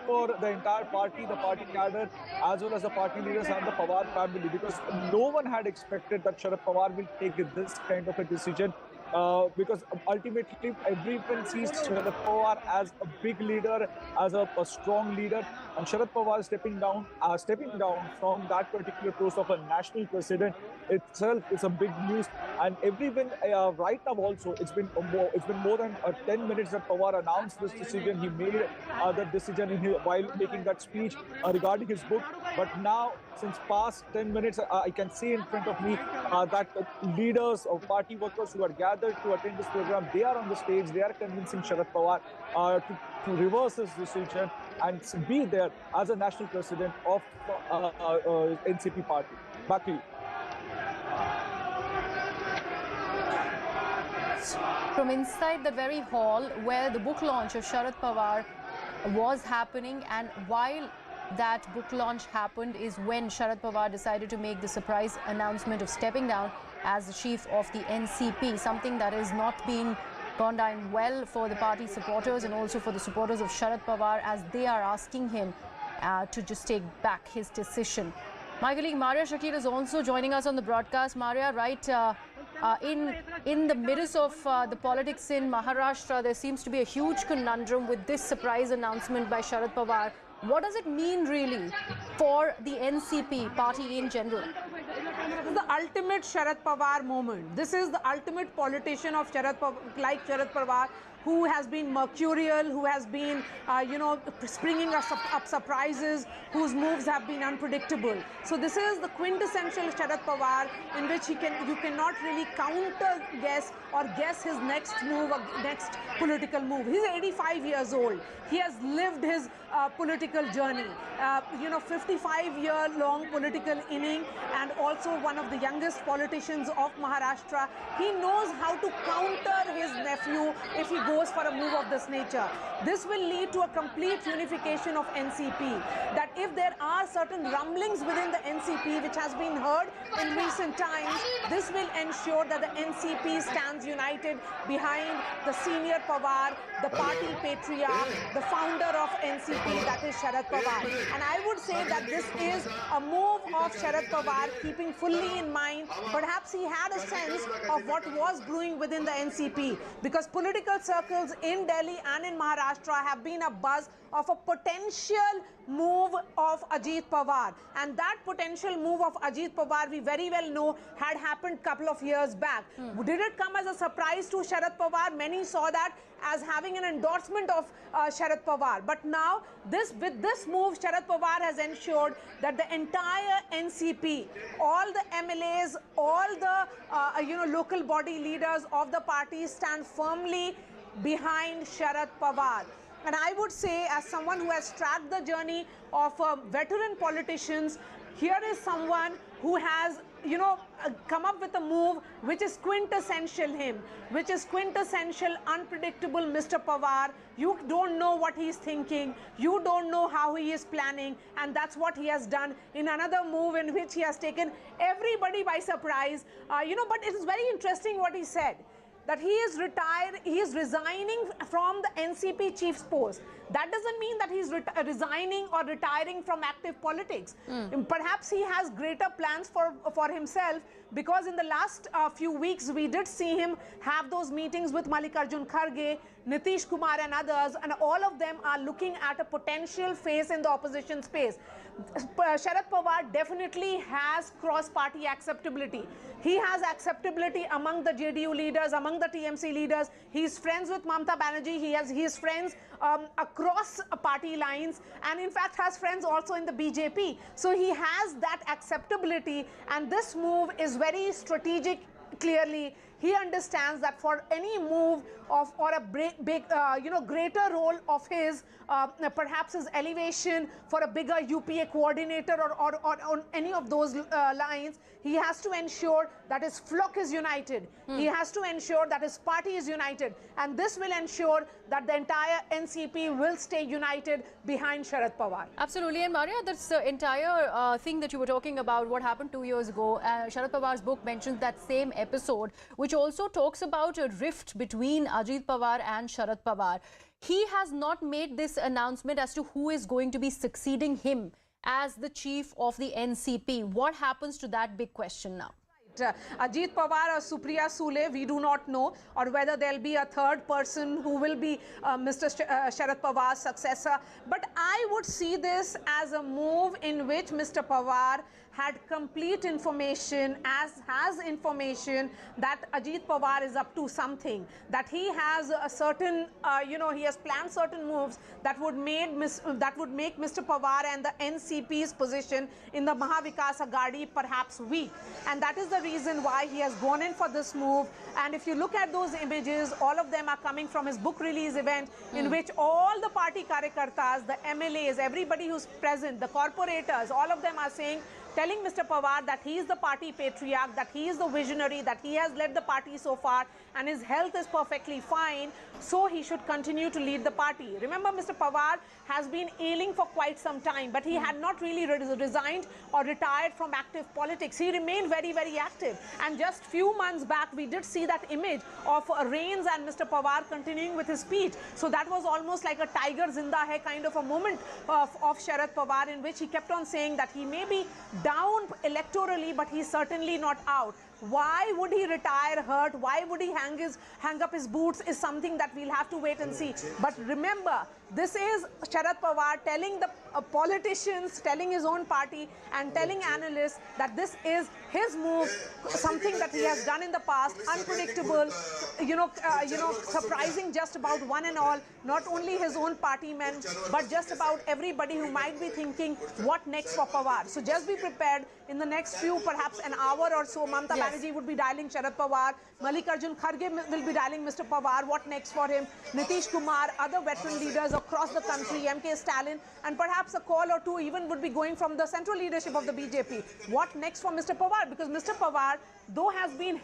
for the entire party, the party cadre, as well as the party leaders and the Pawar family, because no one had expected that Sharad Pawar will take this kind of a decision. Because ultimately everyone sees Sharad Pawar as a big leader, as a strong leader, and Sharad Pawar stepping down from that particular post of a national president itself is a big news. And everyone right now also, it's been more than 10 minutes that Pawar announced this decision. He made that decision while making that speech regarding his book. But now, since past 10 minutes, I can see in front of me that leaders of party workers who are gathered to attend this program, they are on the stage. They are convincing Sharad Pawar to reverse his decision and be there as a national president of NCP party. Back to you. From inside the very hall where the book launch of Sharad Pawar was happening, and while that book launch happened is when Sharad Pawar decided to make the surprise announcement of stepping down as the chief of the NCP, something that has not been gone down well for the party supporters and also for the supporters of Sharad Pawar, as they are asking him to just take back his decision. My colleague Maria Shakir is also joining us on the broadcast. Maria, right in the midst of the politics in Maharashtra, there seems to be a huge conundrum with this surprise announcement by Sharad Pawar. What does it mean really for the NCP party in general? This is the ultimate Sharad Pawar moment. This is the ultimate politician of Sharad Pawar, who has been mercurial, who has been, springing up surprises, whose moves have been unpredictable. So this is the quintessential Sharad Pawar, in which you cannot really counter guess or guess his next move or next political move. He's 85 years old. He has lived his political journey, 55-year-long political inning, and also one of the youngest politicians of Maharashtra. He knows how to counter his nephew if he goes for a move of this nature. This will lead to a complete unification of NCP. That if there are certain rumblings within the NCP which has been heard in recent times, this will ensure that the NCP stands united behind the senior Pawar, the party patriarch, the founder of NCP, that is Sharad Pawar. And I would say that this is a move of Sharad Pawar keeping fully in mind, perhaps he had a sense of what was brewing within the NCP, because political circles in Delhi and in Maharashtra have been a buzz of a potential move of Ajit Pawar. And that potential move of Ajit Pawar, we very well know, had happened a couple of years back. Did it come as a surprise to Sharad Pawar? Many saw that as having an endorsement of Sharad Pawar. But now, with this move, Sharad Pawar has ensured that the entire NCP, all the MLAs, all the local body leaders of the party stand firmly behind Sharad Pawar. And I would say, as someone who has tracked the journey of veteran politicians, here is someone who has, come up with a move which is quintessential him, which is quintessential unpredictable Mr. Pawar. You don't know what he's thinking, you don't know how he is planning, and that's what he has done in another move in which he has taken everybody by surprise. But it is very interesting what he said, that he is retired, he is resigning from the NCP chief's post. That doesn't mean that he's resigning or retiring from active politics. Perhaps he has greater plans for himself, because in the last few weeks we did see him have those meetings with Mallikarjun Kharge, Nitish Kumar and others, and all of them are looking at a potential face in the opposition space. Sharad Pawar definitely has cross-party acceptability. He has acceptability among the JDU leaders, among the TMC leaders. He's friends with Mamata Banerjee. He is friends across party lines, and in fact has friends also in the BJP. So he has that acceptability, and this move is very strategic. Clearly, he understands that for any move of or a big greater role of his, perhaps his elevation for a bigger UPA coordinator or any of those lines, he has to ensure that his flock is united. He has to ensure that his party is united, and this will ensure that the entire NCP will stay united behind Sharad Pawar. Absolutely. And Maria, this entire thing that you were talking about, what happened 2 years ago, Sharad Pawar's book mentions that same episode, which also talks about a rift between Ajit Pawar and Sharad Pawar. he has not made this announcement as to who is going to be succeeding him as the chief of the NCP. What happens to that big question now? Ajit Pawar or Supriya Sule, we do not know, or whether there'll be a third person who will be Mr. Sharad Pawar's successor. But I would see this as a move in which Mr. Pawar had complete information, as has information that Ajit Pawar is up to something, that he has a certain, he has planned certain moves that would make Mr. Pawar and the NCP's position in the Mahavikas Aghadi perhaps weak. And that is the reason why he has gone in for this move. And if you look at those images, all of them are coming from his book release event in which all the party karyakartas, the MLAs, everybody who's present, the corporators, all of them are telling Mr. Pawar that he is the party patriarch, that he is the visionary, that he has led the party so far and his health is perfectly fine, so he should continue to lead the party. Remember, Mr. Pawar has been ailing for quite some time, but he had not really resigned or retired from active politics. He remained very, very active. And just few months back, we did see that image of Reigns and Mr. Pawar continuing with his speech. So that was almost like a tiger zinda hai kind of a moment of Sharad Pawar, in which he kept on saying that he may be down electorally, but he's certainly not out. Why would he retire hurt? Why would he hang up his boots is something that we'll have to wait and see. But remember, this is Sharad Pawar telling the politicians, telling his own party and telling analysts that this is his move, something that he has done in the past, unpredictable, surprising just about one and all, not only his own party men, but just about everybody who might be thinking, what next for Pawar? So just be prepared. In the next few, perhaps an hour or so, Mamata Banerjee would be dialing Sharad Pawar, Mallikarjun Kharge will be dialing Mr. Pawar, what next for him, Nitish Kumar, other veteran leaders across the country, MK Stalin, and perhaps a call or two even would be going from the central leadership of the BJP. What next for Mr. Pawar? Because Mr. Pawar, though has been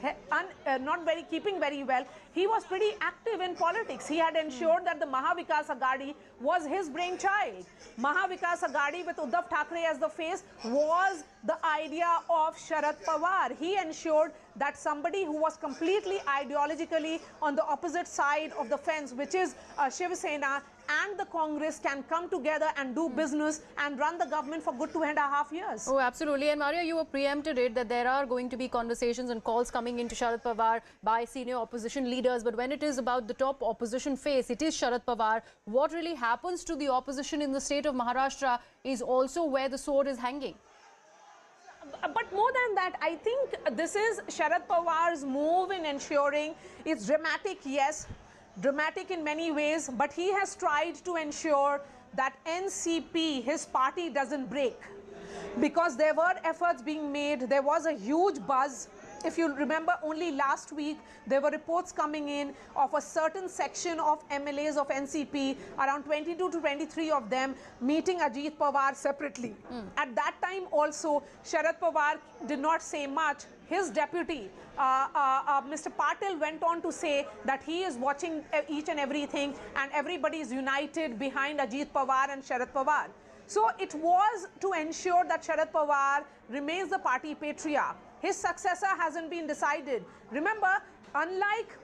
not keeping very well, he was pretty active in politics. He had ensured that the Mahavikas Aghadi was his brainchild. Mahavikas Aghadi with Uddhav Thackeray as the face was the idea of Sharad Pawar. He ensured that somebody who was completely ideologically on the opposite side of the fence, which is Shiv Sena and the Congress, can come together and do business and run the government for good 2.5 years. Oh, absolutely. And Maria, you were preempted it that there are going to be conversations and calls coming into Sharad Pawar by senior opposition leaders. But when it is about the top opposition face, it is Sharad Pawar. What really happens to the opposition in the state of Maharashtra is also where the sword is hanging. But more than that, I think this is Sharad Pawar's move in ensuring it's dramatic, yes, dramatic in many ways, but he has tried to ensure that NCP, his party, doesn't break. Because there were efforts being made, there was a huge buzz. If you remember, only last week, there were reports coming in of a certain section of MLAs of NCP, around 22 to 23 of them, meeting Ajit Pawar separately. At that time also, Sharad Pawar did not say much. His deputy, Mr. Patil, went on to say that he is watching each and everything and everybody is united behind Ajit Pawar and Sharad Pawar. So it was to ensure that Sharad Pawar remains the party patriarch. His successor hasn't been decided. Remember, unlike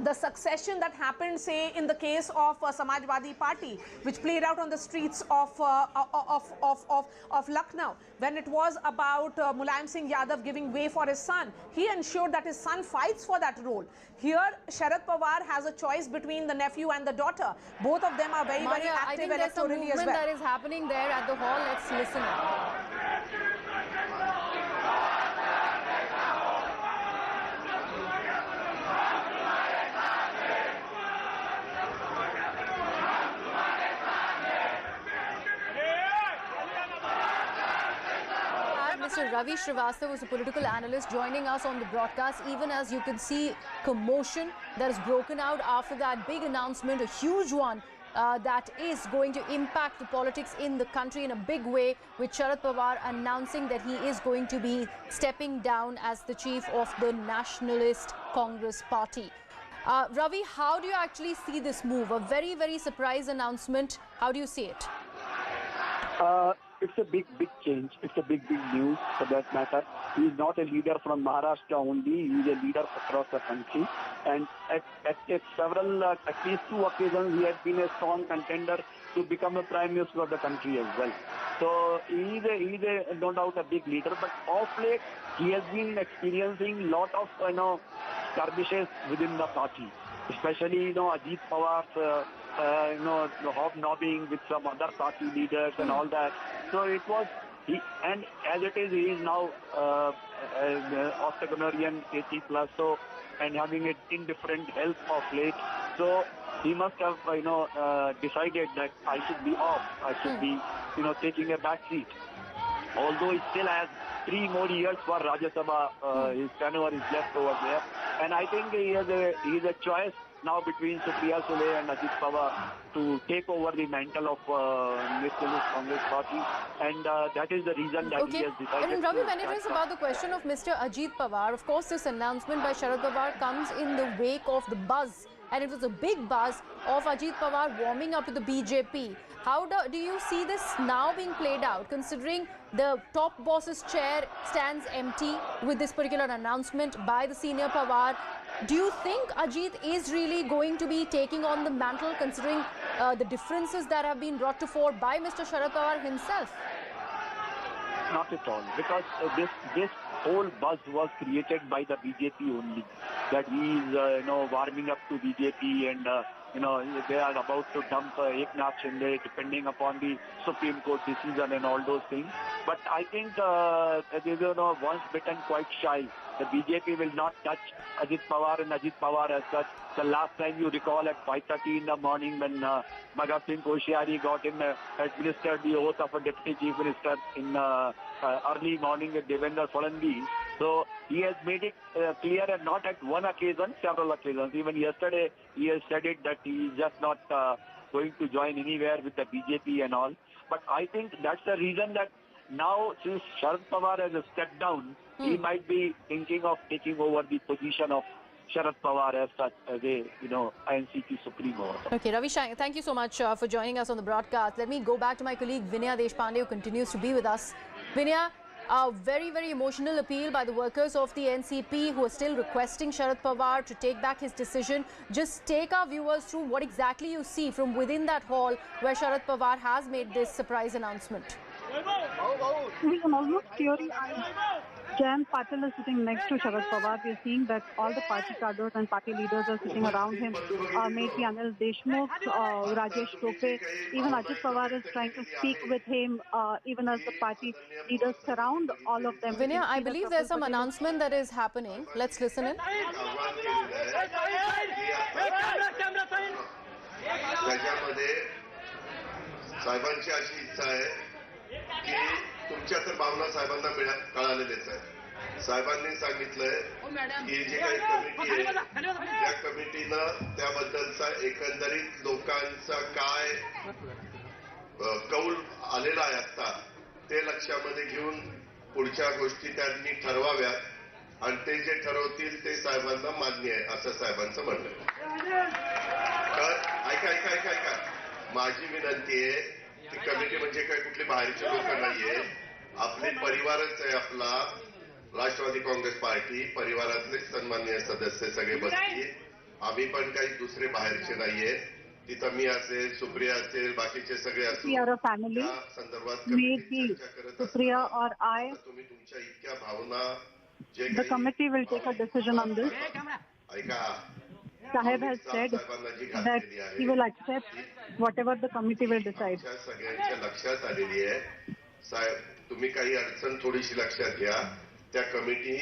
the succession that happened, say, in the case of Samajwadi Party, which played out on the streets of Lucknow, when it was about Mulayam Singh Yadav giving way for his son, he ensured that his son fights for that role. Here, Sharad Pawar has a choice between the nephew and the daughter. Both of them are very, very active electorally as well. I think there's a movement that is happening there at the hall. Let's listen. Mr. Ravi Srivastava was a political analyst joining us on the broadcast. Even as you can see, commotion that has broken out after that big announcement, a huge one that is going to impact the politics in the country in a big way, with Sharad Pawar announcing that he is going to be stepping down as the chief of the Nationalist Congress Party. Ravi, how do you actually see this move? A very, very surprise announcement. How do you see it? It's a big change. It's a big news for that matter. He is not a leader from Maharashtra only. He is a leader across the country. And at several, at least 2 occasions, he has been a strong contender to become a prime minister of the country as well. So he is no doubt a big leader, but of late he has been experiencing lot of skirmishes within the party, especially Ajit Pawar's hobnobbing with some other party leaders and all that. So it was and as it is, he is now octogenarian, 80 plus, so and having an indifferent health of late. So he must have decided that I should be off. I should be taking a back seat. Although he still has 3 more years for Rajya Sabha, his tenure is left over there, and I think he has a choice now between Supriya Sule and Ajit Pawar to take over the mantle of Nationalist Congress Party, and that is the reason that he has decided. And Ravi, when it is about the question of Mr. Ajit Pawar, of course this announcement by Sharad Pawar comes in the wake of the buzz, and it was a big buzz of Ajit Pawar warming up to the BJP. How do you see this now being played out, considering the top boss's chair stands empty with this particular announcement by the senior Pawar? Do you think Ajit is really going to be taking on the mantle, considering the differences that have been brought to fore by Mr. Sharad Pawar himself? Not at all, because this whole buzz was created by the BJP only, that he is warming up to BJP and they are about to dump Eknath Shinde depending upon the Supreme Court decision and all those things. But I think they once bitten, quite shy. The BJP will not touch Ajit Pawar and Ajit Pawar as such. The last time you recall at 5:30 in the morning when Bhagat Singh Koshyari got him administered the oath of a deputy chief minister in early morning with Devendra Fadnavis. So he has made it clear, and not at one occasion, several occasions. Even yesterday he has said it that he is just not going to join anywhere with the BJP and all. But I think that's the reason that now, since Sharad Pawar has stepped down, he might be thinking of taking over the position of Sharad Pawar as such, as a NCP Supremo. Okay, Ravi, thank you so much for joining us on the broadcast. Let me go back to my colleague Vinaya Deshpande, who continues to be with us. Vinaya, a very, very emotional appeal by the workers of the NCP who are still requesting Sharad Pawar to take back his decision. Just take our viewers through what exactly you see from within that hall where Sharad Pawar has made this surprise announcement. We can almost theory. Jayant Patil is sitting next to Sharad Pawar. We are seeing that all the party cadres and party leaders are sitting around him. Maybe Anil Deshmukh, Rajesh Tope, even Ajit Pawar is trying to speak with him, even as the party leaders surround all of them. Vinaya, I believe there's some announcement that is happening. Let's listen in. साहेबांची अशी इच्छा आहे की तुमच्या तर भावना साहेबांना कळालेलेच आहे. साहेबांनी सांगितलंय की जी काही कमिटी आहे त्या कमिटीनं त्याबद्दलचा एकंदरीत लोकांचा काय कौल आलेला आहे आता ते लक्षामध्ये घेऊन पुढच्या गोष्टी त्यांनी ठरवाव्यात आणि ते जे ठरवतील ते साहेबांना मान्य आहे असं साहेबांचं म्हणणं आहे. तर ऐका माझी विनंती आहे की कमिटी म्हणजे काय कुठली बाहेरची लोक नाहीये, आपले परिवारच आहे. आपला राष्ट्रवादी काँग्रेस पार्टी परिवारातले सन्माननीय सदस्य सगळे बसतील. आम्ही पण काही दुसरे बाहेरचे नाहीये. तिथं मी असेल, सुप्रिया असेल, बाकीचे सगळे असतील. त्या संदर्भात सुप्रिया और आय तुम्ही तुमच्या इतक्या भावना जे the committee will take a decision on this. ऐका, Sahib has said that he will accept whatever the committee will decide. सगळ्यांच्या लक्षात आलेली आहे. साहेब, तुम्ही काही अडचण थोडीशी लक्षात घ्या. त्या कमिटी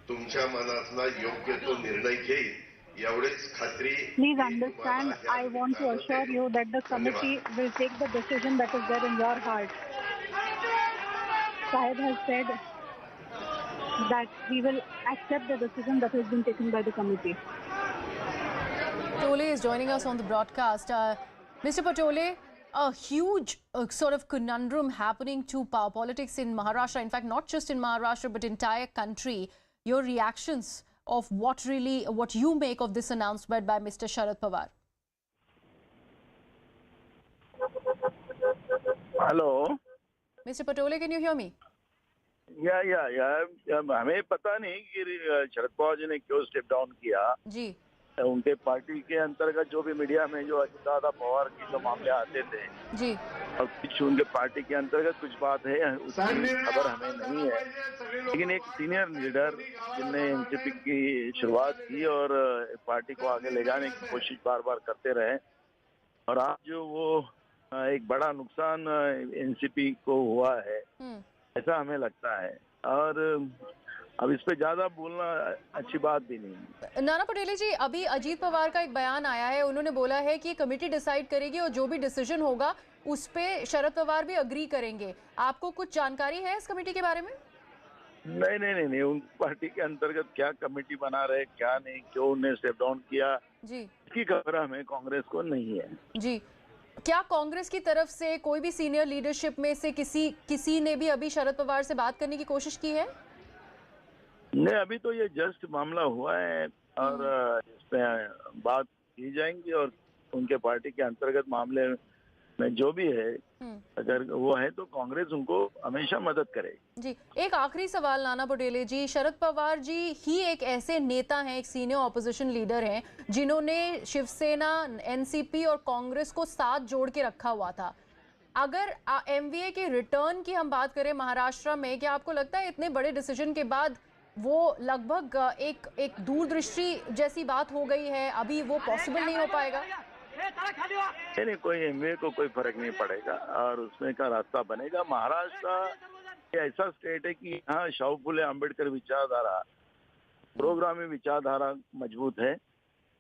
तुमच्या मनातला योग्य तो निर्णय घेईल एवढेच खात्री. Please understand, I want to assure you that the committee will take the decision that is there in your heart. Sahib has said that he will accept the decision that has been taken by the committee. Patole is joining us on the broadcast. Mr. Patole, a huge sort of conundrum happening to power politics in Maharashtra. In fact, not just in Maharashtra, but entire country. Your reactions of what you make of this announcement by Mr. Sharad Pawar? Hello. Mr. Patole, can you hear me? या हमें पता नहीं कि शरद पवार जी ने क्यों step down किया. जी. उनके party के अंतर्गत जो भी मीडिया में जो अजित पवार की जो मामले आते थे जी, और कुछ उनके पार्टी के अंतर्गत कुछ बात है, उसकी खबर हमें नहीं है। लेकिन एक सीनियर लीडर जिनने एनसीपी की शुरुआत की और पार्टी को आगे ले जाने की कोशिश बार बार करते रहे, और आज जो वो एक बड़ा नुकसान एनसीपी को हुआ है, ऐसा हमें लगता है। और अब इस पे ज्यादा बोलना अच्छी बात भी नहीं। नाना पटेले जी, अभी अजीत पवार का एक बयान आया है, उन्होंने बोला है कि कमेटी डिसाइड करेगी और जो भी डिसीजन होगा उस पे शरद पवार भी अग्री करेंगे। आपको कुछ जानकारी है इस कमेटी के बारे में? नहीं, उन पार्टी के अंतर्गत क्या कमेटी बना रहे, क्या नहीं, क्यों उन्हें स्टेप डाउन किया, जी, इसकी खबर हमें कांग्रेस को नहीं है। जी, क्या कांग्रेस की तरफ से कोई भी सीनियर लीडरशिप में से किसी ने भी अभी शरद पवार से बात करने की कोशिश की है? नहीं, अभी तो ये जस्ट मामला हुआ है और इस पे बात की जाएंगी और उनके पार्टी के अंतर्गत मामले में जो भी है, अगर वो है तो कांग्रेस उनको हमेशा मदद करे। जी, एक आखिरी सवाल नाना पटेले जी, शरद पवार जी ही एक ऐसे नेता हैं, एक सीनियर ऑपोजिशन लीडर हैं, जिन्होंने शिवसेना, एनसीपी और कांग्रेस को साथ जोड़ के रखा हुआ था। अगर एमवीए के रिटर्न की हम बात करें महाराष्ट्र में, क्या आपको लगता है इतने बड़े डिसीजन के बाद वो लगभग एक दूरदृष्टि जैसी बात हो गई है, अभी वो पॉसिबल नहीं हो पाएगा? नहीं, कोई एमवीए को कोई फर्क नहीं पड़ेगा और उसमें का रास्ता बनेगा। महाराष्ट्र ऐसा स्टेट है कि यहाँ शाहू फुले अम्बेडकर विचारधारा, प्रोग्रामी विचारधारा मजबूत है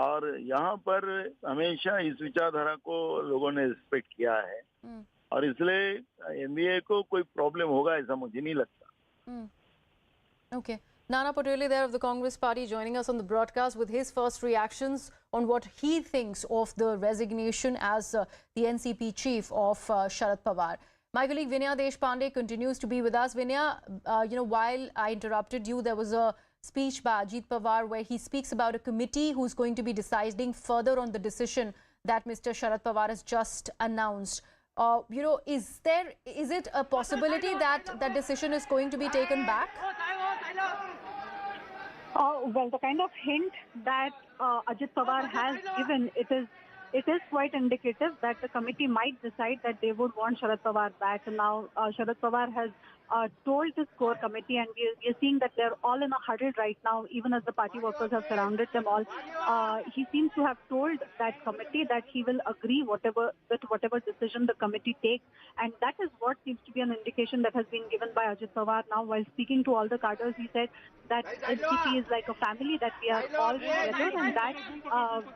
और यहाँ पर हमेशा इस विचारधारा को लोगों ने रिस्पेक्ट किया है और इसलिए एमवीए को कोई प्रॉब्लम होगा ऐसा मुझे नहीं लगता। Okay. Nana Patel there of the Congress Party joining us on the broadcast with his first reactions on what he thinks of the resignation as the NCP chief of Sharad Pawar. My colleague Vinaya Deshpande continues to be with us. Vinaya, while I interrupted you, there was a speech by Ajit Pawar where he speaks about a committee who's going to be deciding further on the decision that Mr. Sharad Pawar has just announced. Is it a possibility that that decision is going to be taken back? Well, the kind of hint that Ajit Pawar has given, it is quite indicative that the committee might decide that they would want Sharad Pawar back. Now, Sharad Pawar has told this core committee, and we are seeing that they're all in a huddle right now, even as the party workers have surrounded them all. He seems to have told that committee that he will agree with whatever decision the committee takes, and that is what seems to be an indication that has been given by Ajit Pawar. Now, while speaking to all the cadres, he said that NCP is like a family, that we are all together, and that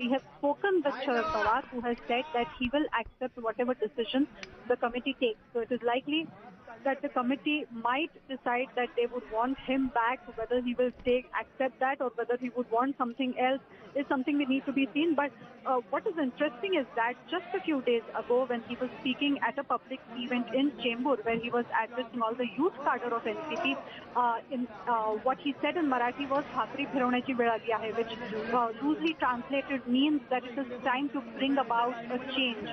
we have spoken with Sharad Pawar, who has said that he will accept whatever decision the committee takes. So it is likely that the committee might decide that they would want him back. Whether he will accept that or whether he would want something else is something that needs to be seen. But what is interesting is that just a few days ago, when he was speaking at a public event in Chembur, where he was addressing all the youth cadre of NCP, what he said in Marathi was "Bhakri phiravnechi वेळ आली आहे," which loosely translated means that it is time to bring about a change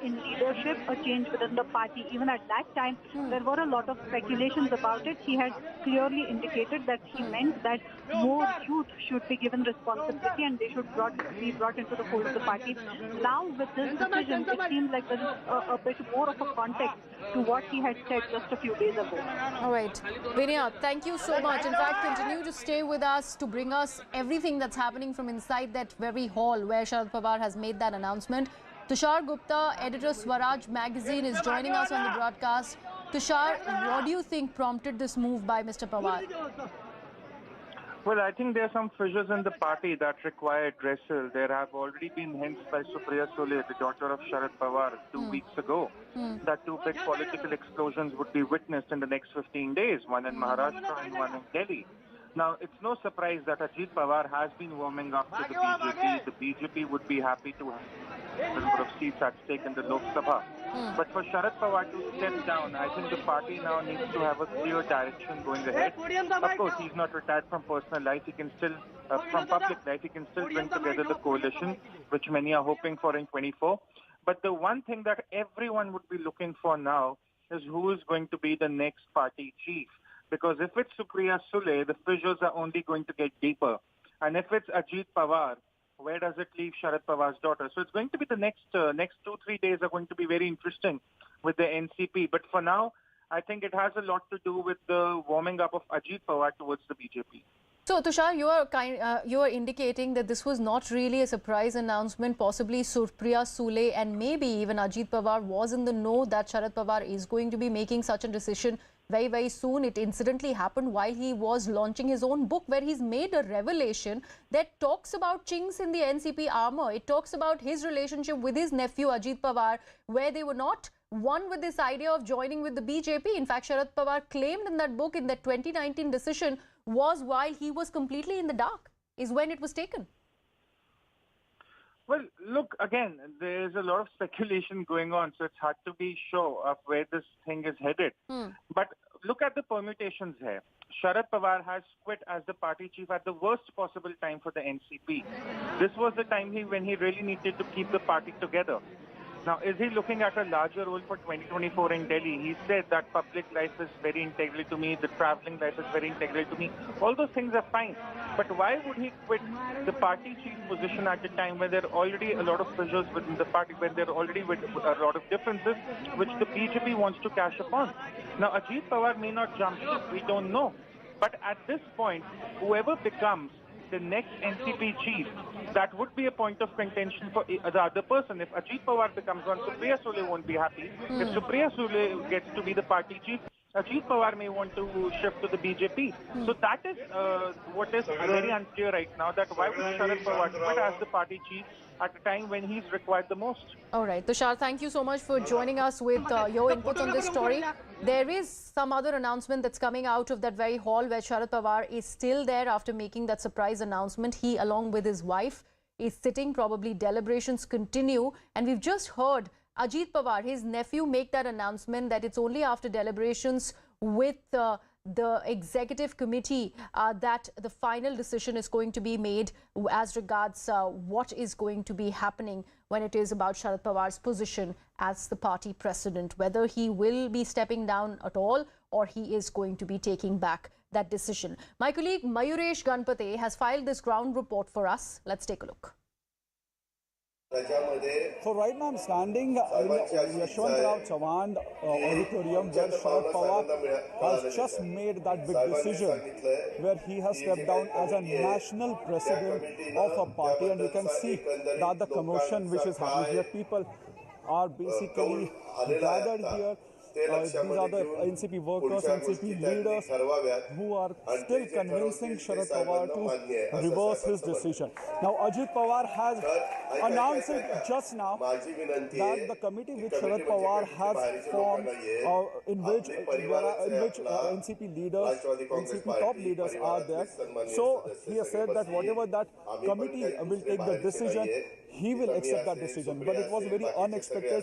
in leadership, a change within the party. Even at that time, there were a lot of speculations about it. He had clearly indicated that he meant that more youth should be given responsibility and they should be brought into the fold of the party. Now, with this decision, it seems like there is a bit more of a context to what he had said just a few days ago. All right. Vinaya, thank you so much. In fact, continue to stay with us to bring us everything that's happening from inside that very hall where Sharad Pawar has made that announcement. Tushar Gupta, editor Swaraj magazine, is joining us on the broadcast. Tushar, what do you think prompted this move by Mr. Pawar? Well, I think there are some fissures in the party that require addressal. There have already been hints by Supriya Sule, the daughter of Sharad Pawar, 2 weeks ago, that two big political explosions would be witnessed in the next 15 days, one in Maharashtra and one in Delhi. Now, it's no surprise that Ajit Pawar has been warming up to the BJP. The BJP would be happy to have a number of seats at stake in the Lok Sabha. But for Sharad Pawar to step down, I think the party now needs to have a clear direction going ahead. Of course, he's not retired from personal life. He can still, from public life, he can still bring together the coalition, which many are hoping for in 24. But the one thing that everyone would be looking for now is who is going to be the next party chief. Because if it's Supriya Sule, the fissures are only going to get deeper. And if it's Ajit Pawar, Where does it leave Sharad Pawar's daughter? So it's going to be the next 2-3 days are going to be very interesting with the NCP. But for now, I think it has a lot to do with the warming up of Ajit Pawar towards the BJP. So, Tushar, you are indicating that this was not really a surprise announcement. Possibly Supriya Sule and maybe even Ajit Pawar was in the know that Sharad Pawar is going to be making such a decision very, very soon. It incidentally happened while he was launching his own book, where he's made a revelation that talks about chinks in the NCP armor. It talks about his relationship with his nephew Ajit Pawar, where they were not one with this idea of joining with the BJP. In fact, Sharad Pawar claimed in that book, in that 2019 decision, was while he was completely in the dark, is when it was taken. Well, look, again, there's a lot of speculation going on, so it's hard to be sure of where this thing is headed. But look at the permutations here. Sharad Pawar has quit as the party chief at the worst possible time for the NCP. This was the time when he really needed to keep the party together. Now, is he looking at a larger role for 2024 in Delhi? He said that public life is very integral to me, the traveling life is very integral to me. All those things are fine. But why would he quit the party chief position at a time when there are already a lot of fissures within the party, when there are already a lot of differences which the BJP wants to cash upon? Now, Ajit Pawar may not jump ship, we don't know. But at this point, whoever becomes the next NCP chief, that would be a point of contention for the other person. If Ajit Pawar becomes one, Supriya Sule won't be happy. If Supriya Sule gets to be the party chief, Ajit Pawar may want to shift to the BJP. So that is what is very unclear right now, that why would Sharad Pawar quit as the party chief at a time when he's required the most. All right, Tushar, thank you so much for joining us with your inputs on this story. There is some other announcement that's coming out of that very hall where Sharad Pawar is still there after making that surprise announcement. He, along with his wife, is sitting. Probably deliberations continue. And we've just heard Ajit Pawar, his nephew, make that announcement that it's only after deliberations with the executive committee that the final decision is going to be made as regards what is going to be happening when it is about Sharad Pawar's position as the party president, whether he will be stepping down at all or he is going to be taking back that decision. My colleague Mayuresh Ganpate has filed this ground report for us. Let's take a look. So right now I'm standing in Yashwantrao Chavan auditorium where Sharad Pawar has just made that big decision where he has stepped down as a national president of a party, and you can see that the commotion which is happening here. People are basically gathered here. These are the NCP workers, NCP leaders who are still convincing Sharad Pawar to reverse his decision. Now, Ajit Pawar has announced it just now that the committee which Sharad Pawar has formed, in which NCP leaders, NCP top leaders are there. So he has said that whatever that committee will take the decision, he will accept that decision. But it was a very unexpected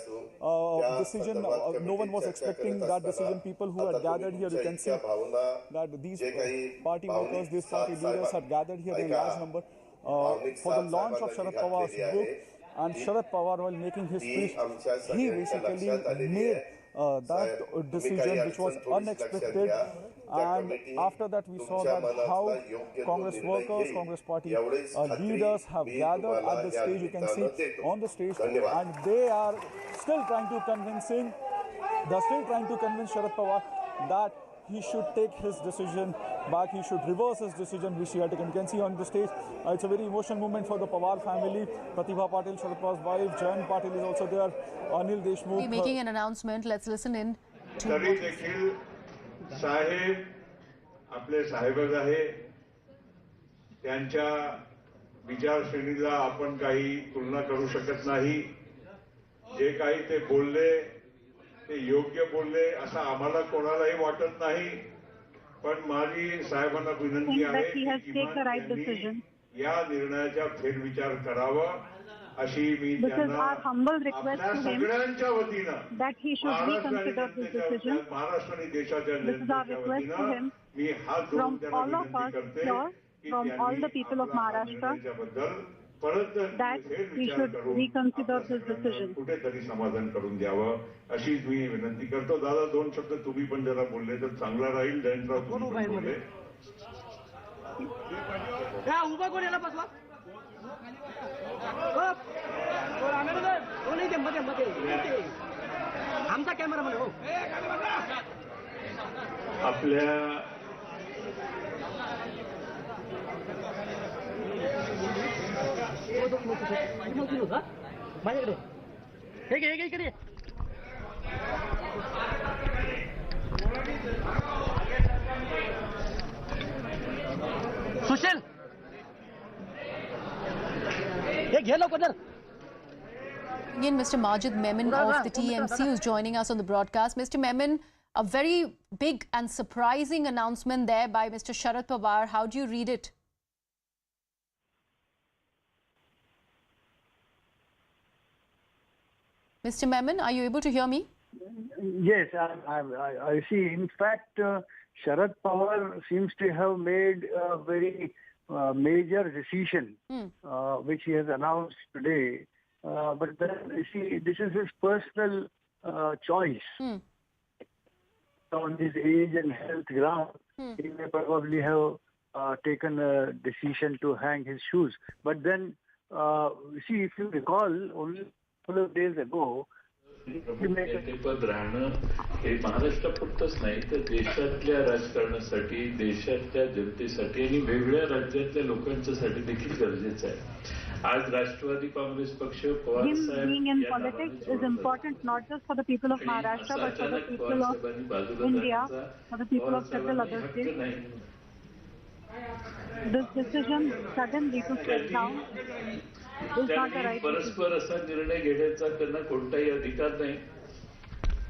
decision. No one was expecting that decision. People who had gathered here, you can see that these party workers, these party leaders had gathered here in large number for the launch of Sharad Pawar's book. And Sharad Pawar, while making his speech, he basically made that decision which was unexpected. And after that we saw that how Congress workers, Congress party leaders have gathered at the stage, you can see on the stage, and they are still trying to convince Sharad Pawar that he should take his decision back, he should reverse his decision which he had taken. You can see on the stage, it's a very emotional moment for the Pawar family. Pratibha Patil, Sharad Pawar's wife, Jayant Patil is also there, Anil Deshmukh. Making an announcement, let's listen in to साहेब आपले साहेबच आहे. त्यांच्या विचारश्रेणीला आपण काही तुलना करू शकत नाही. जे काही ते बोलले ते योग्य बोलले असं आम्हाला कोणालाही वाटत नाही. पण माझी साहेबांना विनंती आहे की या निर्णयाचा फेरविचार करावा अशी मी त्यांना आपल्या सगळ्यांच्या वतीनं महाराष्ट्र आणि देशाच्या जनतेच्या वतीनं मी हात जोडून त्यांना विनंती करते की त्यांनी परत फेरविचार करून कुठेतरी समाधान करून द्यावं अशी मी विनंती करतो. दादा, दोन शब्द तुम्ही पण जरा बोलले तर चांगला राहील. जयंतराव तुम्ही बोलले. Sushil! Again, Mr. Majid Memon of the TMC who's joining us on the broadcast. Mr. Memon, a very big and surprising announcement there by Mr. Sharad Pawar. How do you read it? Mr. Memon, are you able to hear me? Yes, I see. In fact, Sharad Pawar seems to have made a very major decision, which he has announced today. But then, you see, this is his personal choice. On his age and health ground, he may probably have taken a decision to hang his shoes. But then, see, if you recall, only a couple of days ago, नेतेपद राहणं हे महाराष्ट्रापुरतंच नाही तर देशातल्या राजकारणासाठी देशातल्या जनतेसाठी आणि वेगवेगळ्या राज्यातल्या लोकांच्यासाठी देखील गरजेचं आहे. आज राष्ट्रवादी काँग्रेस पक्ष पवार साहेब being in politics is important not just for the people of Maharashtra but for the people of India, for the people of several other states. This decision suddenly to step down is not the right परस्पर असा निर्णय घेण्याचा त्यांना कोणताही अधिकार नाही.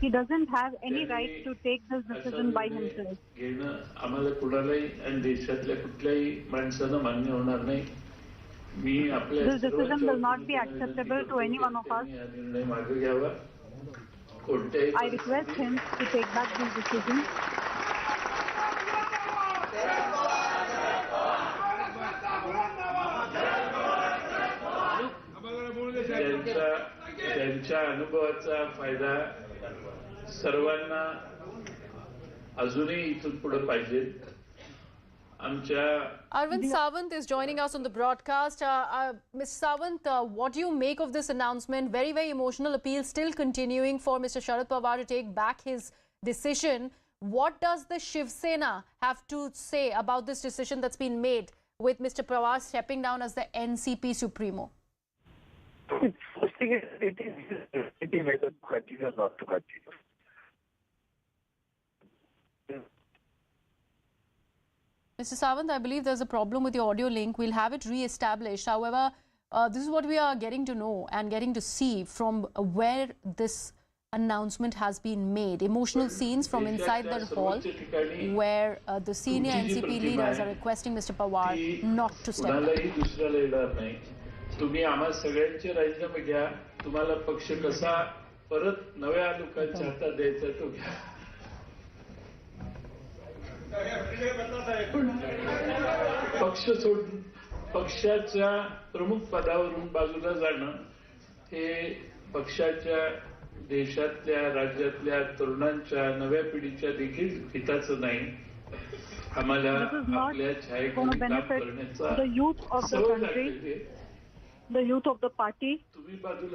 He doesn't have any right to take this decision by himself. घेणं आम्हाला कुणालाही आणि देशातल्या कुठल्याही माणसांना मान्य होणार नाही. मी आपल्या This decision will not be acceptable to any one of us. निर्णय मागे घ्यावा. कोणत्याही I request him to take back this decision. त्यांच्या अनुभवाचा फायदा सर्वांना अजूनही इथून पुढे पाहिजे. Arvind Sawant is joining us on the broadcast. Ms. Sawant, what do you make of this announcement? Very, very emotional appeal still continuing for Mr. Sharad Pawar to take back his decision. What does the Shiv Sena have to say about this decision that's been made with Mr. Pawar stepping down as the NCP Supremo? First thing is, it is whether to continue or not to continue. Mr. Sawant, I believe there's a problem with your audio link. We'll have it re-established. However, this is what we are getting to know and getting to see from where this announcement has been made. Emotional scenes from inside the hall where the senior NCP leaders are requesting Mr. Pawar not to step down. तुम्ही आम्हा सगळ्यांचे राजीनामे घ्या. तुम्हाला पक्ष कसा परत नव्या लोकांच्या हातात द्यायचा तो घ्या. पक्ष सोडून पक्षाच्या प्रमुख पदावरून बाजूला जाणं हे पक्षाच्या देशातल्या राज्यातल्या तरुणांच्या नव्या पिढीच्या देखील हिताचं नाही. आम्हाला आपल्या छायेखाली काम करण्याचा सवय लागलेली. The youth of the party,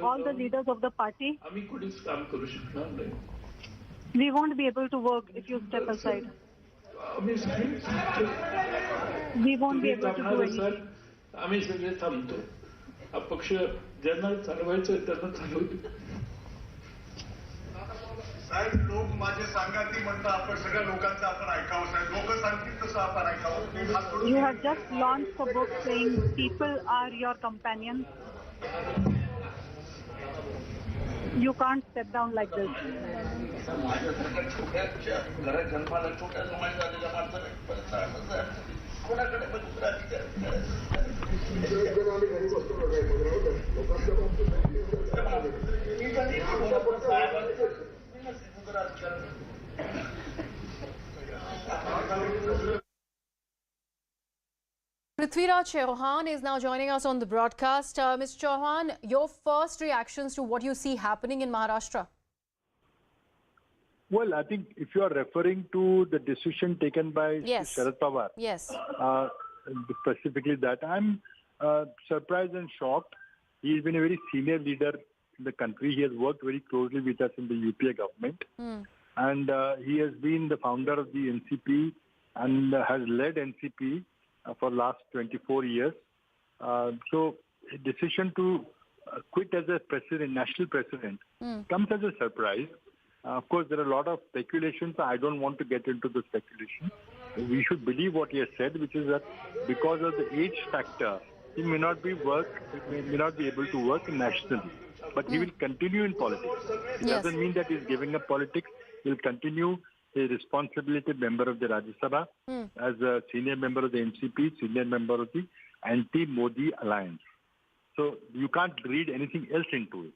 all the leaders of the party, आम्ही कुठेच काम करू शकणार नाही. we won't be able to work if you step aside. We won't be able to do anything. आम्ही सगळे थांबतो. हा पक्ष ज्यांना चालवायचं त्यांना चालवू. साहेब, लोक माझे सांगा ती म्हणता आपण सगळ्या लोकांचं आपण ऐकावं. साहेब, लोक सांगतील तसं आपण ऐकावं. You have just launched a book saying people are your companions. You can't step down like this. घरात जन्माला छोट्या समाज झालेल्या माणसाला कोणाकडे Prithviraj Chauhan is now joining us on the broadcast. Mr. Chauhan, your first reactions to what you see happening in Maharashtra? Well, I think if you are referring to the decision taken by Sharad Pawar, yes, specifically that, I'm surprised and shocked he has been a very senior leader in the country. He has worked very closely with us in the UPA government. And he has been the founder of the NCP and has led NCP for the last 24 years. So a decision to quit as a president, national president, comes as a surprise. Of course, there are a lot of speculations. I don't want to get into the speculation. We should believe what he has said, which is that because of the age factor, he may not be able to work nationally. But he will continue in politics. It doesn't mean that he's giving up politics. He'll continue a responsibility member of the Rajya Sabha as a senior member of the NCP, senior member of the anti-Modi alliance. So you can't read anything else into it.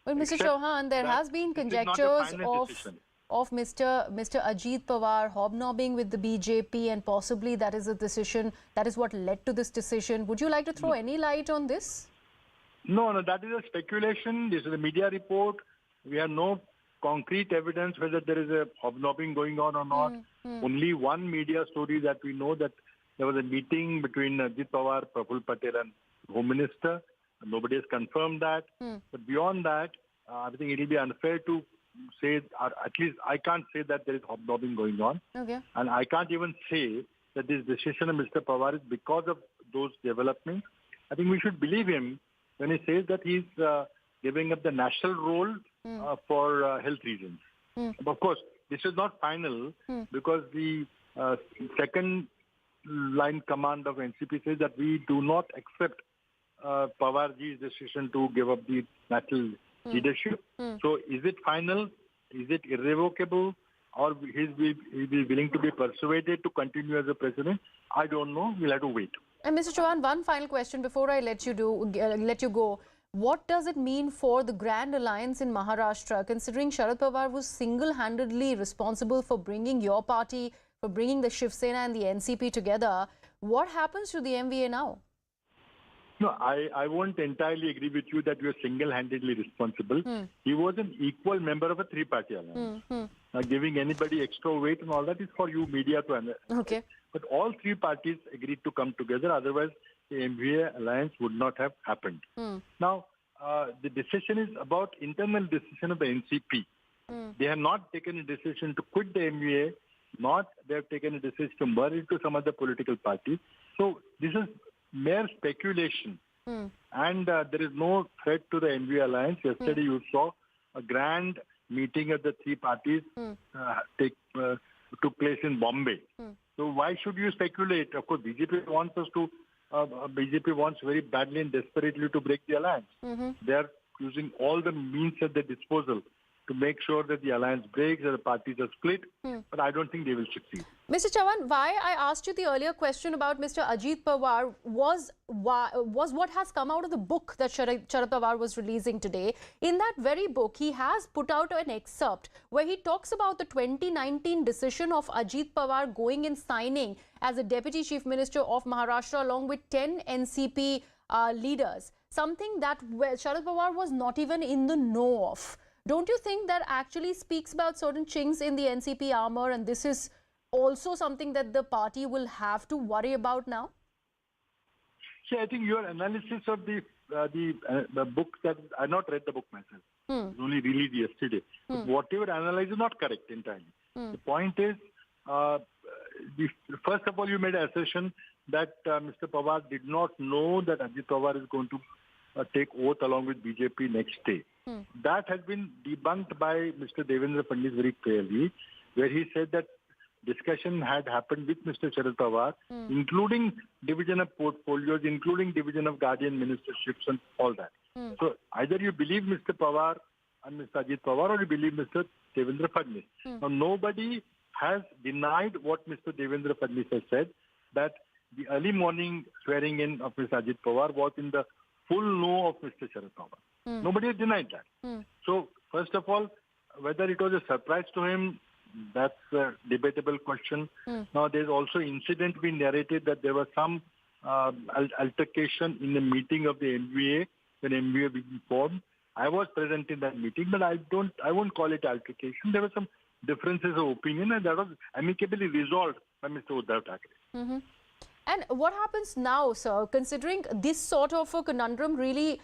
Well, Mr. Chauhan, there has been conjectures of Mr. Ajit Pawar hobnobbing with the BJP, and possibly that is a decision, that is what led to this decision. Would you like to throw any light on this? No, that is a speculation. This is a media report. We have no concrete evidence whether there is a hobnobbing going on or not. Only one media story that we know, that there was a meeting between Ajit Pawar, Praful Patel and Home Minister. Nobody has confirmed that. But beyond that, I think it will be unfair to say, or at least I can't say that there is hobnobbing going on. And I can't even say that this decision of Mr. Pawar is because of those developments. I think we should believe him when he says that he's giving up the national role for health reasons. Of course, this is not final because the second line command of NCP says that we do not accept Pawarji's decision to give up the national leadership. So is it final? Is it irrevocable? Or he'll be willing to be persuaded to continue as a president? I don't know. We'll have to wait. And Mr. Chauhan, one final question before I let you go. What does it mean for the Grand Alliance in Maharashtra, considering Sharad Pawar was single-handedly responsible for bringing your party, for bringing the Shiv Sena and the NCP together? What happens to the MVA now? No, I won't entirely agree with you that you are single-handedly responsible. He was an equal member of a three-party alliance. Giving anybody extra weight and all that is for you media to analyze. But all three parties agreed to come together. Otherwise, the MVA alliance would not have happened. Now, the decision is about internal decision of the NCP. They have not taken a decision to quit the MVA, not they have taken a decision to merge into some other political party. So this is mere speculation. And there is no threat to the MVA alliance. Yesterday you saw a grand meeting of the three parties took place in Bombay. So why should you speculate? Of course, BJP wants us to, BJP wants very badly and desperately to break the alliance. They are using all the means at their disposal to make sure that the alliance breaks, that the parties are split, but I don't think they will succeed. Mr. Chauhan, why I asked you the earlier question about Mr. Ajit Pawar was what has come out of the book that Sharad Pawar was releasing today. In that very book, he has put out an excerpt where he talks about the 2019 decision of Ajit Pawar going and signing as a Deputy Chief Minister of Maharashtra along with 10 NCP leaders, something that Sharad Pawar was not even in the know of. Don't you think that actually speaks about certain chinks in the NCP armor, and this is also something that the party will have to worry about now? See, I think your analysis of the book, that I not read the book myself. It was only released yesterday. But whatever analysis is not correct entirely. The point is, first of all, you made an assertion that Mr. Pawar did not know that Ajit Pawar is going to take oath along with BJP next day. That has been debunked by Mr. Devendra Fadnavis very clearly, where he said that discussion had happened with Mr. Sharad Pawar, including division of portfolios, including division of guardian ministerships and all that. So either you believe Mr. Pawar and Mr. Ajit Pawar, or you believe Mr. Devendra Fadnavis. Now, nobody has denied what Mr. Devendra Fadnavis has said, that the early morning swearing in of Mr. Ajit Pawar was in the full know of Mr. Sharad Pawar. Nobody has denied that. So, first of all, whether it was a surprise to him, that's a debatable question. Now, there's also incident being narrated that there was some altercation in the meeting of the MVA, when MVA being formed. I was present in that meeting, but I won't call it altercation. There were some differences of opinion, and that was amicably resolved by Mr. Uddhav Thackeray. And what happens now, sir, considering this sort of a conundrum really,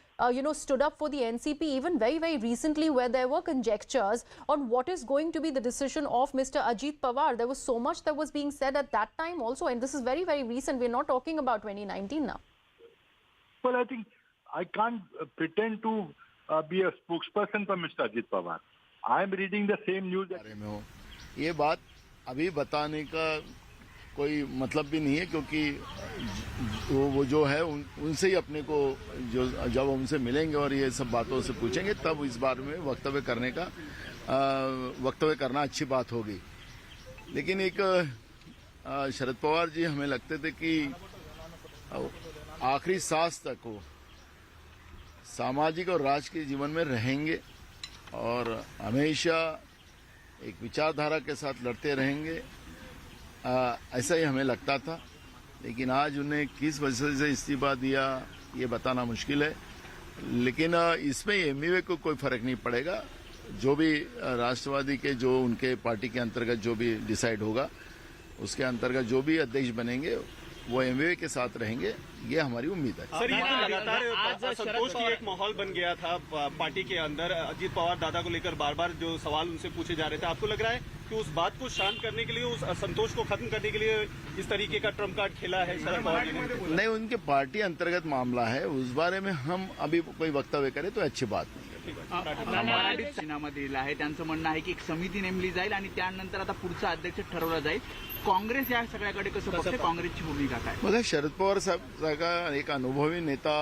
stood up for the NCP even very, very recently, where there were conjectures on what is going to be the decision of Mr. Ajit Pawar. There was so much that was being said at that time also, and this is very, very recent. We're not talking about 2019 now. Well, I think I can't pretend to be a spokesperson for Mr. Ajit Pawar. I am reading the same news. ये बात अभी बताने का कोई मतलब भी नहीं है, क्योंकि वो जो है उनसे ही अपने को जब उनसे मिलेंगे और ये सब बातों से पूछेंगे, तब इस बारे में वक्तव्य करना अच्छी बात होगी। लेकिन एक शरद पवार जी हमें लगते थे कि आखिरी सांस तक वो सामाजिक और राजकीय जीवन में रहेंगे और हमेशा एक विचारधारा के साथ लड़ते रहेंगे, ऐसा ही हमें लगता था। लेकिन आज उन्हें किस वजह से इस्तीफा दिया ये बताना मुश्किल है, लेकिन इसमें एमवीए को कोई फर्क नहीं पड़ेगा। जो भी राष्ट्रवादी के जो उनके पार्टी के अंतर्गत जो भी डिसाइड होगा, उसके अंतर्गत जो भी अध्यक्ष बनेंगे वो एमवीए के साथ रहेंगे, ये हमारी उम्मीद है। सर, ये लगातार असंतोष की एक माहौल बन गया था पार्टी के अंदर। अजीत पवार दादा को लेकर बार बार जो सवाल उनसे पूछे जा रहे थे, आपको लग रहा है कि उस बात को शांत करने के लिए, उस असंतोष को खत्म करने के लिए इस तरीके का ट्रम्प कार्ड खेला है शरद पवार जी ने? नहीं, उनके पार्टी अंतर्गत मामला है, उस बारे में हम अभी कोई वक्तव्य करें तो अच्छी बात नहीं है। राजीनामा दिलेला आहे, त्यांचं म्हणणं आहे की एक समिती नेमली जाईल आणि त्यानंतर आता पुढचा अध्यक्ष ठरवला जाईल। काँग्रेस या सगळ्याकडे कसं बघते, काँग्रेसची भूमिका काय? मला शरद पवार साहेबांचा एक अनुभवी नेता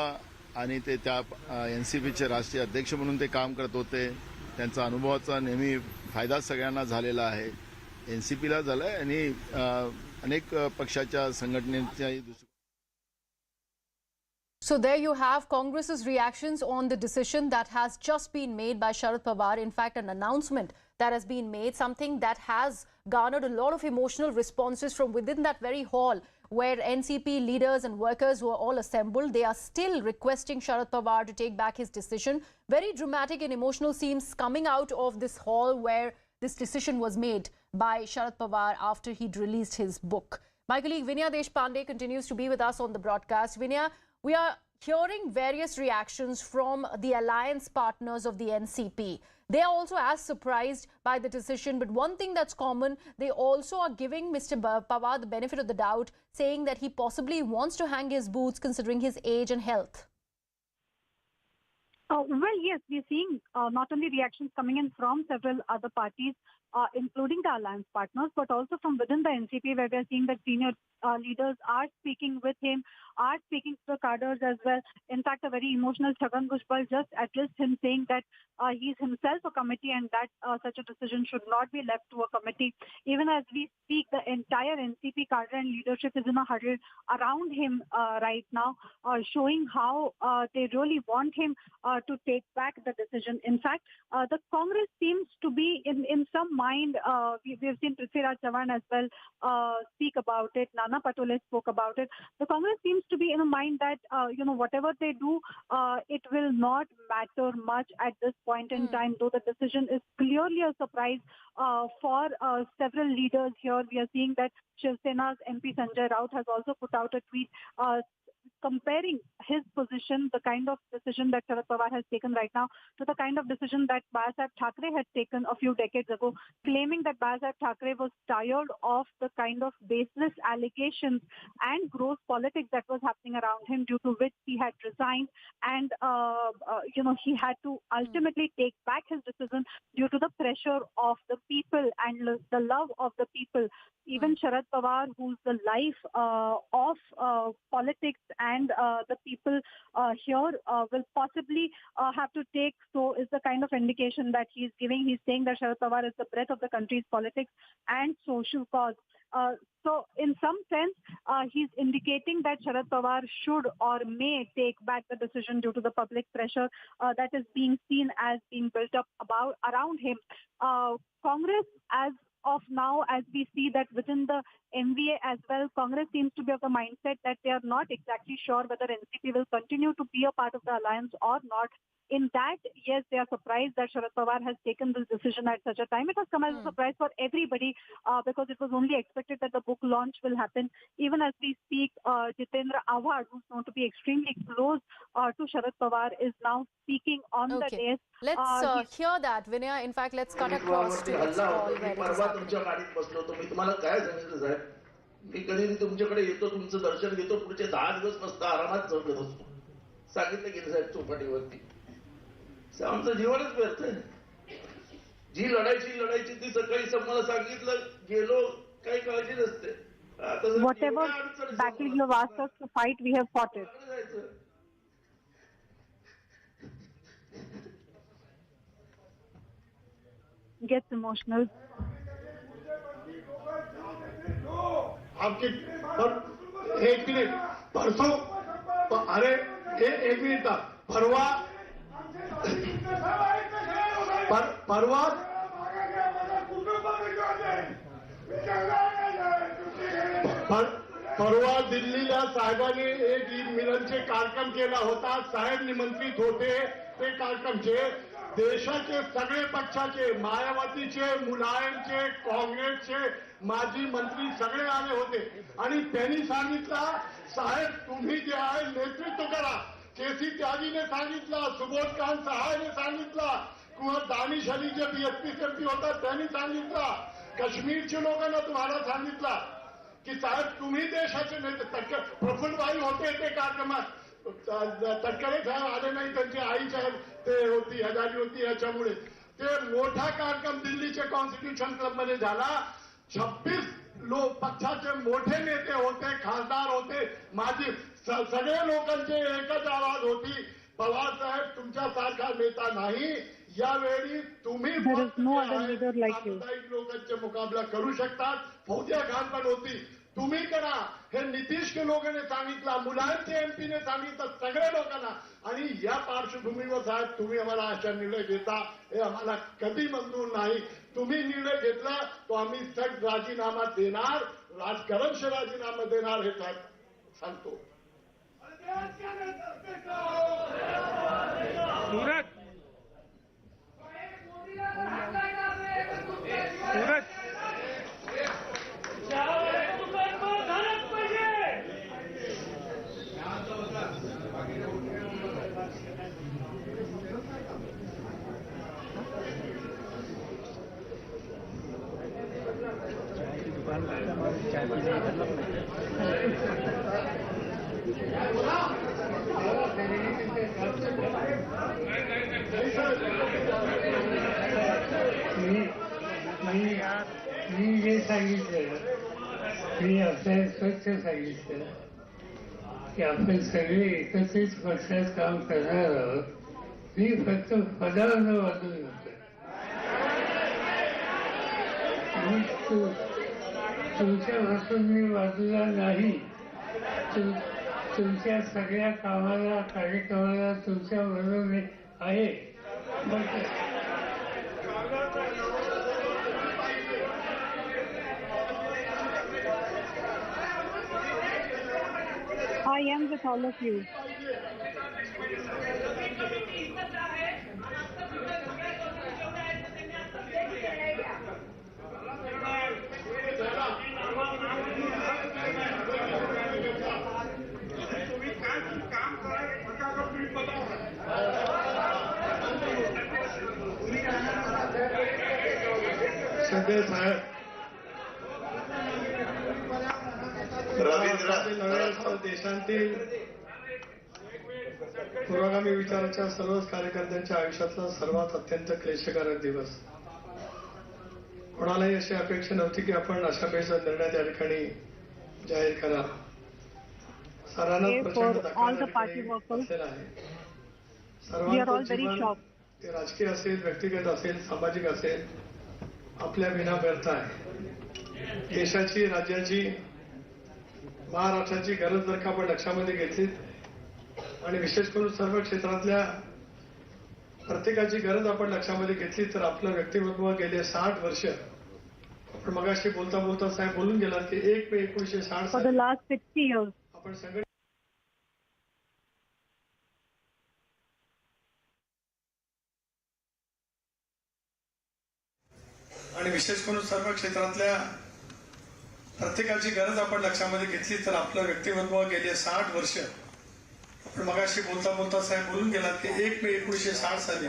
आणि ते त्या एनसीपीचे राष्ट्रीय अध्यक्ष म्हणून ते काम करत होते। त्यांचा अनुभवाचा नेहमी फायदा सगळ्यांना झालेला आहे, एनसीपीला झालाय आणि अनेक पक्षाच्या संघटनेच्या। So there you have Congress's reactions on the decision that has just been made by Sharad Pawar. In fact, an announcement that has been made, something that has garnered a lot of emotional responses from within that very hall where NCP leaders and workers were all assembled. They are still requesting Sharad Pawar to take back his decision. Very dramatic and emotional scenes coming out of this hall where this decision was made by Sharad Pawar after he'd released his book. My colleague Vinaya Deshpande continues to be with us on the broadcast. Vinaya, we are hearing various reactions from the alliance partners of the NCP. They are also as surprised by the decision, but one thing that's common, they also are giving Mr. Pawar the benefit of the doubt, saying that he possibly wants to hang his boots considering his age and health. Well, yes, we're seeing not only reactions coming in from several other parties, including the alliance partners, but also from within the NCP, where we're seeing that senior leaders are speaking with him, are speaking to the cadres as well. In fact, a very emotional Chhagan Bhujabl just addressed him, saying that he's himself a committee and that such a decision should not be left to a committee. Even as we speak, the entire NCP cadre and leadership is in a huddle around him right now, showing how they really want him to take back the decision. In fact, the Congress seems to be in some mind. We've seen Prithviraj Chavan as well speak about it. Nana Patole spoke about it. The Congress seems to be in a mind that, whatever they do, it will not matter much at this point in time, though the decision is clearly a surprise for several leaders here. We are seeing that Shiv Sena's MP Sanjay Raut has also put out a tweet comparing his position, the kind of decision that Sharad Pawar has taken right now, to the kind of decision that Bala Thackeray had taken a few decades ago, claiming that Bala Thackeray was tired of the kind of baseless allegations and gross politics that was happening around him, due to which he had resigned, and he had to ultimately take back his decision due to the pressure of the people and the love of the people. Even Sharad Pawar, who's the life of politics and the people here, will possibly have to take, so is the kind of indication that he's giving. He's saying that Sharad Pawar is the breath of the country's politics and social cause. So in some sense, he's indicating that Sharad Pawar should or may take back the decision due to the public pressure that is being seen as being built up around him. Congress, as of now, as we see that within the MVA as well, Congress seems to be of the mindset that they are not exactly sure whether NCP will continue to be a part of the alliance or not. in that, yes, they are surprised that Sharad Pawar has taken this decision at such a time. It has come as a surprise for everybody because it was only expected that the book launch will happen. Even as we speak, Jitendra Awhad, who's known to be extremely close to Sharad Pawar, is now speaking on the dais. Let's hear that, Vinaya. In fact, let's cut across to this call where it is happening. मी कधी तुमच्याकडे येतो, तुमचं दर्शन घेतो, पुढचे 10 दिवस मस्त आरामात जगत असतो. सांगितलं गेलं साहेब चौपाटीवरती. आमचं जीवनच व्यर्थ आहे. जी लढायची ती सकाळी मला सांगितलं, गेलो, काही काळजी नसते. Whatever battle you have asked us to fight, we have fought it. Gets emotional. आपकी एक मिनिट परसों अरे एक मिनिट परवा दिल्लीला साहेबांनी एक ईद मिलनचे कार्यक्रम केला होता. साहेब निमंत्रित होते. ते कार्यक्रमचे देशाचे सगळे पक्षाचे, मायावतीचे, मुलायमचे, काँग्रेसचे माजी मंत्री सगळे आले होते आणि त्यांनी सांगितलं, साहेब तुम्ही जे आहे नेतृत्व करा. केसी त्यागीने सांगितलं, सुबोध खान सहायने सांगितलं, किंवा दानिश अली जे BSP होता त्यांनी सांगितलं, काश्मीरच्या लोकांना तुम्हाला सांगितलं की साहेब तुम्ही देशाचे नेते. प्रफुल्लबाई होते ते कार्यक्रमात, तटकरे साहेब आले नाही, त्यांची आई साहेब ते होती, आजारी होती, याच्यामुळे ते मोठा कार्यक्रम दिल्लीच्या कॉन्स्टिट्यूशन क्लबमध्ये झाला. 26 पक्षाचे मोठे नेते होते, खासदार होते, माजी सगळे लोकांचे एकच आवाज होती, पवार साहेब तुमच्यासारखा नेता नाही. यावेळी तुम्ही सामुदायिक लोकांचे मुकाबला करू शकतात. फौजिया खान पण होती, तुम्ही करा. हे नितीश के लोकांनी सांगितलं, मुलायमचे MP ने सांगितलं, सगळ्या लोकांना. आणि या पार्श्वभूमीवर साहेब तुम्ही आम्हाला अशा निर्णय घेता हे आम्हाला कधी मंजूर नाही. तुम्ही निर्णय घेतला तो आम्ही सट राजीनामा देणार, राजकारणशी राजीनामा देणार हे साहेब सांगतो. मी जे सांगितलं, मी आपल्याला स्वच्छ सांगितलं की आपण सगळे एकत्रित पक्षात काम करणार आहोत. मी फक्त पदावर वाजून होतो. तुमच्यापासून मी बाजूला नाही. तुमच्या सगळ्या कामाला, कार्यक्रमाला तुमच्या बरोबर आहे. I am with all of you. सगळे साहेब देशांतील पुरोगामी विचाराच्या सर्वच कार्यकर्त्यांच्या आयुष्यातला सर्वात अत्यंत क्लेशकारक दिवस. कोणालाही अशी अपेक्षा नव्हती की आपण अशा बेचा निर्णय त्या ठिकाणी जाहीर करा. सर्वांना प्रचंड धक्का आहे. सर्वांचं जीवन ते राजकीय असेल, व्यक्तिगत असेल, सामाजिक असेल, आपल्या विना व्यर्थ आहे. देशाची, राज्याची, महाराष्ट्राची गरज जर का आपण लक्षामध्ये घेतली आणि विशेष करून सर्व क्षेत्रातल्या प्रत्येकाची गरज आपण लक्षामध्ये घेतली तर आपलं व्यक्तिमत्व गेले 60 वर्ष, आपण मगाशी बोलता साहेब बोलून गेला की 1 मे 1960 आपण सगळे विशेष करून सर्व क्षेत्रातल्या प्रत्येकाची गरज आपण लक्षामध्ये घेतली तर आपलं व्यक्तिमत्व गेले 60 वर्ष, आपण मगाशी बोलता बोलता साहेब बोलून गेलात की 1 मे 1960 साली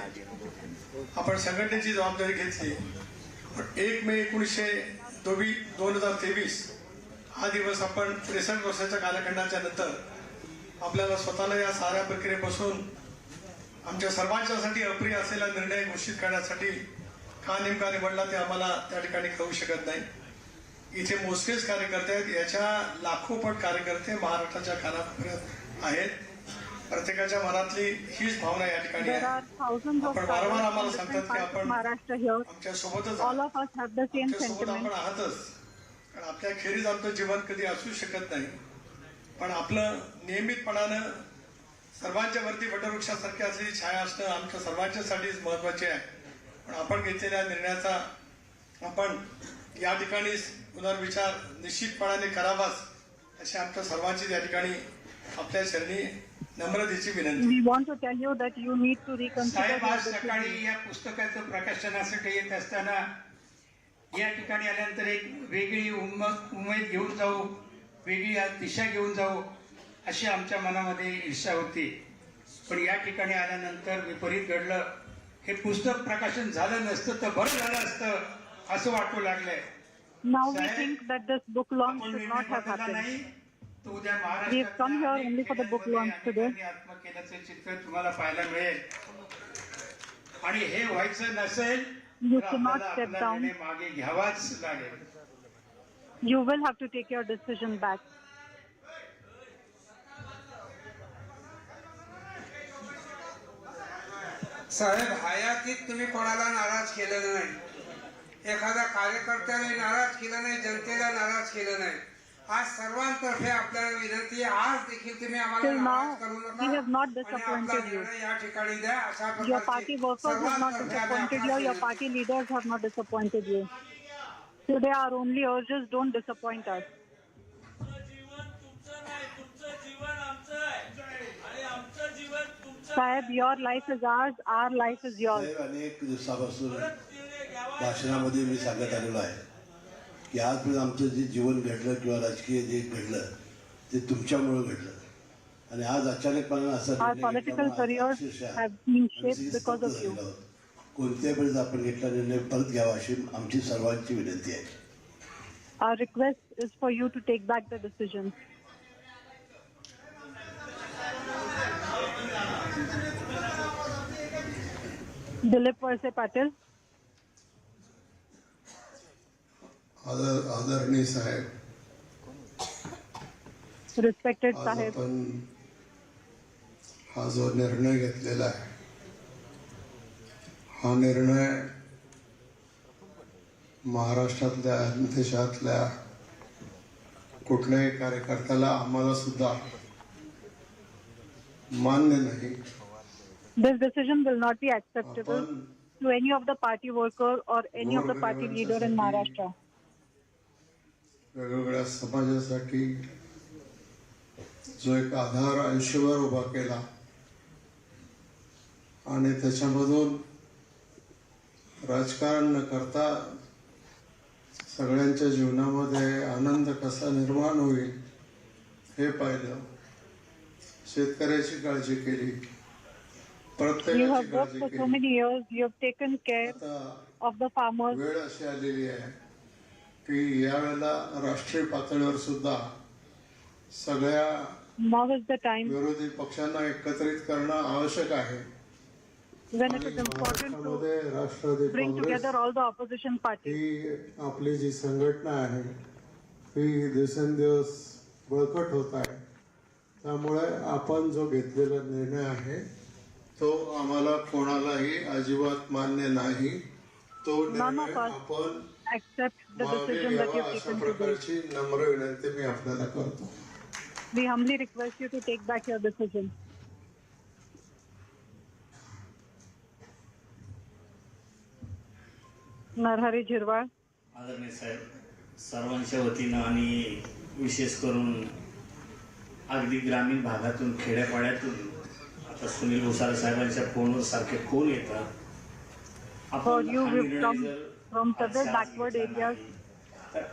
आपण संघटनेची जबाबदारी घेतली. पण 1 मे 2023 हा दिवस आपण 63 वर्षाच्या कालखंडाच्या नंतर आपल्याला स्वतःला या साऱ्या प्रक्रियेपासून आमच्या सर्वांच्यासाठी अप्रिय असलेला निर्णय घोषित करण्यासाठी का नेमका निवडला ते आम्हाला त्या ठिकाणी कळू शकत नाही. इथे मोजकेच कार्यकर्ते आहेत, याच्या लाखोपट कार्यकर्ते महाराष्ट्राच्या कानाकोपऱ्यात आहेत. प्रत्येकाच्या मनातली हीच भावना या ठिकाणी आहे. आपण वारंवार आम्हाला सांगतात की आपण आमच्या सोबतच आपण आहातच, कारण आपल्या खेरीज आमचं जीवन कधी असू शकत नाही. पण आपलं नियमितपणानं सर्वांच्या वरती वटवृक्षासारखी असलेली छाया असणं आमच्या सर्वांच्यासाठीच महत्वाचे आहे. पण आपण घेतलेल्या निर्णयाचा आपण या ठिकाणी पुनर्विचार निश्चितपणाने करावाच अशी आमच्या सर्वांची या ठिकाणी आपल्या चरणी नम्रतेची विनंती. साहेब, आज सकाळी या पुस्तकाचं प्रकाशनासाठी येत असताना या ठिकाणी आल्यानंतर एक वेगळी उमेद घेऊन जाऊ, वेगळी दिशा घेऊन जाऊ अशी आमच्या मनामध्ये इच्छा होती. पण या ठिकाणी आल्यानंतर विपरीत घडलं. हे पुस्तक प्रकाशन झालं नसतं तर बरं झालं असतं असं वाटू लागलंय. Now we think that this book launch should not have happened. We have come here only for the book launch today. आत्मकेंद्राचं चित्र तुम्हाला पाहायला मिळेल आणि हे व्हायचं नसेल You तर cannot आपल्याला step आपला down. निर्णय मागे घ्यावाच लागेल. You will have to take your decision back. साहेब, हयातीत तुम्ही कोणाला नाराज केलेलं नाही, एखाद्या कार्यकर्त्याने नाराज केलं नाही, जनतेला नाराज केलं नाही. आज सर्वांतर्फे आपल्याला विनंती आहे, आज देखील तुम्ही आम्हाला नाराज करू नका. We have not disappointed you. या ठिकाणी द्या. अशा Your party workers have not disappointed you. Your party leaders have not disappointed you. Today our only urge is don't disappoint us. Sahib, your life is ours, our life is yours. अनेक दिवसापासून भाषणामध्ये मी सांगत आलेलो आहे की आजपर्यंत आमचं जे जीवन घडलं किंवा राजकीय जे घडलं ते तुमच्यामुळे घडलं आणि आज अचानकपणे असं Our political careers have been shaped because of you. कोणत्याही वेळेस आपण घेतला निर्णय परत घ्यावा अशी आमची सर्वांची विनंती आहे. Our request is for you to take back the decision. Dilip walse-Patil. आदरणीय साहेब, Respected आज Sahib. आपण हा जो निर्णय घेतलेला आहे हा निर्णय महाराष्ट्रातल्या देशातल्या कुठल्याही कार्यकर्त्याला आम्हाला सुद्धा मान्य नाही. This decision will not be acceptable to any of the party worker or any of the party leader in Maharashtra. वेगवेगळ्या समाजासाठी जो एक आधार आयुष्यभर उभा केला आणि त्याच्यामधून राजकारण न करता सगळ्यांच्या जीवनामध्ये आनंद कसा निर्माण होईल हे पाहिलं. शेतकऱ्याची काळजी केली, You have worked for so many years. You have taken care of the farmers. वेळ अशी आलेली आहे की यावेळेला राष्ट्रीय पातळीवर सुद्धा सगळ्या Now is the time विरोधी पक्षांना एकत्रित करणं आवश्यक आहे. when it is important to Rashtravadi bring Congress together all the opposition parties. ही आपली जी संघटना आहे ही दिवसेंदिवस बळकट होत आहे. त्यामुळे आपण जो घेतलेला निर्णय आहे तो आम्हाला कोणालाही अजिबात मान्य नाही. तो निर्णय आपण Accept the decision that you have अशा taken today. प्रकारची नम्र विनंती मी आपल्याला करतो. We humbly request you to take back your decision. Narhari Zirwal. आदरणीय साहेब, सर्वांच्या वतीनं आणि विशेष करून अगदी ग्रामीण भागातून खेड्यापाड्यातून आता सुनील भुसारे साहेबांच्या फोनवर सारखे फोन येतात. आपण हा निर्णय जर from several backward areas.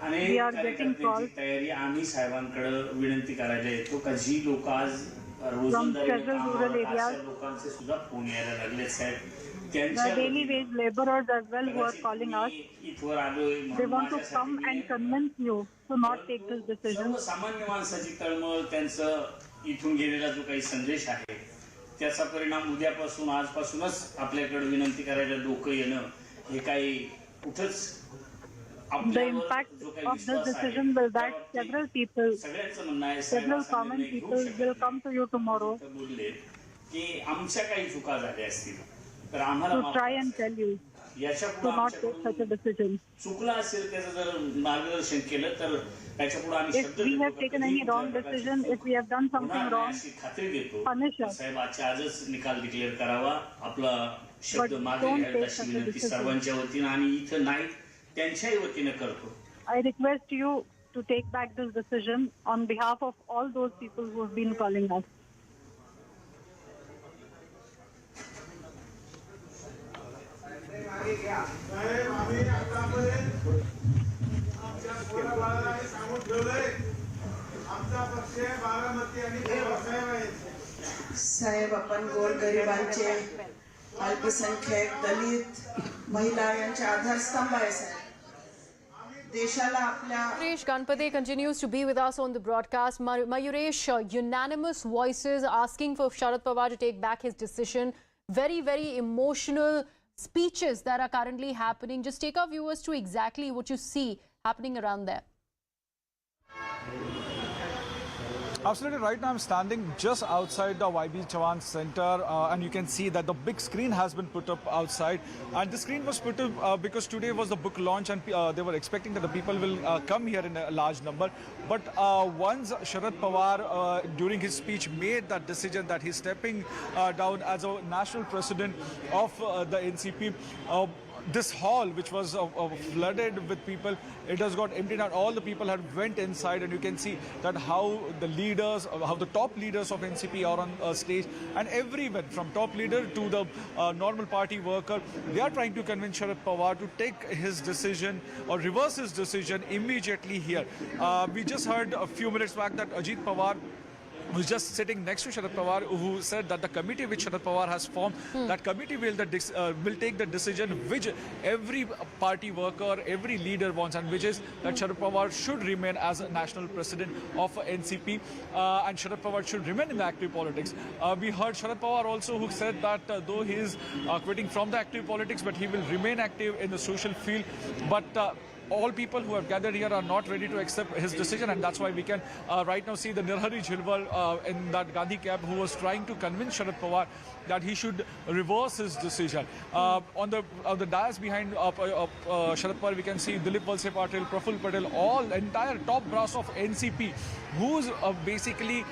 We are getting calls तयारी आम्ही साहेबांकडे विनंती करायला येतो का जी लोक आज from several rural areas. लोकांचे सुद्धा फोन यायला लागले साहेब The daily wage laborers as well who are calling us. They want to come and convince you to not take this decision. सामान्य माणसाची तळमळ त्यांचं इथून गेलेला जो काही संदेश आहे त्याचा परिणाम उद्यापासून आजपासूनच आपल्याकडे विनंती करायला लोक येणं हे काही कुठंच The impact of this decision will that several people, several common people will come to you tomorrow की आमच्या काही चुका झाल्या असतील तर to आम्हाला try and tell you to not take such a decision. चुकला असेल त्याचं जर मार्गदर्शन केलं तर त्याच्यापुढे आम्ही If we have taken any wrong decision, if we have done something wrong, खात्री देतो punish us. साहेब आजच निकाल डिक्लेअर करावा आपला शब्द मागे घ्यायला अशी विनंती सर्वांच्या वतीनं आणि इथं नाही त्यांच्याही वतीनं करतो. I request you to take back this decision on behalf of all those people who have been calling us. साहेब आपण गोरगरिबांचे अल्पसंख्याक दलित महिला यांचे आधारस्तंभ आहे साहेब. Mayuresh Ganpate continues to be with us on the broadcast. Mayuresh, unanimous voices asking for Sharad Pawar to take back his decision. Very, very emotional speeches that are currently happening. Just take our viewers to exactly what you see happening around there. Absolutely. Right now I'm standing just outside the YB Chavan Center and you can see that the big screen has been put up outside, and the screen was put up because today was the book launch and they were expecting that the people will come here in a large number. But once Sharad Pawar during his speech made that decision that he's stepping down as a national president of the NCP, this hall, which was flooded with people, it has got emptied out. All the people had went inside, and you can see that how the leaders, how the top leaders of NCP are on stage, and everyone from top leader to the normal party worker, they are trying to convince Sharad Pawar to take his decision or reverse his decision immediately here. We just heard a few minutes back that Ajit Pawar, who's just sitting next to Sharad Pawar, who said that the committee which Sharad Pawar has formed, that committee will take the decision which every party worker, every leader wants, and which is that Sharad Pawar should remain as a national president of NCP and Sharad Pawar should remain in the active politics. We heard Sharad Pawar also, who said that though he is quitting from the active politics, but he will remain active in the social field. But all people who have gathered here are not ready to accept his decision, and that's why we can right now see the Narhari Zirwal in that Gandhi cab, who was trying to convince Sharad Pawar that he should reverse his decision. On the dais behind Sharad Pawar, we can see Dilip, walse-Patil, Praful Patel, all entire top brass of NCP, who's basically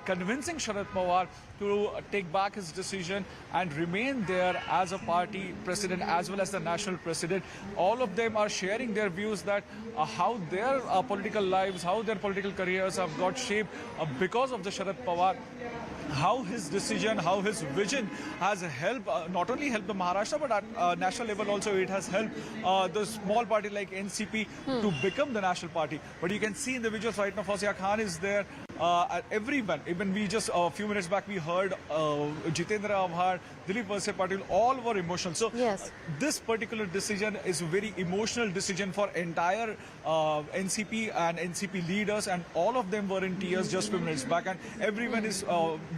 convincing Sharad Pawar to take back his decision and remain there as a party president as well as the national president. All of them are sharing their views that how their political lives, how their political careers have got shaped because of the Sharad Pawar. How his decision, how his vision has helped, not only helped the Maharashtra, but at national level also it has helped the small party like NCP to become the national party. But you can see in the visuals right now, Fawzia Khan is there. Everyone, even we just a few minutes back we heard Jitendra Awhad, Dilip, walse-Patil, all were emotional. So yes, this particular decision is a very emotional decision for entire NCP and NCP leaders, and all of them were in tears just a few minutes back, and everyone is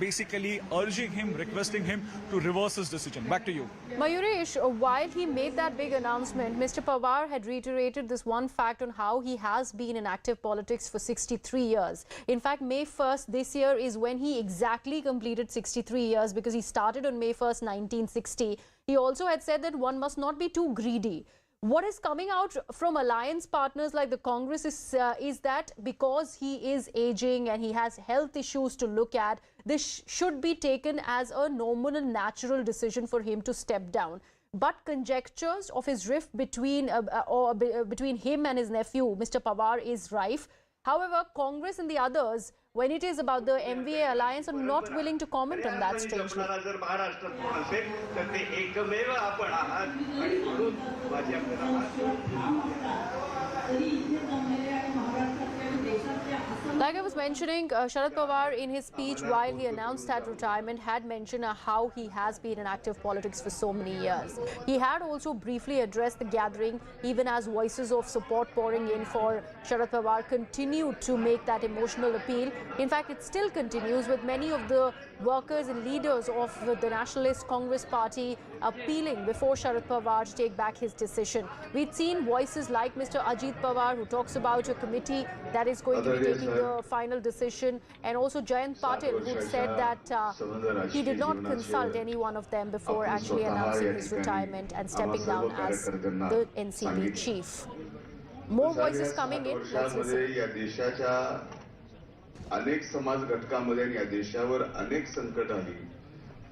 basically urging him, requesting him to reverse his decision. Back to you. Mayuresh, while he made that big announcement, Mr. Pawar had reiterated this one fact on how he has been in active politics for 63 years. In fact, May 1st this year is when he exactly completed 63 years, because he started on May 1st, 1960. He also had said that one must not be too greedy. What is coming out from alliance partners like the Congress is that because he is aging and he has health issues to look at, this should be taken as a normal and natural decision for him to step down. But conjectures of his rift between him and his nephew, Mr. Pawar, is rife. However, Congress and the others when it is about the MVA alliance, are not willing to comment on that strangely. जर महाराष्ट्रात कोण असेल तर ते एकमेव आपण आहात आणि म्हणून Like I was mentioning, Sharad Pawar in his speech while he announced that retirement had mentioned how he has been in active politics for so many years. He had also briefly addressed the gathering, even as voices of support pouring in for Sharad Pawar continued to make that emotional appeal. In fact, it still continues, with many of the workers and leaders of the Nationalist Congress Party appealing before Sharad Pawar to take back his decision. We'd seen voices like Mr. Ajit Pawar, who talks about a committee that is going to be taking the final decision, and also Jayant Patil, who said that he did not consult any one of them before actually announcing his retirement and stepping down as the NCP chief. More voices coming in. Let's listen. अनेक समाज घटकांमध्ये या देशावर अनेक संकट आली.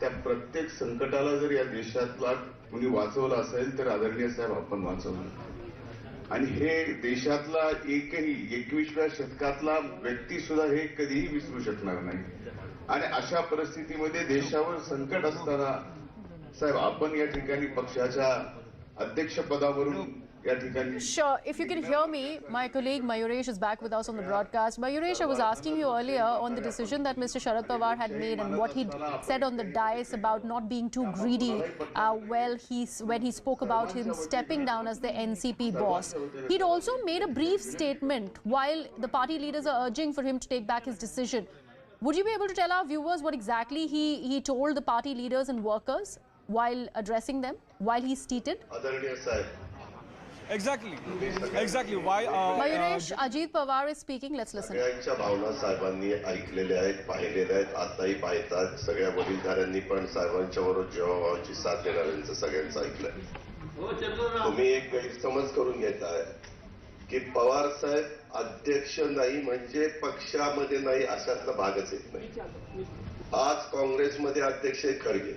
त्या प्रत्येक संकटाला जर या देशातला कोणी वाचवला असेल तर आदरणीय साहेब आपण वाचवलं. आणि हे देशातला एकही 21व्या शतकातला व्यक्ती सुद्धा हे कधीही विसरू शकणार नाही. आणि अशा परिस्थितीमध्ये देशावर संकट असताना साहेब आपण या ठिकाणी पक्षाच्या अध्यक्षपदावरून Sure. If you can hear me, my colleague Mayuresh is back with us on the broadcast. Mayuresh, I was asking you earlier on the decision that Mr. Sharad Pawar had made and what he said on the dais about not being too greedy. When he spoke about him stepping down as the NCP boss, he'd also made a brief statement while the party leaders are urging for him to take back his decision. Would you be able to tell our viewers what exactly he told the party leaders and workers while addressing them, while he stated? Exactly. Why? Mayuresh, Ajit Pawar is speaking. Let's listen. सगळ्यांच्या भावना साहेबांनी ऐकलेल्या आहेत, पाहिलेल्या आहेत, आताही पाहतात. सगळ्या वडीलधाऱ्यांनी पण साहेबांच्या बरोबर जेवाभावाची साथ देणाऱ्यांचं सगळ्यांचं ऐकलंय. तुम्ही एक गैरसमज करून घेताय की पवार साहेब अध्यक्ष नाही म्हणजे पक्षामध्ये नाही अशातला भागच येत नाही. आज काँग्रेसमध्ये अध्यक्ष आहेत खरगे,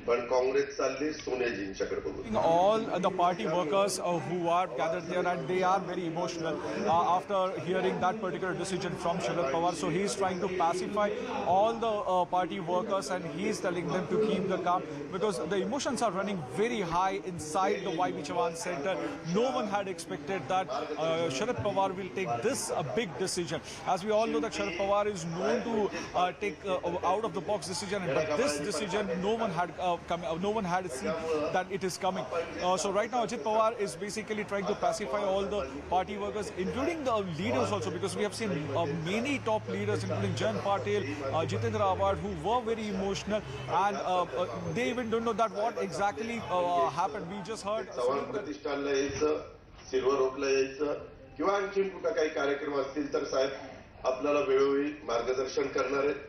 पण काँग्रेस चालली सोनियाजींच्याकडे बघून. All the party workers who are gathered there, and they are very emotional after hearing that particular decision from Sharad Pawar. So he is trying to pacify all the party workers, and he is telling them to keep the calm because the emotions are running very high inside the YB Chavan Center. No one had expected that Sharad Pawar will take this big decision. As we all know that Sharad Pawar is known to take out of the box decision, but this decision no one had seen that it is coming. So right now Ajit Pawar is basically trying to pacify all the party workers, including the leaders also, because we have seen many top leaders including Jayant Patil, Jitendra Awhad, who were very emotional, and they even don't know that what exactly happened. We just heard प्रतिष्ठानला यायचं, silver ओकला यायचं किंवा आणखी कुठं काही कार्यक्रम असतील तर साहेब आपल्याला वेळोवेळी मार्गदर्शन करणार आहेत.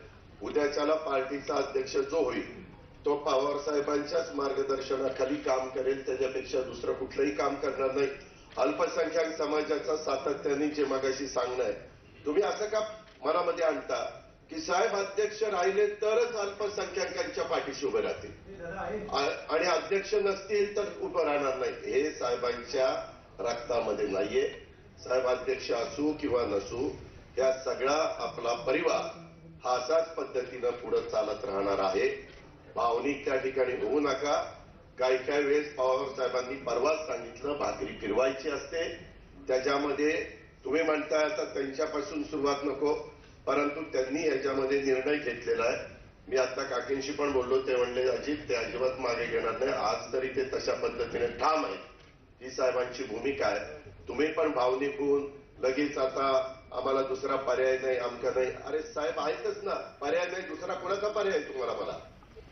उद्याच्याला पार्टीचा अध्यक्ष जो होईल तो पवार साहेबांच्याच मार्गदर्शनाखाली काम करेल, त्याच्यापेक्षा दुसरं कुठलंही काम करणार नाही. अल्पसंख्याक समाजाचा सातत्याने जे मागाशी सांगणं आहे, तुम्ही असं का मनामध्ये आणता की साहेब अध्यक्ष राहिले तरच अल्पसंख्याकांच्या पाठीशी उभे राहतील आणि अध्यक्ष नसतील तर उभं राहणार नाही. हे साहेबांच्या रक्तामध्ये नाहीये. साहेब अध्यक्ष असू किंवा नसू, या सगळा आपला परिवार हा असाच पद्धतीनं पुढे चालत राहणार आहे. भावनिक त्या ठिकाणी होऊ नका. काही वेळेस पवार साहेबांनी परवाच सांगितलं भाकरी फिरवायची असते, त्याच्यामध्ये तुम्ही म्हणताय आता त्यांच्यापासून सुरुवात नको, परंतु त्यांनी याच्यामध्ये निर्णय घेतलेला आहे. मी आता काकींशी पण बोललो, ते म्हणले अजित ते अजिबात मागे घेणार नाही. आज तरी ते तशा पद्धतीने ठाम आहेत. ही साहेबांची भूमिका आहे. तुम्ही पण भावनिक होऊन लगेच आता आम्हाला दुसरा पर्याय नाही, आमका नाही. अरे साहेब आहेतच ना, पर्याय नाही दुसरा कोणाचा पर्याय तुम्हाला मला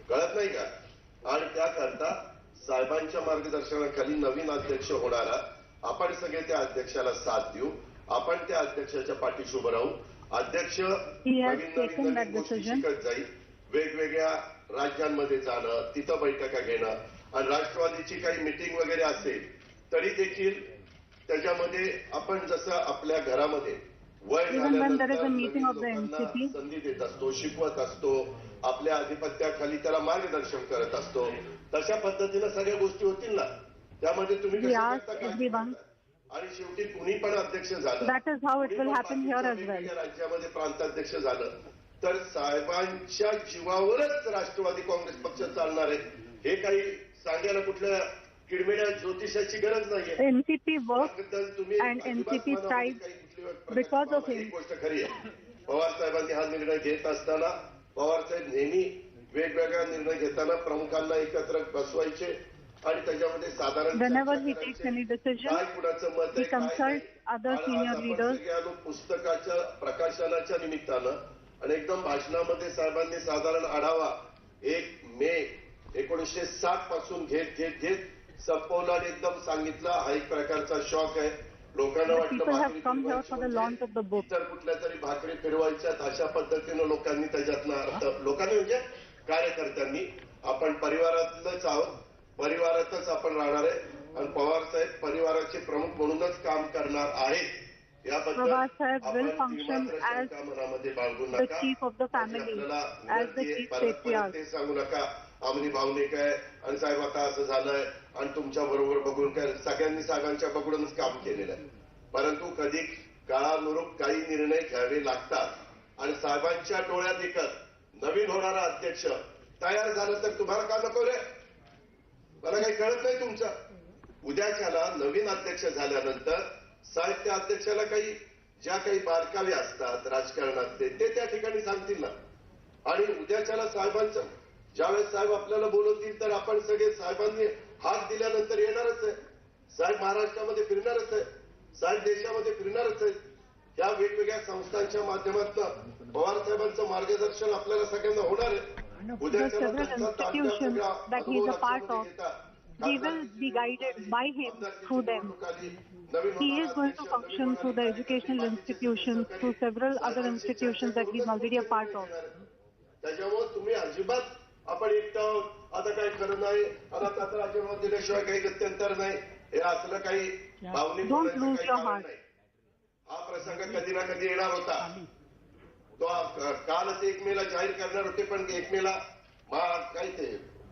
कळत नाही का? आणि त्याकरता साहेबांच्या मार्गदर्शनाखाली नवीन अध्यक्ष होणारा आपण सगळे त्या अध्यक्षाला साथ देऊ. आपण त्या अध्यक्षाच्या पाठीशी उभं राहू. अध्यक्ष नवीन गोष्टी शिकत जाईल, वेगवेगळ्या राज्यांमध्ये जाणं, तिथं बैठका घेणं, आणि राष्ट्रवादीची काही मीटिंग वगैरे असेल तरी देखील त्याच्यामध्ये आपण जसं आपल्या घरामध्ये वय झाल्यानंतर संधी देत असतो, शिकवत असतो, आपल्या अधिपत्याखाली त्याला मार्गदर्शन करत असतो, तशा पद्धतीने सगळ्या गोष्टी होतील ना. त्यामध्ये तुम्ही आणि शेवटी कुणी पण अध्यक्ष झालं, That is how it will happen here as well. राज्यामध्ये प्रांताध्यक्ष झालं तर साहेबांच्या जीवावरच राष्ट्रवादी काँग्रेस पक्ष चालणार आहे. हे काही सांगायला कुठल्या किडमेड्या ज्योतिषाची गरज नाहीये. NCP works and NCP thrives because of him. ही गोष्ट खरी आहे. पवार साहेबांनी हा निर्णय घेत असताना पवार साहेब नेहमी वेगवेगळा निर्णय घेताना प्रमुखांना एकत्र बसवायचे आणि त्याच्यामध्ये साधारण Whenever he takes any decision, he consults other senior leaders. पुस्तकाच्या प्रकाशनाच्या निमित्तानं आणि एकदम भाषणामध्ये साहेबांनी साधारण आढावा 1 मे 1960 पासून घेत संपवला आणि एकदम सांगितलं. हा एक प्रकारचा शॉक आहे. लोकांना वाटतं इतर कुठल्या तरी भाकरी फिरवायच्यात अशा पद्धतीनं लोकांनी त्याच्यातनं अर्थ लोकांनी म्हणजे कार्यकर्त्यांनी आपण परिवारातलंच आहोत, परिवारातच आपण राहणार आहे आणि पवार साहेब परिवाराचे प्रमुख म्हणूनच काम करणार आहेत. याबद्दल मनामध्ये बाळगू नका. ते सांगू नका आम्ही भावनिक आहे आणि साहेब आता असं झालंय आणि तुमच्या बरोबर बघून काय. सगळ्यांनी साहेबांच्या बघूनच काम केलेलं आहे. परंतु कधी काळानुरूप काही निर्णय घ्यावे लागतात आणि साहेबांच्या डोळ्यात एकच नवीन होणारा अध्यक्ष तयार झालं तर तुम्हाला का नको रे. मला काही कळत नाही तुमचं. उद्याच्याला नवीन अध्यक्ष झाल्यानंतर साहेब त्या अध्यक्षाला काही ज्या काही बारकावे असतात राजकारणातले ते त्या ठिकाणी सांगतील ना. आणि उद्याच्याला साहेबांचं ज्यावेळेस साहेब आपल्याला बोलवतील तर आपण सगळे साहेबांनी हात दिल्यानंतर येणारच आहे. साहेब महाराष्ट्रामध्ये फिरणारच आहे, साहेब देशामध्ये फिरणारच आहेत. या वेगवेगळ्या संस्थांच्या माध्यमातून पवार साहेबांचं मार्गदर्शन आपल्याला सगळ्यांना होणार आहे. Several institutions that he is a part of, he will be guided by him through them. He is going to function through the educational institutions, through several other institutions that he is already a part of. त्याच्यामुळे तुम्ही अजिबात आपण एकटं आता काही खरं नाही आता राजीनामा दिल्याशिवाय काही गत्यंतर नाही हे असलं काही भावनिक नाही. हा प्रसंग कधी ना कधी येणार होता. तो कालच 1 मेला जाहीर करणार होते पण 1 मेला काय ते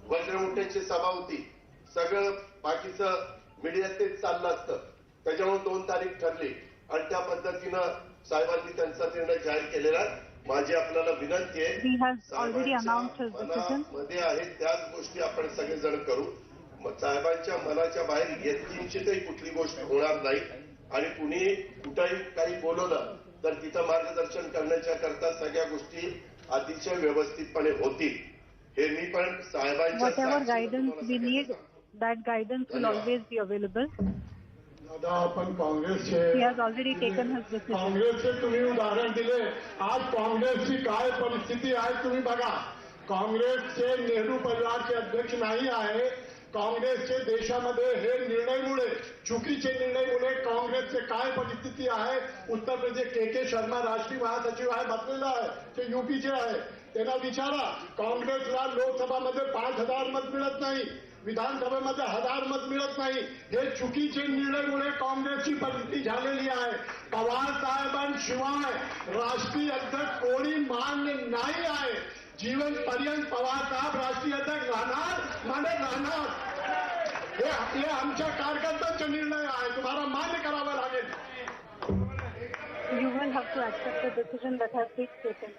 वज्रमुठ्यांची सभा होती. सगळं बाकीचं मीडियात तेच चाललं असतं. त्याच्यामुळे 2 तारीख ठरली आणि त्या पद्धतीनं साहेबांनी त्यांचा निर्णय जाहीर केलेला. माझी आपल्याला विनंती आहे मध्ये आहेत त्याच गोष्टी आपण सगळेजण करू. साहेबांच्या मनाच्या बाहेर येतकिंचितही कुठली गोष्ट होणार नाही आणि कुणी कुठेही काही बोलवलं तर तिथं मार्गदर्शन करण्याच्या करता सगळ्या गोष्टी अतिशय व्यवस्थितपणे होतील. हे मी पण साहेबांच्या दादा आपण काँग्रेसचे तुम्ही उदाहरण दिले. आज काँग्रेसची काय परिस्थिती आहे तुम्ही बघा. काँग्रेसचे नेहरू परिवारचे अध्यक्ष नाही आहे. काँग्रेसचे देशामध्ये हे निर्णयमुळे चुकीचे निर्णयमुळे काँग्रेसचे काय परिस्थिती आहे. उत्तर प्रदेश के शर्मा राष्ट्रीय महासचिव आहे, बसलेला आहे, ते यूपीचे आहे. त्यांना विचारा काँग्रेसला लोकसभामध्ये 5,000 मत मिळत नाही, विधानसभेमध्ये 1,000 मत मिळत नाही. हे चुकीचे निर्णयमुळे काँग्रेसची परिस्थिती झालेली आहे. पवार साहेबांशिवाय राष्ट्रीय अध्यक्ष कोणी मान्य नाही आहे. जीवनपर्यंत पवार साहेब राष्ट्रीय अध्यक्ष राहणार म्हणजे राहणार. हे आपले आमच्या कार्यकर्त्यांचे निर्णय आहे, तुम्हाला मान्य करावा लागेल. You will have to accept the decision that has been taken.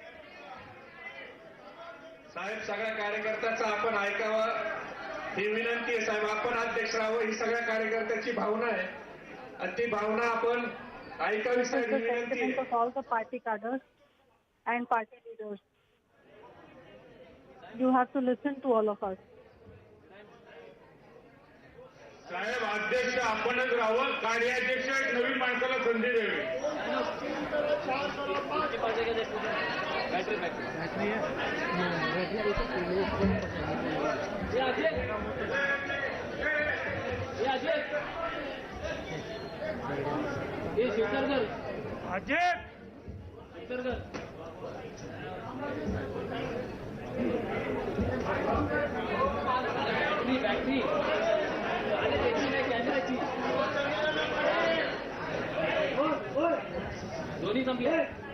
साहेब सगळ्या कार्यकर्त्याचं आपण ऐकावं ही विनंती आहे. साहेब आपण अध्यक्ष राहावं ही सगळ्या कार्यकर्त्याची भावना आहे आणि ती भावना आपण ऐकावी साहेब ही विनंती आहे. All the party cadres and party leaders. You have to listen to all of us. साहेब अध्यक्ष आपणच राहावं, कार्याध्यक्ष एक नवीन माणसाला संधी द्यावी.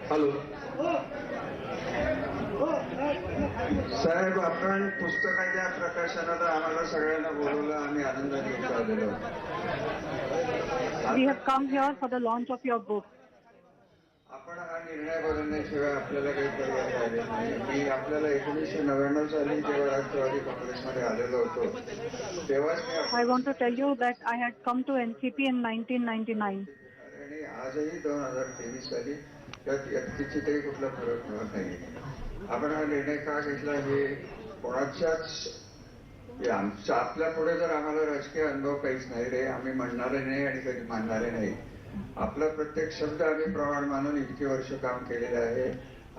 हॅलो साहेब, आपण पुस्तकाच्या प्रकाशनाला आम्हाला सगळ्यांना बोलवलं, आम्ही आनंदाने इथं आलेलो. We have come here for the launch of your book. आपण हा निर्णय बदलण्याशिवाय आपल्याला काही पर्याय राहिले नाही. मी आपल्याला 1999 साली जेव्हा राष्ट्रवादी काँग्रेसमध्ये आलेलो होतो तेव्हाच I want to tell you that I had come to NCP in 1999. आणि आजही 2023 साली त्यात कितीतरी कुठला फरक मिळत नाही. आपण हा निर्णय का घेतला हे कोणाच्याच आपल्या पुढे जर आम्हाला राजकीय अनुभव काहीच नाही रे, आम्ही म्हणणारे नाही आणि कधी मानणारे नाही. आपला प्रत्येक शब्द आम्ही प्रमाण मानून इतकी वर्ष काम केलेलं आहे.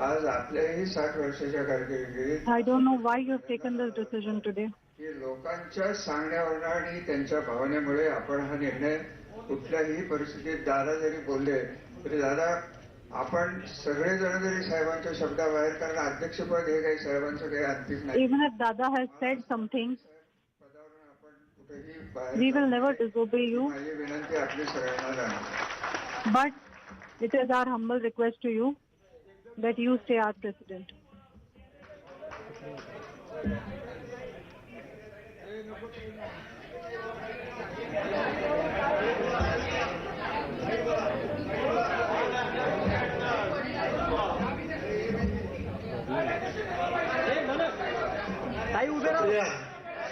आज आपल्याही 60 वर्षाच्या कारकिर्दीत I don't know why you have taken this decision today. की लोकांच्या सांगण्यावरून आणि त्यांच्या भावनेमुळे आपण हा निर्णय कुठल्याही परिस्थितीत दादा जरी बोलले तरी दादा आपण सगळेजण जरी साहेबांच्या शब्दाबाहेर, कारण अध्यक्षपद हे काही साहेबांचं काही अंतिम नाही. Even if Dada has said something, we will never disobey you. माझी विनंती आपली सगळ्यांना राहणार. But it is our humble request to you that you stay our president.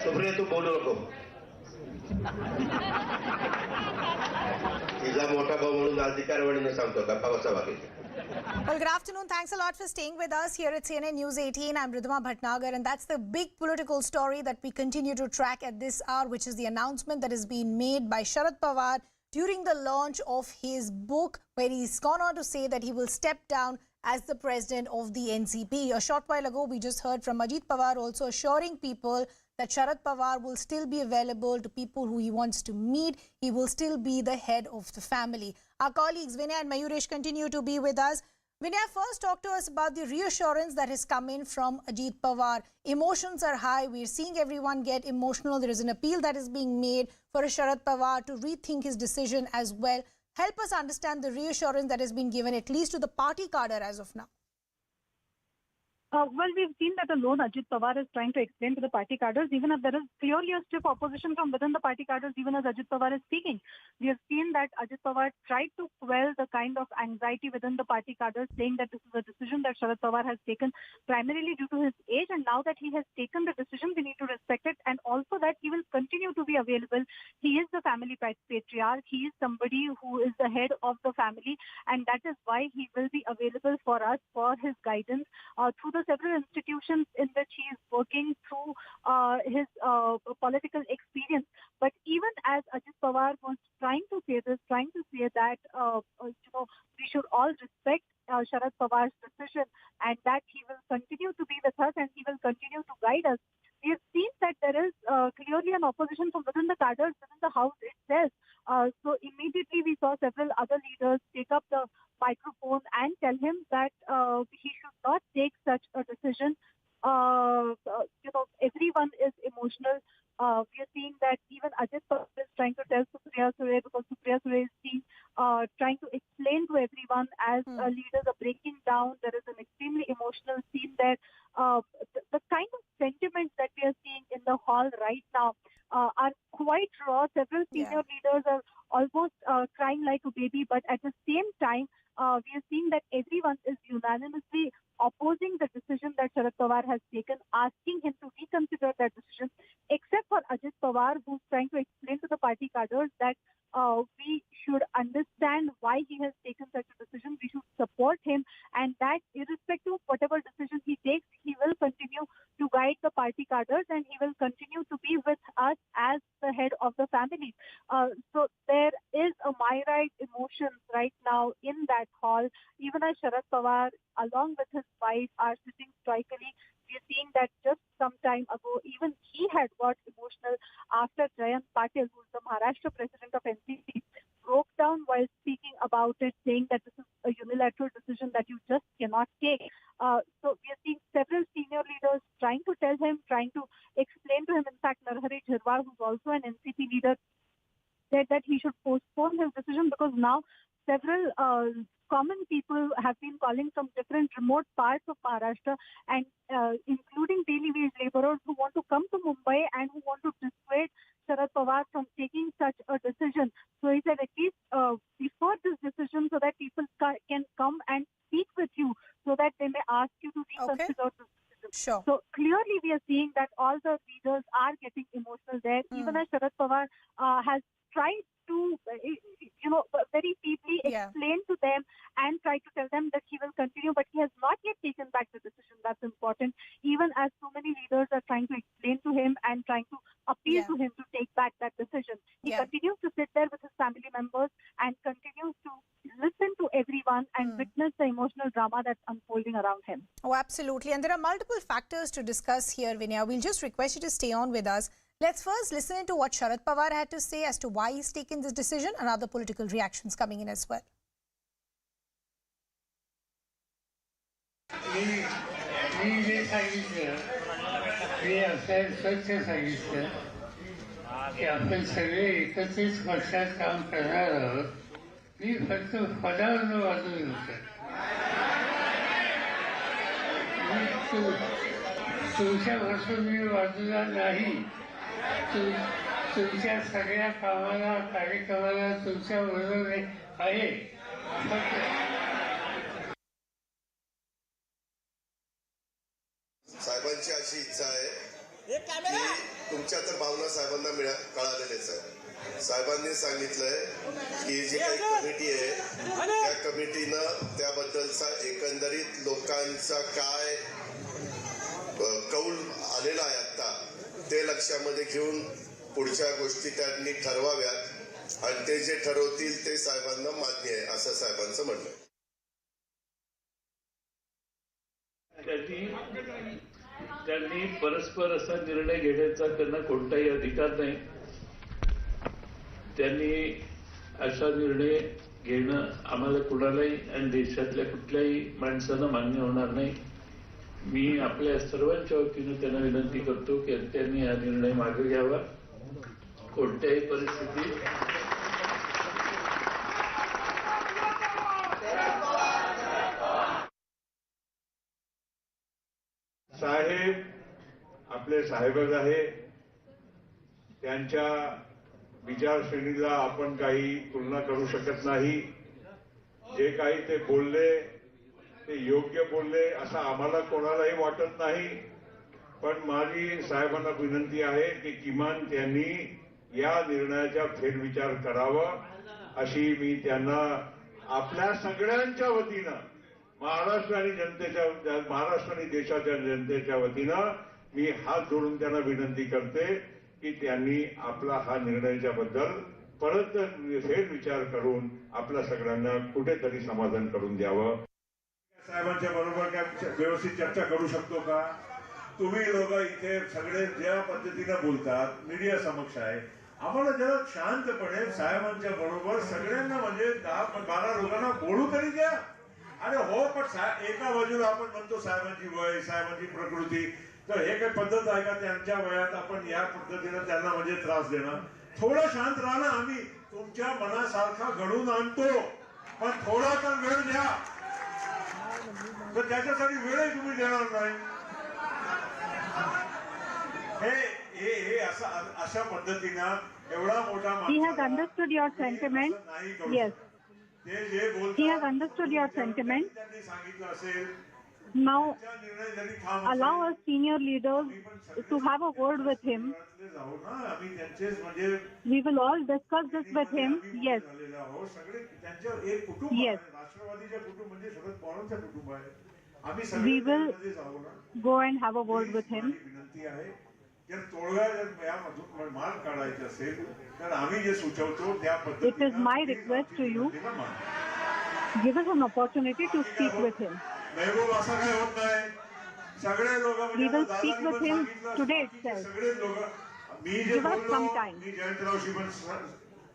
Supriya, तू बोलू नको. तिचा मोठा भाऊ म्हणून अधिकारवाणीने सांगतो गप्पा कसा वागेल. Well, good afternoon. Thanks a lot for staying with us here at CNN News 18. I'm Ridhima Bhatnagar, and that's the big political story that we continue to track at this hour, which is the announcement that has been made by Sharad Pawar during the launch of his book, where he's gone on to say that he will step down as the president of the NCP. A short while ago, we just heard from Ajit Pawar also assuring people that Sharad Pawar will still be available to people who he wants to meet. He will still be the head of the family. Our colleagues Vinay and Mayuresh continue to be with us. Vinay, first talk to us about the reassurance that has come in from Ajit Pawar. Emotions are high. We're seeing everyone get emotional. There is an appeal that is being made for Sharad Pawar to rethink his decision as well. Help us understand the reassurance that has been given, at least to the party cadre as of now. Well, we've seen that alone Ajit Pawar is trying to explain to the party cadres, even if there is clearly a stiff opposition from within the party cadres, even as Ajit Pawar is speaking. We have seen that Ajit Pawar tried to quell the kind of anxiety within the party cadres, saying that this is a decision that Sharad Pawar has taken primarily due to his age, and now that he has taken the decision, we need to respect it, and also that he will continue to be available. He is the family patriarch. He is somebody who is the head of the family, and that is why he will be available for us for his guidance through the several institutions in which he is working, through his political experience. But even as Ajit Pawar was trying to say this, trying to say that we should all respect Sharad Pawar's decision, and that he will continue to be with us and he will continue to guide us. We have seen that there is clearly an opposition from within the cadres, within the house itself. So immediately we saw several other leaders take up the microphone and tell him that he should not take such a decision. Everyone is emotional. We are seeing that even Ajit Pawar is trying to tell Supriya Sule, because Supriya Sule is seen trying to explain to everyone as leaders are breaking down. There is an extremely emotional scene there. The kind of sentiments that we are seeing in the hall right now are quite raw. Several senior leaders are almost crying like a baby, but at the same time, we are seeing that everyone is unanimously opposing the decision that Sharad Pawar has taken, asking him to reconsider that decision, except for Ajit Pawar, who's trying to explain to the party cadres that we should understand why he has taken such a decision. We should support him, and that irrespective of whatever decision he takes, he will continue to guide the party cadres, and he will continue to be with us as the head of the family. So there is a myriad emotions right now in that hall. Even as Sharad Pawar, along with his wife, are sitting stoically, we are seeing that just some time ago, even he had got emotional after Jayant Patil, who is the Maharashtra president of NCP, broke down while speaking about it, saying that this is a unilateral decision that you just cannot take. So we are seeing several senior leaders trying to tell him, trying to explain to him. In fact, Narhari Zirwal, who's also an NCP leader, said that he should postpone his decision, because now several common people have been calling from different remote parts of Maharashtra, and including daily wage laborers who want to come to Mumbai and who want to dissuade Sharad Pawar from taking such a decision. So he said, at least before this decision, so that people can come and speak with you, so that they may ask you to reconsider this decision. Sure. So clearly we are seeing that all the leaders are getting emotional there. Even as Sharad Pawar has tried to, very deeply explain to them and try to tell them that he will continue, but he has not yet taken back the decision. That's important. Even as so many leaders are trying to explain to him and trying to appeal to him to take back that decision, he continues to sit there with his family members and continues to listen to everyone and witness the emotional drama that's unfolding around him. Oh, absolutely. And there are multiple factors to discuss here, Vinaya. We'll just request you to stay on with us. Let's first listen to what Sharad Pawar had to say as to why he's taken this decision, and other political reactions coming in as well. मी जे सांगितलं मी असं स्वच्छ सांगितलं की आपण सगळे एकत्रित पक्षात काम करणार आहोत. मी फक्त पदावर वाजून होतं. तुमच्यापासून मी वाजूला नाही. तुमच्या सगळ्या कामाला कार्यक्रमाला तुमच्या बरोबर आहे. साहेबांची अशी इच्छा आहे की तुमच्या तर भावना साहेबांना कळालेलेच आहे. साहेबांनी सांगितलंय की जी काही कमिटी आहे त्या कमिटीनं त्याबद्दलचा एकंदरीत लोकांचा काय कौल आलेला आहे आता ते लक्षामध्ये घेऊन पुढच्या गोष्टी त्यांनी ठरवाव्यात आणि ते जे ठरवतील ते साहेबांना मान्य आहे असं साहेबांचं म्हणणं आहे. त्यांनी परस्पर असा निर्णय घेण्याचा त्यांना कोणताही अधिकार नाही. त्यांनी असा निर्णय घेणं आम्हाला कुणालाही आणि देशातल्या कुठल्याही माणसांना मान्य होणार नाही. मी आपल्या सर्वांच्या वतीनं त्यांना विनंती करतो की त्यांनी हा निर्णय मागे घ्यावा. कोणत्याही परिस्थितीत साहेब आपले साहेबच आहे. त्यांच्या विचारश्रेणीला आपण काही तुलना करू शकत नाही. जे काही ते बोलले ते योग्य बोलले असं आम्हाला कोणालाही वाटत नाही. पण माझी साहेबांना विनंती आहे की किमान त्यांनी या निर्णयाचा फेरविचार करावा अशी मी त्यांना आपल्या सगळ्यांच्या वतीनं महाराष्ट्र आणि देशाच्या जनतेच्या वतीनं मी हात जोडून त्यांना विनंती करते की त्यांनी आपला हा निर्णयाच्या बद्दल परत फेरविचार करून आपल्या सगळ्यांना कुठेतरी समाधान करून द्यावं. साहेबांच्या बरोबर काय व्यवस्थित चर्चा करू शकतो का? तुम्ही लोक इथे सगळे ज्या पद्धतीनं बोलतात मीडिया समक्ष आहे. आम्हाला जरा शांतपणे साहेबांच्या बरोबर सगळ्यांना म्हणजे 10-12 लोकांना बोलू तरी द्या. अरे हो, पण एका बाजूला आपण म्हणतो साहेबांची वय, साहेबांची प्रकृती, तर हे काही पद्धत आहे का त्यांच्या वयात आपण या पद्धतीनं त्यांना म्हणजे त्रास देणं? थोडं शांत राहा ना. आम्ही तुमच्या मनासारखा घडून आणतो, पण थोडा तर वेळ द्या. तर त्याच्यासाठी वेळही तुम्ही देणार नाही. हे अशा पद्धतीनं एवढा मोठा He has understood your sentiment. Yes. He has understood your sentiment. Now, allow us senior leaders to have a word with him. We will all discuss this with him. Yes. Yes. We will go and have a word with him. It is my request to you. Give us an opportunity to speak with him. We will speak with him today itself. Give us some time.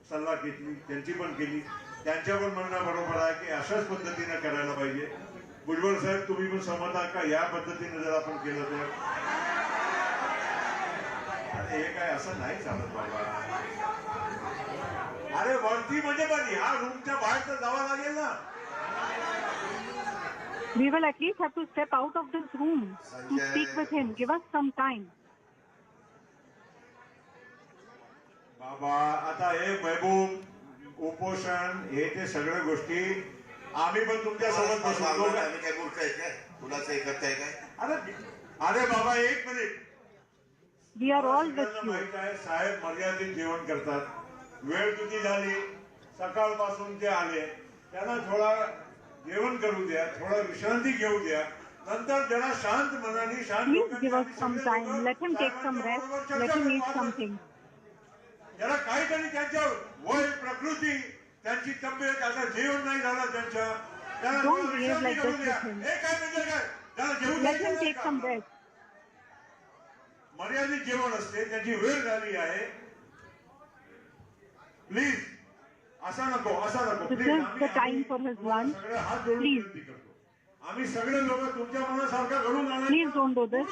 सल्ला घेतली, त्यांची पण केली. त्यांच्या पण म्हणणं बरोबर आहे की अशाच पद्धतीने करायला पाहिजे. भुजबळ साहेब, तुम्ही पण सहमत आहात का या पद्धतीने जर आपण केलं तर? हे काय असं नाही चालत बाबा. अरे वरती म्हणजे बरी हा रूमच्या बाहेर तर जावं लागेल ना. We will at least have to step out of this room to speak with him. Give us some time. बाबा आता हे महबूब उपोषण हे ते सगळ्या गोष्टी आम्ही पण तुमच्या सोबत बसू. आम्ही काय मूर्ख आहे काय कुणाचं हे करताय काय. अरे बाबा एक minute. We are all with you. माहित आहे साहेब मर्यादित जेवण करतात. वेळ किती झाली सकाळपासून ते आले त्यांना थोडा जेवण करू द्या थोडा विश्रांती घेऊ द्या नंतर जरा शांत मनाने शांत. Please give us some time. Let him take some rest. Let him eat something. जरा काहीतरी त्यांच्या वय प्रकृती त्यांची तब्येत आता जेवण नाही झालं त्यांच्या Don't behave like this with him. Let him take some rest. मर्यादित जेवण असते त्यांची वेळ झाली आहे. प्लीज असा नको असा नको. This is the time for his lunch. Please. आम्ही सगळे लोक तुमच्या मनासारखा घडून आणणार. Please don't do this.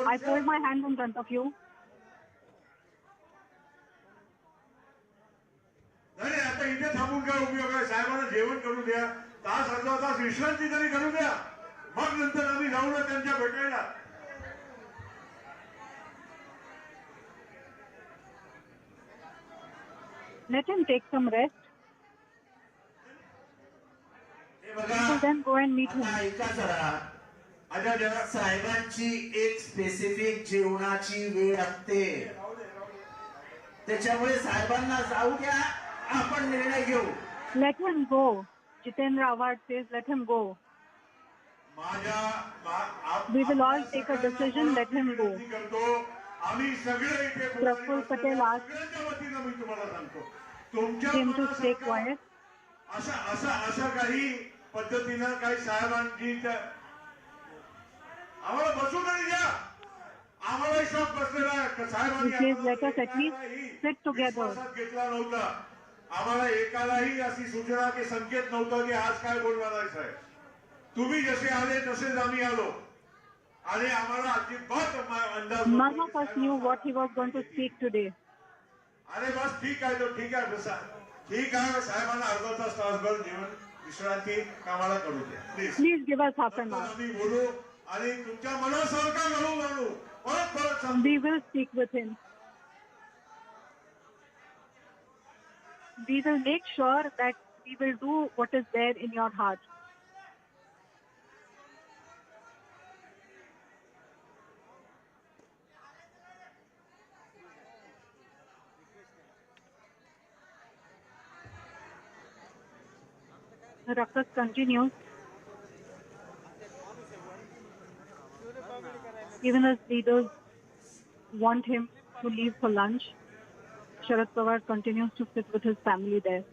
I fold my hands in front of you. नाही आता इथे थांबून काय उपयोग आहे. साहेबांना जेवण करू द्या तास अर्धा तास विश्रांती तरी करू द्या मग नंतर आम्ही जाऊ ना त्यांच्या भेटायला. Let him take some rest. So then go and meet him. साहेबांची एक स्पेसिफिक जेवणाची वेळ असते त्याच्यामुळे साहेबांना जाऊ द्या आपण निर्णय घेऊ. Let him go. Jitendra Awhad says let him go. We will all take a decision. Let him go. Praful Patel asked him to stay quiet. अशा काही पद्धतीनं काही साहेबांची आम्हाला बसू नाही द्या. आम्हाला शॉक बसलेला आहे. साहेबांनी let us at least sit together. घेतला नव्हता. आम्हाला एकालाही अशी सूचना की संकेत नव्हता की आज काय बोलणार आहे साहेब. तुम्ही जसे आले तसेच आम्ही आलो आणि आम्हाला अजिबात अंदाज. None of us knew what he was going to speak today. अरे बस ठीक आहे तो ठीक आहे बसा ठीक आहे. साहेबांना अर्धा तास तासभर जेवण विश्रांती कामाला करू द्या please. Please give us half an hour. आम्ही बोलू आणि तुमच्या मनासारखा घडवून आणू. परत We will speak with him. We will make sure that we will do what is there in your heart. The ruckus continues. Even as leaders want him to leave for lunch, Sharad Pawar continues to sit with his family there.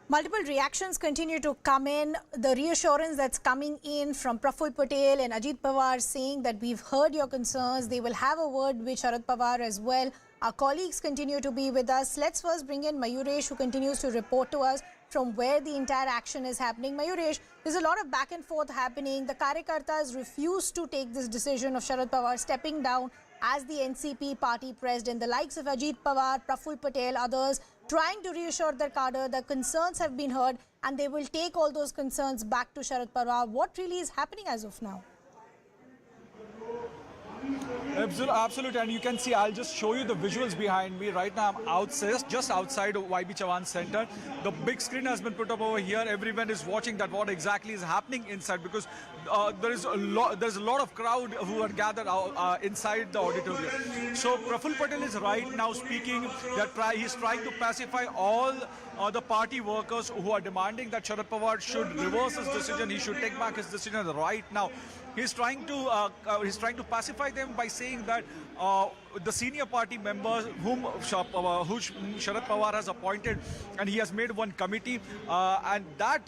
Multiple reactions continue to come in. The reassurance that's coming in from Praful Patel and Ajit Pawar saying that we've heard your concerns. They will have a word with Sharad Pawar as well. Our colleagues continue to be with us. Let's first bring in Mayuresh, who continues to report to us from where the entire action is happening. Mayuresh, there's a lot of back and forth happening. The Karyakartas refuse to take this decision of Sharad Pawar stepping down as the NCP party president. The likes of Ajit Pawar, Praful Patel, others trying to reassure their cadre. The concerns have been heard and they will take all those concerns back to Sharad Pawar. What really is happening as of now? Absolutely, and you can see, I'll just show you the visuals behind me. Right now I'm outside, just outside of YB Chavan Center. The big screen has been put up over here. Everyone is watching that what exactly is happening inside, because there's a lot of crowd who are gathered inside the auditorium. So Praful Patel is right now speaking. He's trying to pacify all the party workers who are demanding that Sharad Pawar should reverse his decision. He should take back his decision right now. He's trying to pacify them by saying that the senior party members whom Sharad Pawar has appointed, and he has made one committee, and that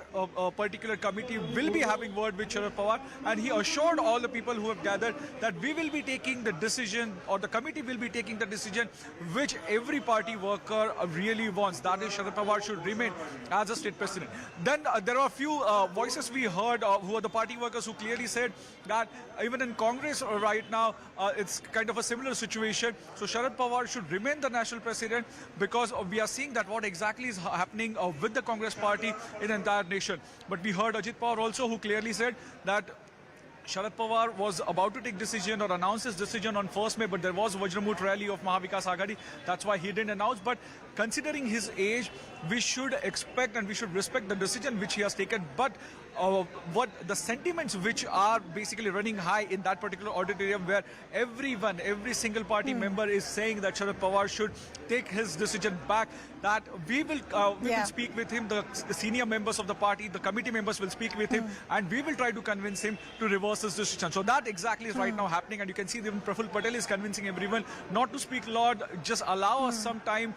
particular committee will be having word with Sharad Pawar, and he assured all the people who have gathered that we will be taking the decision, or the committee will be taking the decision which every party worker really wants, that is Sharad Pawar should remain as a state president. Then there are a few voices we heard who are the party workers who clearly said that even in Congress right now it's kind of a similar situation. So Sharad Pawar should remain the national president, because we are seeing that what exactly is happening with the Congress party in the entire nation. But we heard Ajit Pawar also, who clearly said that Sharad Pawar was about to take decision or announce his decision on 1st May, but there was Vajramut rally of Mahavikas Aghadi. That's why he didn't announce. But considering his age, we should expect and we should respect the decision which he has taken. But what the sentiments which are basically running high in that particular auditorium, where every single party member is saying that Sharad Pawar should take his decision back, that we will speak with him, the senior members of the party, the committee members will speak with him, and we will try to convince him to reverse his decision. So that exactly is right now happening, and you can see even Praful Patel is convincing everyone not to speak loud, just allow us some time,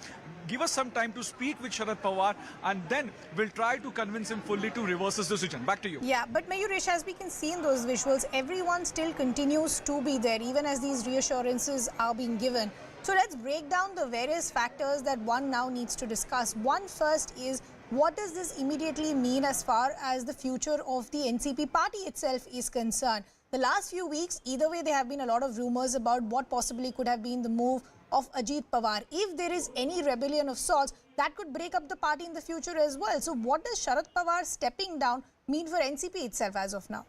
give us some time to speak with Sharad Pawar, and then we'll try to convince him fully to reverse his decision. Back to you. Yeah, but Mayuresh, as we can see in those visuals, everyone still continues to be there, even as these reassurances are being given. So let's break down the various factors that one now needs to discuss. One first is, what does this immediately mean as far as the future of the NCP party itself is concerned? The last few weeks, either way, there have been a lot of rumors about what possibly could have been the move of Ajit Pawar. If there is any rebellion of sorts, that could break up the party in the future as well. So what does Sharad Pawar stepping down mean for NCP itself as of now?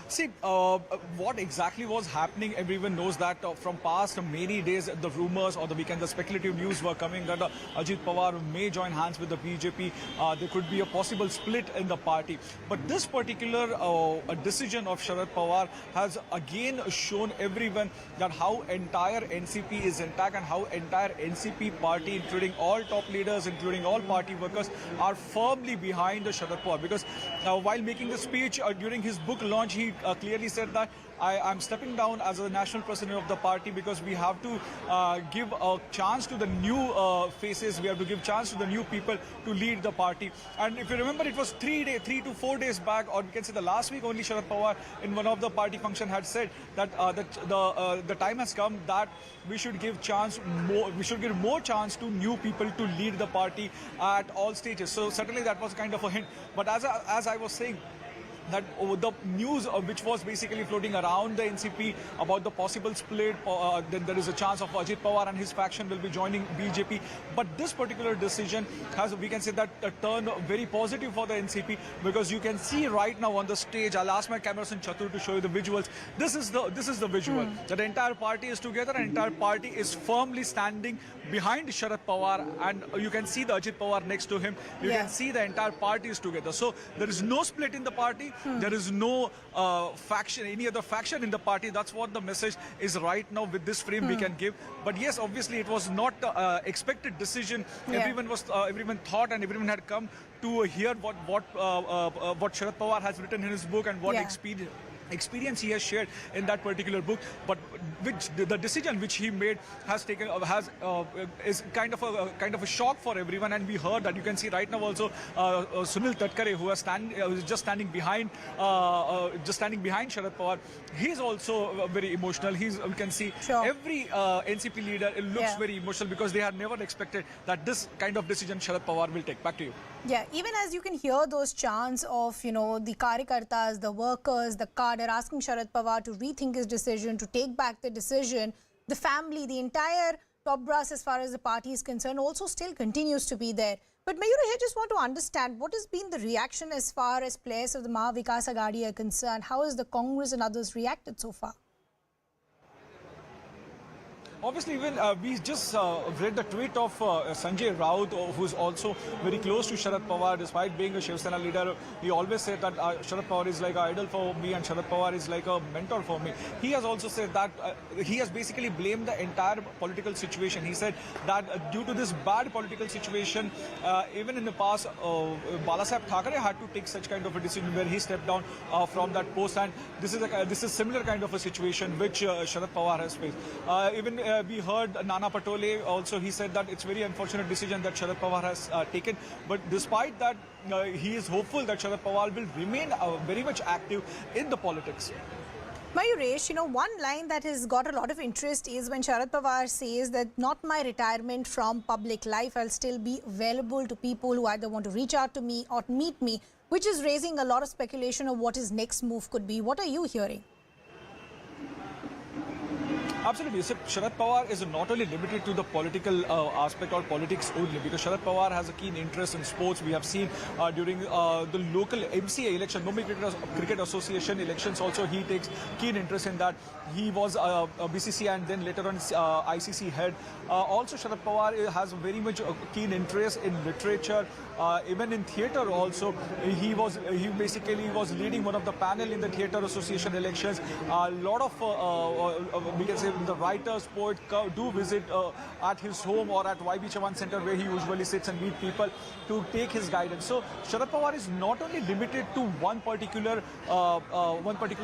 See, what exactly was happening, everyone knows that from past many days, the rumors or the speculative news were coming that Ajit Pawar may join hands with the BJP. There could be a possible split in the party. But this particular decision of Sharad Pawar has again shown everyone that how entire NCP is intact and how entire NCP party, including all top leaders, including all party workers, are firmly behind the Sharad Pawar. Because while making the speech during his book launch, he clearly said that I'm stepping down as a national president of the party because we have to give a chance to the new faces. We have to give chance to the new people to lead the party. And if you remember, it was 3 to 4 days back, or we can say the last week only, Sharad Pawar in one of the party function had said that the time has come that we should give more chance to new people to lead the party at all stages. So certainly that was kind of a hint. But as I was saying, that the news which was basically floating around the NCP about the possible split, then there is a chance of Ajit Pawar and his faction will be joining BJP. But this particular decision has, we can say that, turned very positive for the NCP, because you can see right now on the stage, I'll ask my cameraman Chatur to show you the visuals. This is the visual. That the entire party is together, and entire party is firmly standing behind Sharad Pawar, and you can see the Ajit Pawar next to him. You can see the entire party is together. So there is no split in the party. There is no faction, any other faction in the party. That's what the message is right now with this frame we can give. But yes, obviously it was not expected decision. Everyone thought, and everyone had come to hear what Sharad Pawar has written in his book and what experience he has shared in that particular book. But which the decision which he made has taken is kind of a shock for everyone. And we heard that, you can see right now also Sunil Tatkare, who is just standing behind Sharad Pawar. He's also very emotional. We can see every NCP leader looks very emotional, because they had never expected that this kind of decision Sharad Pawar will take. Back to you. Yeah, even as you can hear those chants of, the Karyakartas, the workers, the cadre asking Sharad Pawar to rethink his decision, to take back the decision, the family, the entire top brass as far as the party is concerned also still continues to be there. But Mayuresh, I just want to understand, what has been the reaction as far as players of the Mahavikas Aghadi are concerned? How has the Congress and others reacted so far? Obviously, even we just read the tweet of Sanjay Raut, who's also very close to Sharad Pawar. Despite being a Shiv Sena leader, he always said that Sharad Pawar is like an idol for me and Sharad Pawar is like a mentor for me. He has also said that he has basically blamed the entire political situation. He said that due to this bad political situation, even in the past, Balasaheb Thackeray had to take such kind of a decision where he stepped down from that post, and this is similar kind of a situation which Sharad Pawar has faced. Even we heard Nana Patole also, he said that it's very unfortunate decision that Sharad Pawar has taken. But despite that, he is hopeful that Sharad Pawar will remain very much active in the politics. Mayuresh, one line that has got a lot of interest is when Sharad Pawar says that not my retirement from public life, I'll still be available to people who either want to reach out to me or meet me, which is raising a lot of speculation of what his next move could be. What are you hearing? Absolutely. So Sharad Pawar is not only limited to the political aspect or politics only, because Sharad Pawar has a keen interest in sports. We have seen during the local MCA election, Mumbai Cricket Association elections also, he takes keen interest in that. He was a BCC and then later on ICC head. Also Sharad Pawar has very much keen interest in literature, even in theatre also. He basically was leading one of the panel in the Theatre Association elections. A lot of we can say the writers, poets do visit at his home or at YB Chavan Center, where he usually sits and meet people to take his guidance. So Sharad Pawar is not only limited to one particular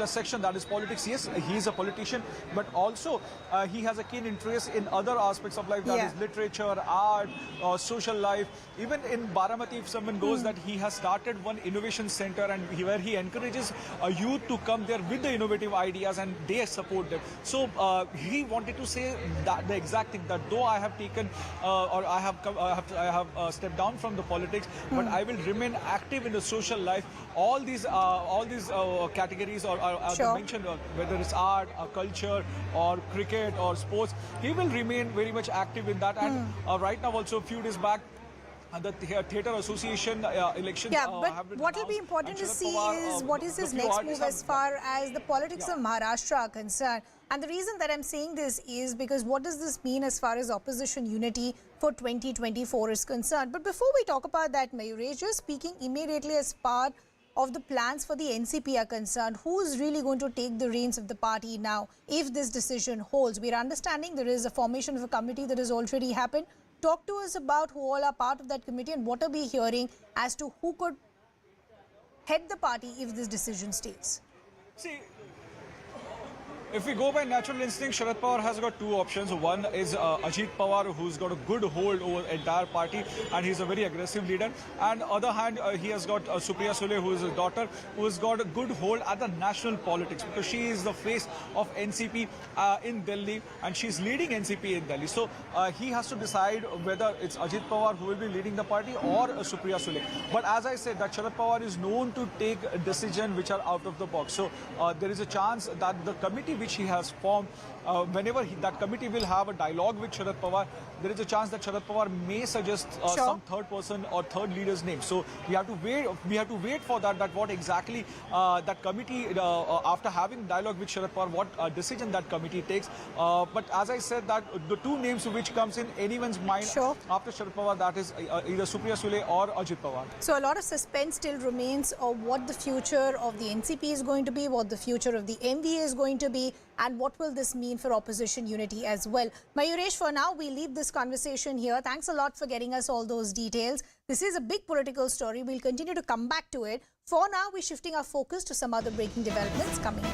section, that is politics. Yes, he is a politician, but also he has a keen interest in other aspects of life, that is literature, art, social life. Even in Baramati, if someone goes, that he has started one innovation center, and where he encourages youth to come there with the innovative ideas, and they support them. So he wanted to say that the exact thing, that though I have taken or I have stepped down from the politics, but I will remain active in the social life. All these categories or mentioned, whether it's art, culture, or cricket or sports, he will remain very much active in that. And right now, also a few days back, the Theatre Association elections. Yeah, but what will be important to see is what is his next move as far as the politics of Maharashtra are concerned. And the reason that I'm saying this is because what does this mean as far as opposition unity for 2024 is concerned? But before we talk about that, Mayuresh, just speaking immediately as part of the plans for the NCP are concerned, who is really going to take the reins of the party now if this decision holds? We're understanding there is a formation of a committee that has already happened. Talk to us about who all are part of that committee and what are we hearing as to who could head the party if this decision stays. See, if we go by natural instinct, Sharad Pawar has got two options. One is Ajit Pawar, who's got a good hold over the entire party, and he's a very aggressive leader. And on the other hand, he has got Supriya Sule, who is his daughter, who has got a good hold at the national politics, because she is the face of NCP in Delhi, and she's leading NCP in Delhi. So he has to decide whether it's Ajit Pawar who will be leading the party or Supriya Sule. But as I said, that Sharad Pawar is known to take decisions which are out of the box. So there is a chance that the committee which he has formed, whenever that committee will have a dialogue with Sharad Pawar, there is a chance that Sharad Pawar may suggest some third person or third leader's name. So we have to wait. We have to wait for that what exactly that committee, after having dialogue with Sharad Pawar, what decision that committee takes. But as I said, that the two names which comes in anyone's mind after Sharad Pawar, that is either Supriya Sule or Ajit Pawar. So a lot of suspense still remains of what the future of the NCP is going to be, what the future of the MVA is going to be, and what will this mean for opposition unity as well. Mayuresh, for now, we leave this conversation here. Thanks a lot for getting us all those details. This is a big political story. We'll continue to come back to it. For now, we're shifting our focus to some other breaking developments coming in.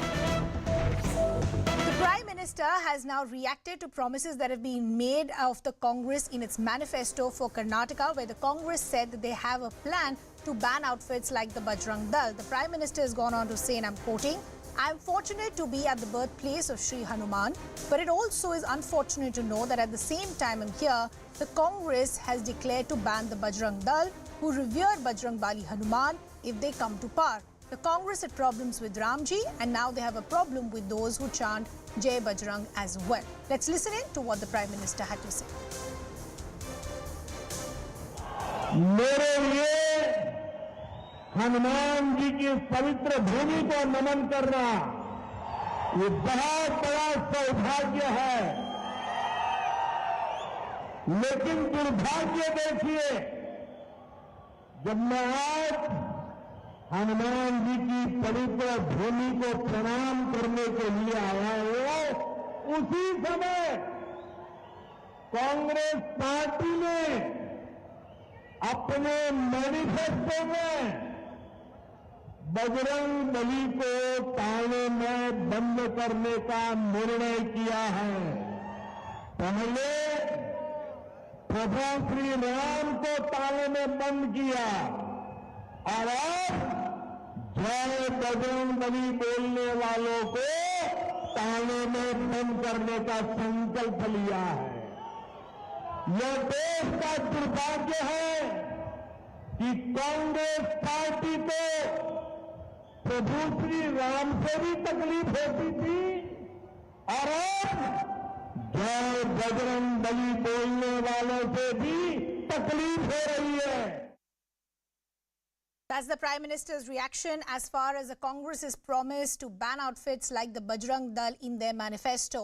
The Prime Minister has now reacted to promises that have been made of the Congress in its manifesto for Karnataka, where the Congress said that they have a plan to ban outfits like the Bajrang Dal. The Prime Minister has gone on to say, and I'm quoting, "I am fortunate to be at the birthplace of Sri Hanuman, but it also is unfortunate to know that at the same time I'm here, the Congress has declared to ban the Bajrang Dal, who revere Bajrang Bali Hanuman, if they come to power. The Congress had problems with Ramji, and now they have a problem with those who chant Jai Bajrang as well." Let's listen in to what the Prime Minister had to say. मेरे लिए हनुमान जी की पवित्र भूमि को नमन करना ये बहुत बड़ा सौभाग्य है, लेकिन दुर्भाग्य देखिए, जब मैं आज हनुमान जी की पवित्र भूमि को प्रणाम करने के लिए आया हूं, उसी समय कांग्रेस पार्टी ने अपने मैनिफेस्टो में बजरंग बली को ताने में बंद करने का निर्णय किया है। पहले प्रभु श्री राम को ताने में बंद किया और अब जय बजरंग बली बोलने वालों को ताने में बंद करने का संकल्प लिया है। यह देश का दुर्भाग्य है कि कांग्रेस पार्टी को प्रभु श्री राम से भी तकलीफ होती थी और अब जय बजरंग बली बोलने वालों से भी तकलीफ हो रही है. That's the Prime Minister's reaction as far as the Congress's promise to ban outfits like the Bajrang Dal in their manifesto.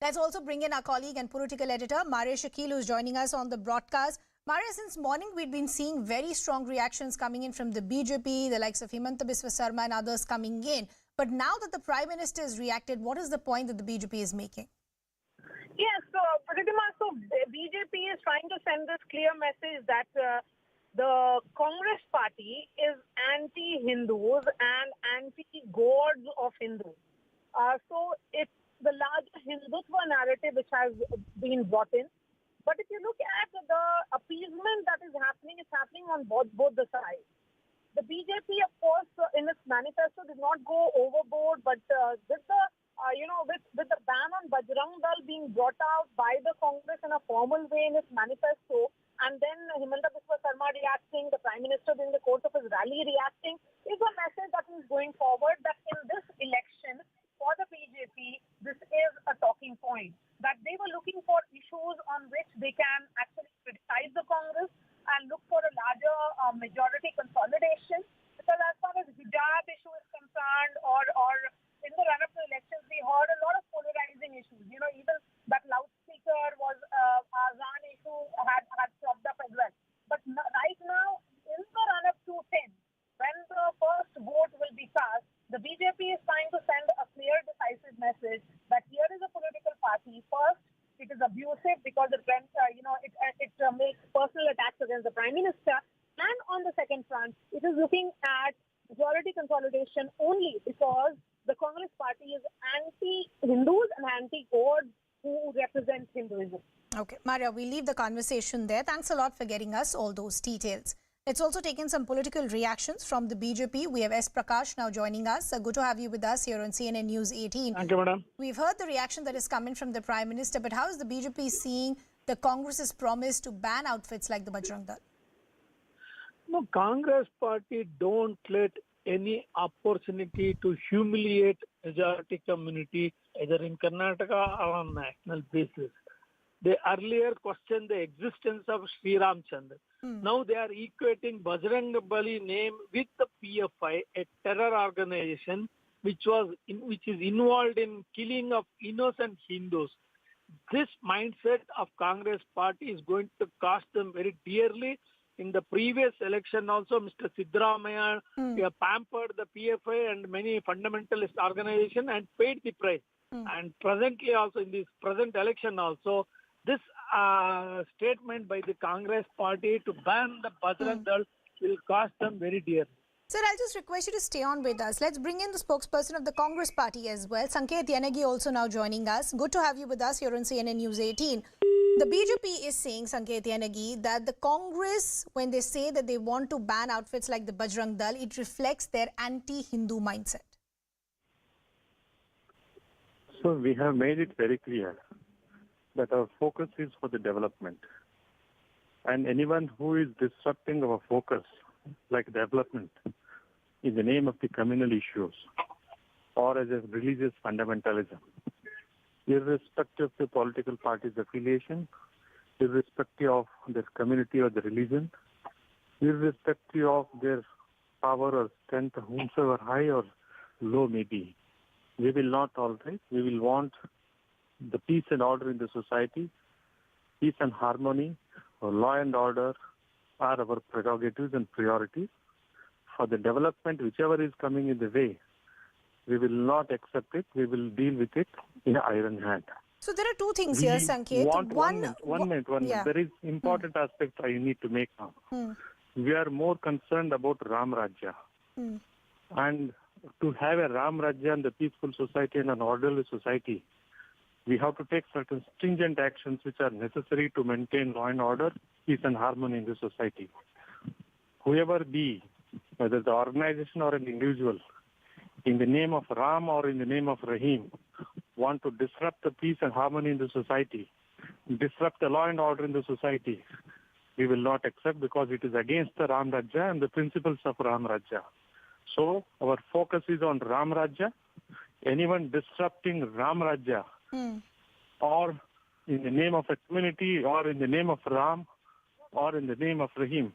Let's also bring in our colleague and political editor, Maria Shakil, who's joining us on the broadcast. Maria, since morning we've been seeing very strong reactions coming in from the BJP, the likes of Himanta Biswa Sarma and others coming in. But now that the Prime Minister has reacted, what is the point that the BJP is making? Yes, so Pratima, so BJP is trying to send this clear message that the Congress Party is anti-Hindus and anti-gods of Hindus. So it's the larger Hindutva narrative which has been brought in. But if you look at the appeasement that is happening, it's happening on both the sides. The BJP, of course, in its manifesto did not go overboard, but with the ban on Bajrang Dal being brought out by the Congress in a formal way in its manifesto, and then Himanta Biswa Sarma reacting, the Prime Minister during the course of his rally reacting, is a message that is going forward that in this election for the BJP, this is a talking point. That they were looking for issues on which they can actually criticize the Congress and look for a larger majority consolidation. Because as far as hijab issue is concerned, or in the run-up to elections, we heard a lot of polarizing issues. You know, even that loudspeaker was Azan issue had cropped up as well. But right now, in the run-up to 10, when the first vote will be cast, the BJP is trying to send a clear, decisive message that here is a political party. First, it is abusive because it makes personal attacks against the Prime Minister. And on the second front, it is looking at majority consolidation only because the Congress Party is anti-Hindus and anti-gods who represent Hinduism. Okay, Maria, we leave the conversation there. Thanks a lot for getting us all those details. Let's also take in some political reactions from the BJP. We have S. Prakash now joining us. Good to have you with us here on CNN News 18. Thank you, madam. We've heard the reaction that is coming from the Prime Minister, but how is the BJP seeing the Congress's promise to ban outfits like the Bajrang Dal? No, Congress Party don't let any opportunity to humiliate majority community either in Karnataka or on national basis. They earlier questioned the existence of Sri Ramchandra. Now they are equating Bajrang Bali name with the PFI, a terror organization which is involved in killing of innocent Hindus. This mindset of Congress Party is going to cost them very dearly. In the previous election also, Mr. Siddaramaiah pampered the PFI and many fundamentalist organizations and paid the price. And presently also, in this present election also, this statement by the Congress Party to ban the Bajrang Dal will cost them very dear. Sir, I'll just request you to stay on with us. Let's bring in the spokesperson of the Congress Party as well, Sanket Yanagi, also now joining us. Good to have you with us here on CNN News 18. The BJP is saying, Sanket Yanagi, that the Congress, when they say that they want to ban outfits like the Bajrang Dal, it reflects their anti-Hindu mindset. So we have made it very clear that our focus is for the development. And anyone who is disrupting our focus, like development, in the name of the communal issues or as a religious fundamentalism, irrespective of the political party's affiliation, irrespective of their community or the religion, irrespective of their power or strength, whomsoever high or low may be, we will not tolerate. We will want the peace and order in the society. Peace and harmony, or law and order are our prerogatives and priorities. For the development, whichever is coming in the way, we will not accept it. We will deal with it in iron hand. So there are two things here, Sanket. One minute. There is important aspect I need to make now. We are more concerned about Ram Rajya. And to have a Ram Rajya and a peaceful society and an orderly society, we have to take certain stringent actions which are necessary to maintain law and order, peace and harmony in the society. Whoever be, whether the organization or an individual, in the name of Ram or in the name of Rahim, want to disrupt the peace and harmony in the society, disrupt the law and order in the society, we will not accept because it is against the Ram Rajya and the principles of Ram Rajya. So our focus is on Ram Rajya. Anyone disrupting Ram Rajya or in the name of a community or in the name of Ram or in the name of Rahim.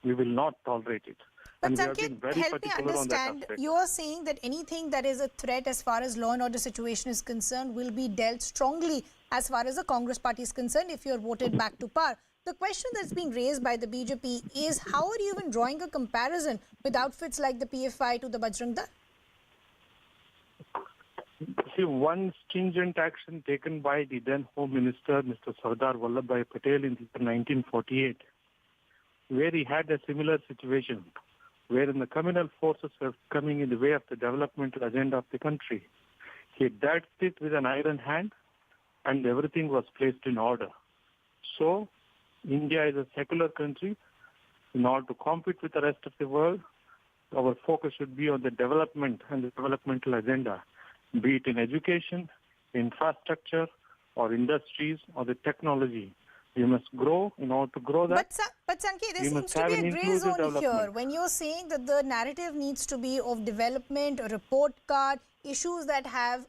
We will not tolerate it. But And we have Sanket, been very help me particular on that understand, aspect. you are saying that anything that is a threat as far as law and order situation is concerned will be dealt strongly as far as the Congress party is concerned if you are voted back to power. The question that's being raised by the BJP is, how are you even drawing a comparison with outfits like the PFI to the Bajrang Dal? See, one stringent action taken by the then Home Minister, Mr. Sardar Vallabhbhai Patel in 1948, where he had a similar situation, wherein the communal forces were coming in the way of the developmental agenda of the country. He dealt it with an iron hand, and everything was placed in order. So, India is a secular country. In order to compete with the rest of the world, our focus should be on the development and the developmental agenda, be it in education, infrastructure, or industries, or the technology. We must grow in order to grow that. But Sanket, there seems to be a grey zone here. When you're saying that the narrative needs to be of development, a report card, issues that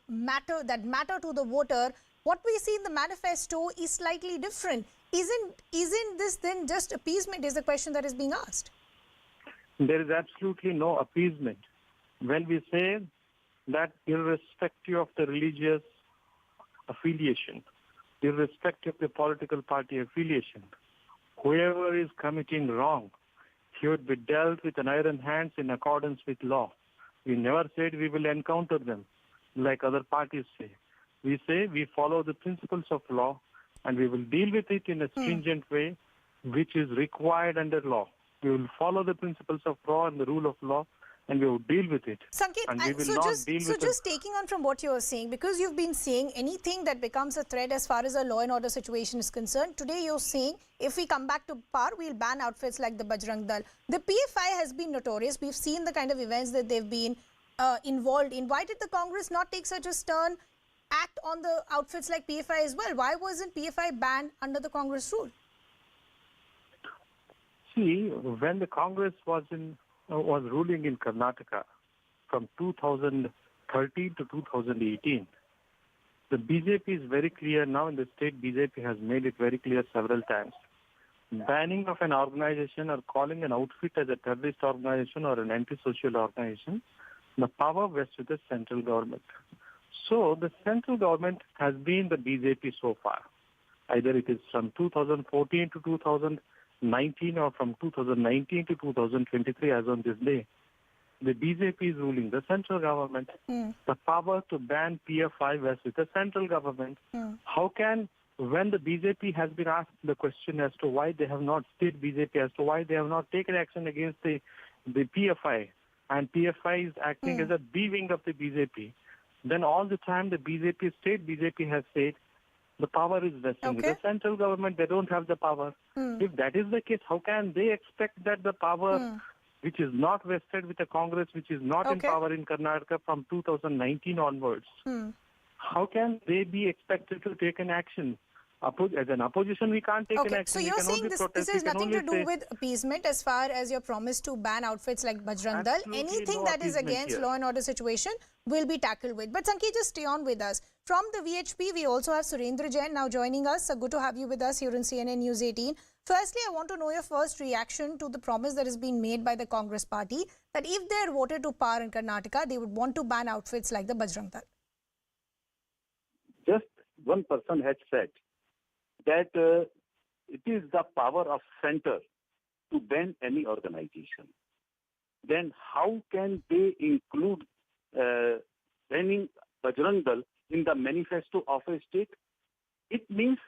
matter to the voter, what we see in the manifesto is slightly different. Isn't this then just appeasement is the question that is being asked? There is absolutely no appeasement. When we say that irrespective of the religious affiliation, irrespective of the political party affiliation, whoever is committing wrong, he would be dealt with an iron hand in accordance with law. We never said we will encounter them like other parties say. We say we follow the principles of law and we will deal with it in a stringent way which is required under law. We will follow the principles of law and the rule of law, and we will deal with it. Sanket, just taking on from what you are saying, because you've been saying anything that becomes a threat as far as the law and order situation is concerned, today you're saying if we come back to power, we'll ban outfits like the Bajrang Dal. The PFI has been notorious. We've seen the kind of events that they've been involved in. Why did the Congress not take such a stern act on the outfits like PFI as well? Why wasn't PFI banned under the Congress rule? See, when the Congress was ruling in Karnataka from 2013 to 2018, the BJP is very clear now, and the state BJP has made it very clear several times. Banning of an organization or calling an outfit as a terrorist organization or an anti-social organization, the power vests with the central government. So the central government has been the BJP so far. Either it is from 2014 to 2019 or from 2019 to 2023 as on this day. The BJP is ruling the central government. The power to ban PFI vests with the central government. How can, when the BJP has been asked the question as to why they have not, state BJP, as to why they have not taken action against the PFI, and PFI is acting as a B-wing of the BJP, then all the time the BJP, state BJP has said the power is vesting with the central government. They don't have the power. If that is the case, how can they expect that the power which is not vested with the Congress, which is not in power in Karnataka from 2019 onwards, how can they be expected to take an action? As an opposition, we can't take an action. So you're saying this has nothing to do with appeasement as far as your promise to ban outfits like Bajrang Dal. Anything that is against law and order situation will be tackled with. But Sanket, just stay on with us. From the VHP, we also have Surendra Jain now joining us. So good to have you with us here in CNN News 18. Firstly, I want to know your first reaction to the promise that has been made by the Congress party that if they are voted to power in Karnataka, they would want to ban outfits like the Bajrang Dal. Just one person has said that it is the power of center to ban any organization. Then how can they include banning Bajrang Dal in the manifesto of a state? It means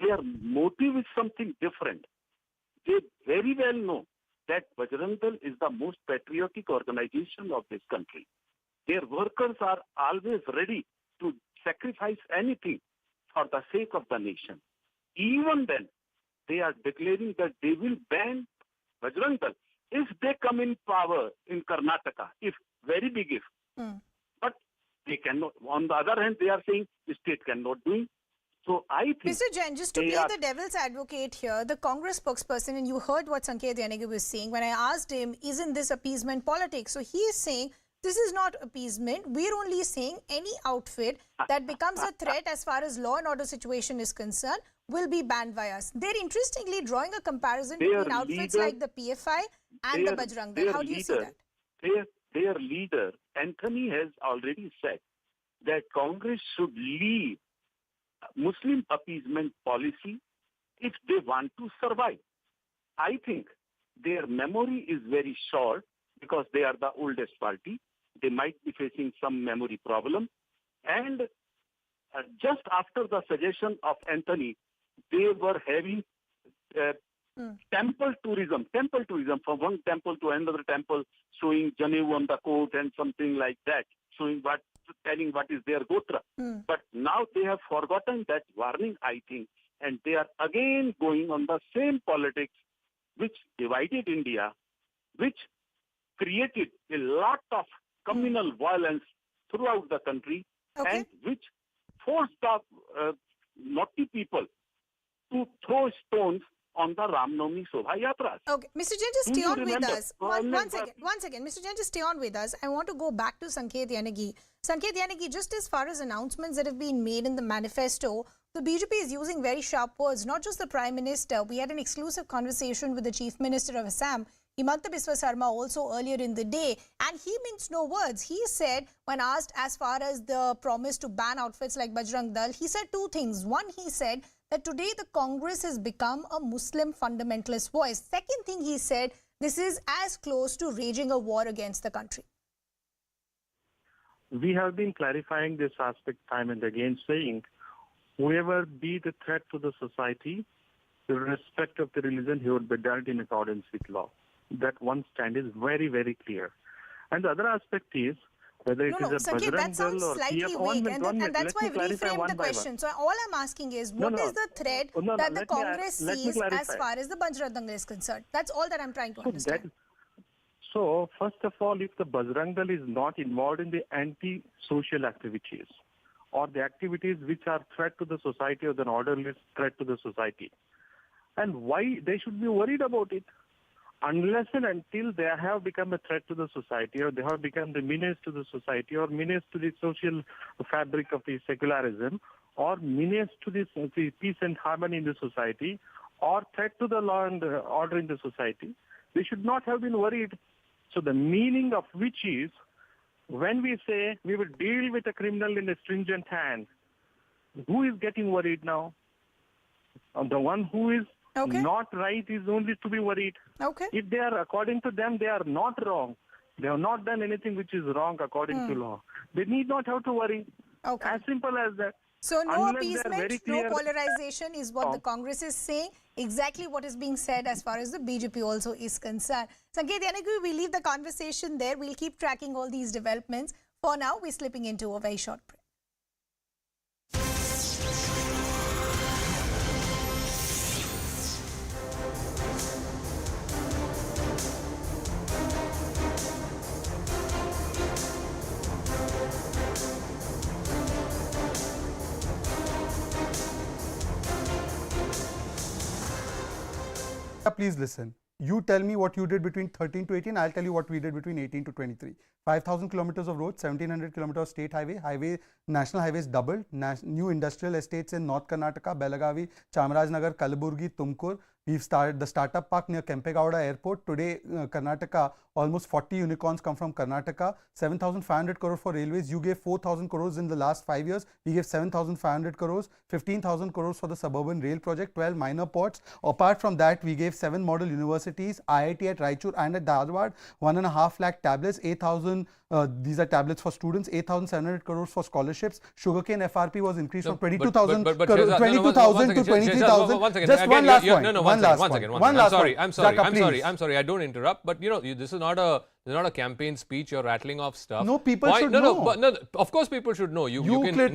their motive is something different. They very well know that Bajrang Dal is the most patriotic organization of this country. Their workers are always ready to sacrifice anything for the sake of the nation. Even then, they are declaring that they will ban Bajrang Dal if they come in power in Karnataka, if, very big if. But they cannot. On the other hand, they are saying the state cannot do it. So I think... Mr. Jain, just to play the devil's advocate here, the Congress spokesperson, and you heard what Sanket Yanagi was saying, when I asked him, isn't this appeasement politics? So he is saying this is not appeasement. We're only saying any outfit that becomes a threat as far as law and order situation is concerned will be banned by us. They're interestingly drawing a comparison between outfits like the PFI and the Bajrang Dal. How do you see that? Their leader, Anthony, has already said that Congress should leave Muslim appeasement policy if they want to survive. I think their memory is very short because they are the oldest party. They might be facing some memory problem. And just after the suggestion of Anthony, they were having temple tourism from one temple to another temple, showing Janevu on the coat and something like that, telling what is their gotra. But now they have forgotten that warning, I think, and they are again going on the same politics which divided India, which created a lot of communal violence throughout the country, and which forced the naughty people to throw stones on the Ram Navami Shobha Yatras. Okay, Mr. Jain, just stay on with us. One second. Mr. Jain, just stay on with us. I want to go back to Sanket Yanagi. Sanket Yanagi, just as far as announcements that have been made in the manifesto, the BJP is using very sharp words, not just the Prime Minister. We had an exclusive conversation with the Chief Minister of Assam, Himanta Biswa Sarma, also earlier in the day, and he minced no words. He said, when asked as far as the promise to ban outfits like Bajrang Dal, he said two things. One, he said that today the Congress has become a Muslim fundamentalist voice. Second thing he said, this is as close to raging a war against the country. We have been clarifying this aspect time and again, saying whoever be the threat to the society, irrespective of the religion, he would be dealt in accordance with law. That one stand is very, very clear. And the other aspect is whether it is a Sanket, Bajrang Dal or slightly vague, and that's why I've reframed the question. So all I'm asking is, what is the threat that the Congress sees as far as the Bajrang Dal is concerned? That's all that I'm trying to understand. So first of all, if the Bajrang Dal is not involved in the anti-social activities or the activities which are threat to the society or the orderly threat to the society, and why they should be worried about it? Unless and until they have become a threat to the society, or they have become the menace to the society, or menace to the social fabric of the secularism, or menace to the peace and harmony in the society, or threat to the law and order in the society, they should not have been worried. So the meaning of which is, when we say we will deal with a criminal in a stringent hand, who is getting worried now? The one who is not right is only to be worried. If they are, according to them, they are not wrong. They have not done anything which is wrong according to law. They need not have to worry. As simple as that. So no appeasement, no polarization is what the Congress is saying. Exactly what is being said as far as the BJP also is concerned. Sanket Yanagi, we leave the conversation there. We'll keep tracking all these developments. For now, we're slipping into a very short break. Please listen. You tell me what you did between 13 to 18. I'll tell you what we did between 18 to 23. 5,000 kilometers of roads, 1,700 kilometers of state highway, national highways doubled, new industrial estates in North Karnataka, Belagavi, Chamarajnagar, Kalaburgi, Tumkur. We've started the startup park near Kempegowda Airport. Today, Karnataka, almost 40 unicorns come from Karnataka. 7,500 crores for railways. You gave 4,000 crores in the last 5 years. We gave 7,500 crores. 15,000 crores for the suburban rail project. 12 minor ports. Apart from that, we gave 7 model universities, IIT at Raichur and at Dharwad. 1.5 lakh tablets. 8,000. These are tablets for students. 8,700 crores for scholarships. Sugarcane FRP was increased from 22,000 to 23,000. Just one last point. I'm sorry. I don't interrupt. But you know, this is not a campaign speech. You're rattling off stuff. No, people should know. No, of course people should know. You can. But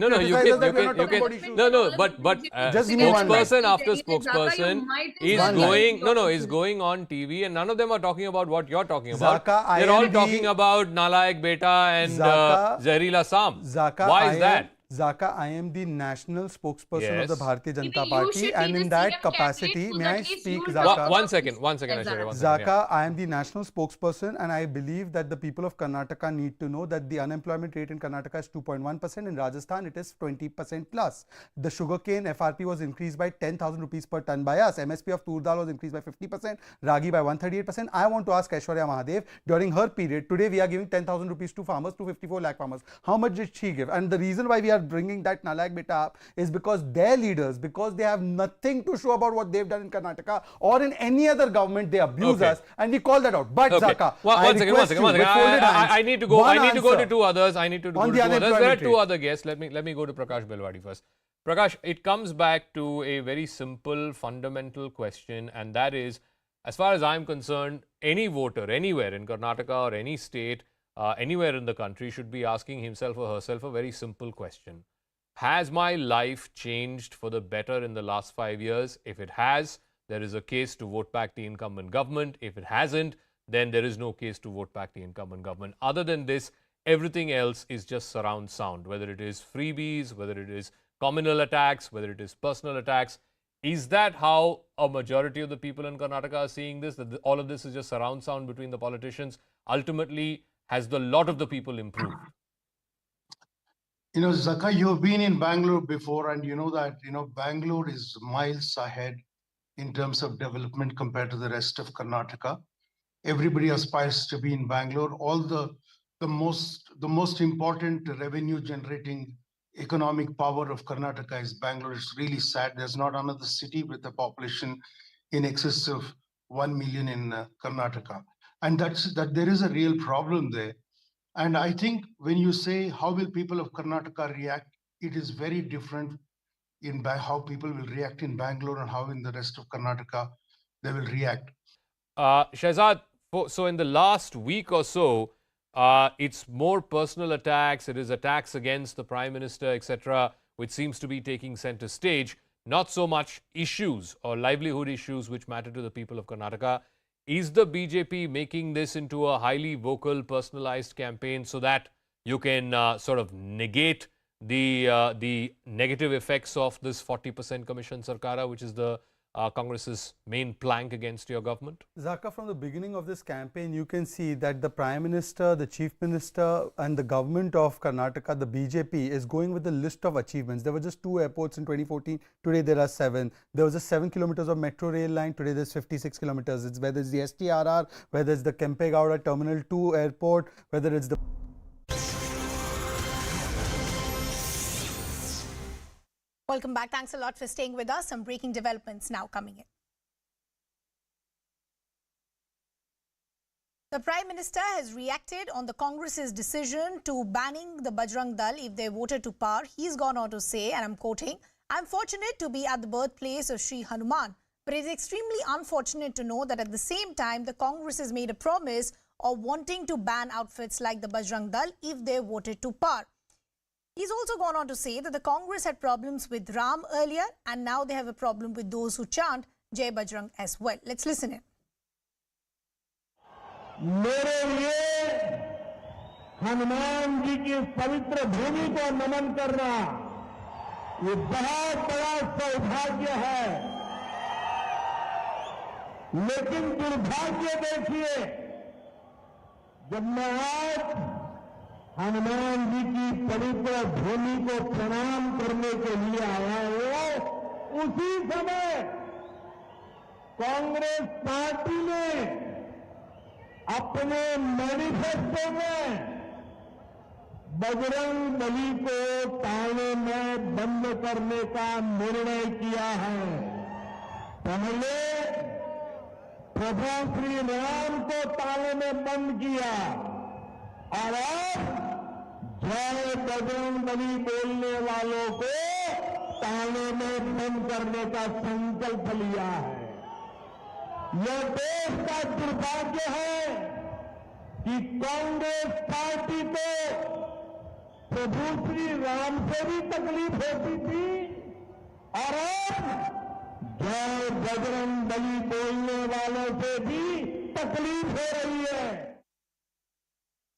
spokesperson after spokesperson is going on TV, and none of them are talking about what you're talking about. They're all talking about Nalayak Beta and Zahirila Sam. Why is that? Zaka, I am the national spokesperson of the Yes. Bharatiya Janata you Party, should and be in the that CM capacity, candidate, so may that I at least speak, you will Zaka? talk One about second, this Aishwarya, one second. Zaka, Yeah. I am the national spokesperson, and I believe that the people of Karnataka need to know that the unemployment rate in Karnataka is 2.1%. In Rajasthan, it is 20% plus. The sugarcane FRP was increased by 10,000 rupees per ton by us. MSP of tur dal was increased by 50%, ragi by 138%. I want to ask Aishwarya Mahadev, during her period, today we are giving 10,000 rupees to farmers, to 54 lakh farmers. How much did she give? And the reason why we are bringing that Nalak beta up is because their leaders, because they have nothing to show about what they've done in Karnataka or in any other government, they abuse us, and we call that out. But Zaka, one second. I need to go. I need to go to two others. There are two other guests. Let me go to Prakash Belwadi first. Prakash, it comes back to a very simple, fundamental question, and that is, as far as I'm concerned, any voter anywhere in Karnataka or any state, anywhere in the country should be asking himself or herself a very simple question. Has my life changed for the better in the last 5 years? If it has, there is a case to vote back the incumbent government. If it hasn't, then there is no case to vote back the incumbent government. Other than this, everything else is just surround sound, whether it is freebies, whether it is communal attacks, whether it is personal attacks. Is that how a majority of the people in Karnataka are seeing this? That all of this is just surround sound between the politicians? Ultimately, has the lot of the people improved? You know, Zaka, you've been in Bangalore before, and you know that, Bangalore is miles ahead in terms of development compared to the rest of Karnataka. Everybody aspires to be in Bangalore. All the most important revenue generating economic power of Karnataka is Bangalore. It's really sad. There's not another city with a population in excess of 1 million in Karnataka. And that there is a real problem there. And I think when you say how will people of Karnataka react, it is very different in how people will react in Bangalore and how in the rest of Karnataka they will react. Shahzad, so in the last week or so, it's more personal attacks, it is attacks against the Prime Minister, etc., which seems to be taking center stage, not so much issues or livelihood issues which matter to the people of Karnataka. Is the BJP making this into a highly vocal, personalized campaign so that you can sort of negate the negative effects of this 40% Commission Sarkara, which is the Congress's main plank against your government? Zaka, from the beginning of this campaign, you can see that the Prime Minister, the Chief Minister and the government of Karnataka, the BJP, is going with a list of achievements. There were just 2 airports in 2014. Today there are 7. There was just 7 kilometers of metro rail line. Today there's 56 kilometers. It's whether it's the STRR, whether it's the Kempegowda Terminal 2 airport, whether it's the... Welcome back. Thanks a lot for staying with us. Some breaking developments now coming in. The Prime Minister has reacted on the Congress's decision to banning the Bajrang Dal if they voted to power. He's gone on to say, and I'm quoting, "I'm fortunate to be at the birthplace of Sri Hanuman, but it's extremely unfortunate to know that at the same time, the Congress has made a promise of wanting to ban outfits like the Bajrang Dal if they voted to power." He's also gone on to say that the Congress had problems with Ram earlier and now they have a problem with those who chant Jai Bajrang as well. Let's listen in. मेरे लिए हनुमान जी की पवित्र भूमि को नमन करना ये बहुत बड़ा सौभाग्य है, लेकिन दुर्भाग्य देखिए, जब मैं आज हनुमान जी की पवित्र भूमि को प्रणाम करने के लिए आया हूं, उसी समय कांग्रेस पार्टी ने अपने मैनिफेस्टो में बजरंग बली को ताने में बंद करने का निर्णय किया है। पहले प्रभु श्री राम को ताने में बंद किया और अब जय बजरंग बली बोलने वालों को ताने में बंद करने का संकल्प लिया है। यह देश का दुर्भाग्य है कि कांग्रेस पार्टी को प्रभु श्री राम से भी तकलीफ होती थी और अब जय बजरंग बली बोलने वालों से भी तकलीफ हो रही है।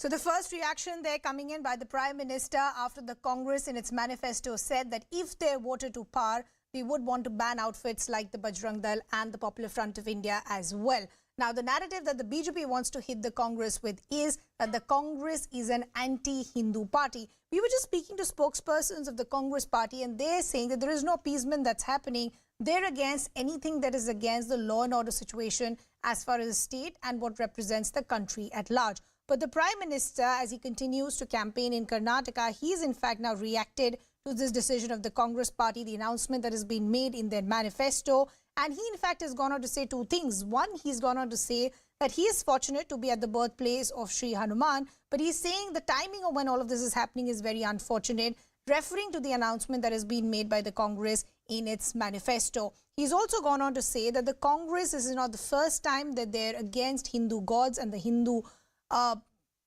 So the first reaction there coming in by the Prime Minister after the Congress in its manifesto said that if they voted to power, they would want to ban outfits like the Bajrang Dal and the Popular Front of India as well. Now, the narrative that the BJP wants to hit the Congress with is that the Congress is an anti-Hindu party. We were just speaking to spokespersons of the Congress party and they're saying that there is no appeasement that's happening. They're against anything that is against the law and order situation as far as the state and what represents the country at large. But the Prime Minister, as he continues to campaign in Karnataka, he's in fact now reacted to this decision of the Congress party, the announcement that has been made in their manifesto. And he in fact has gone on to say two things. One, he's gone on to say that he is fortunate to be at the birthplace of Sri Hanuman, but he's saying the timing of when all of this is happening is very unfortunate, referring to the announcement that has been made by the Congress in its manifesto. He's also gone on to say that the Congress is not the first time that they're against Hindu gods and the Hindu,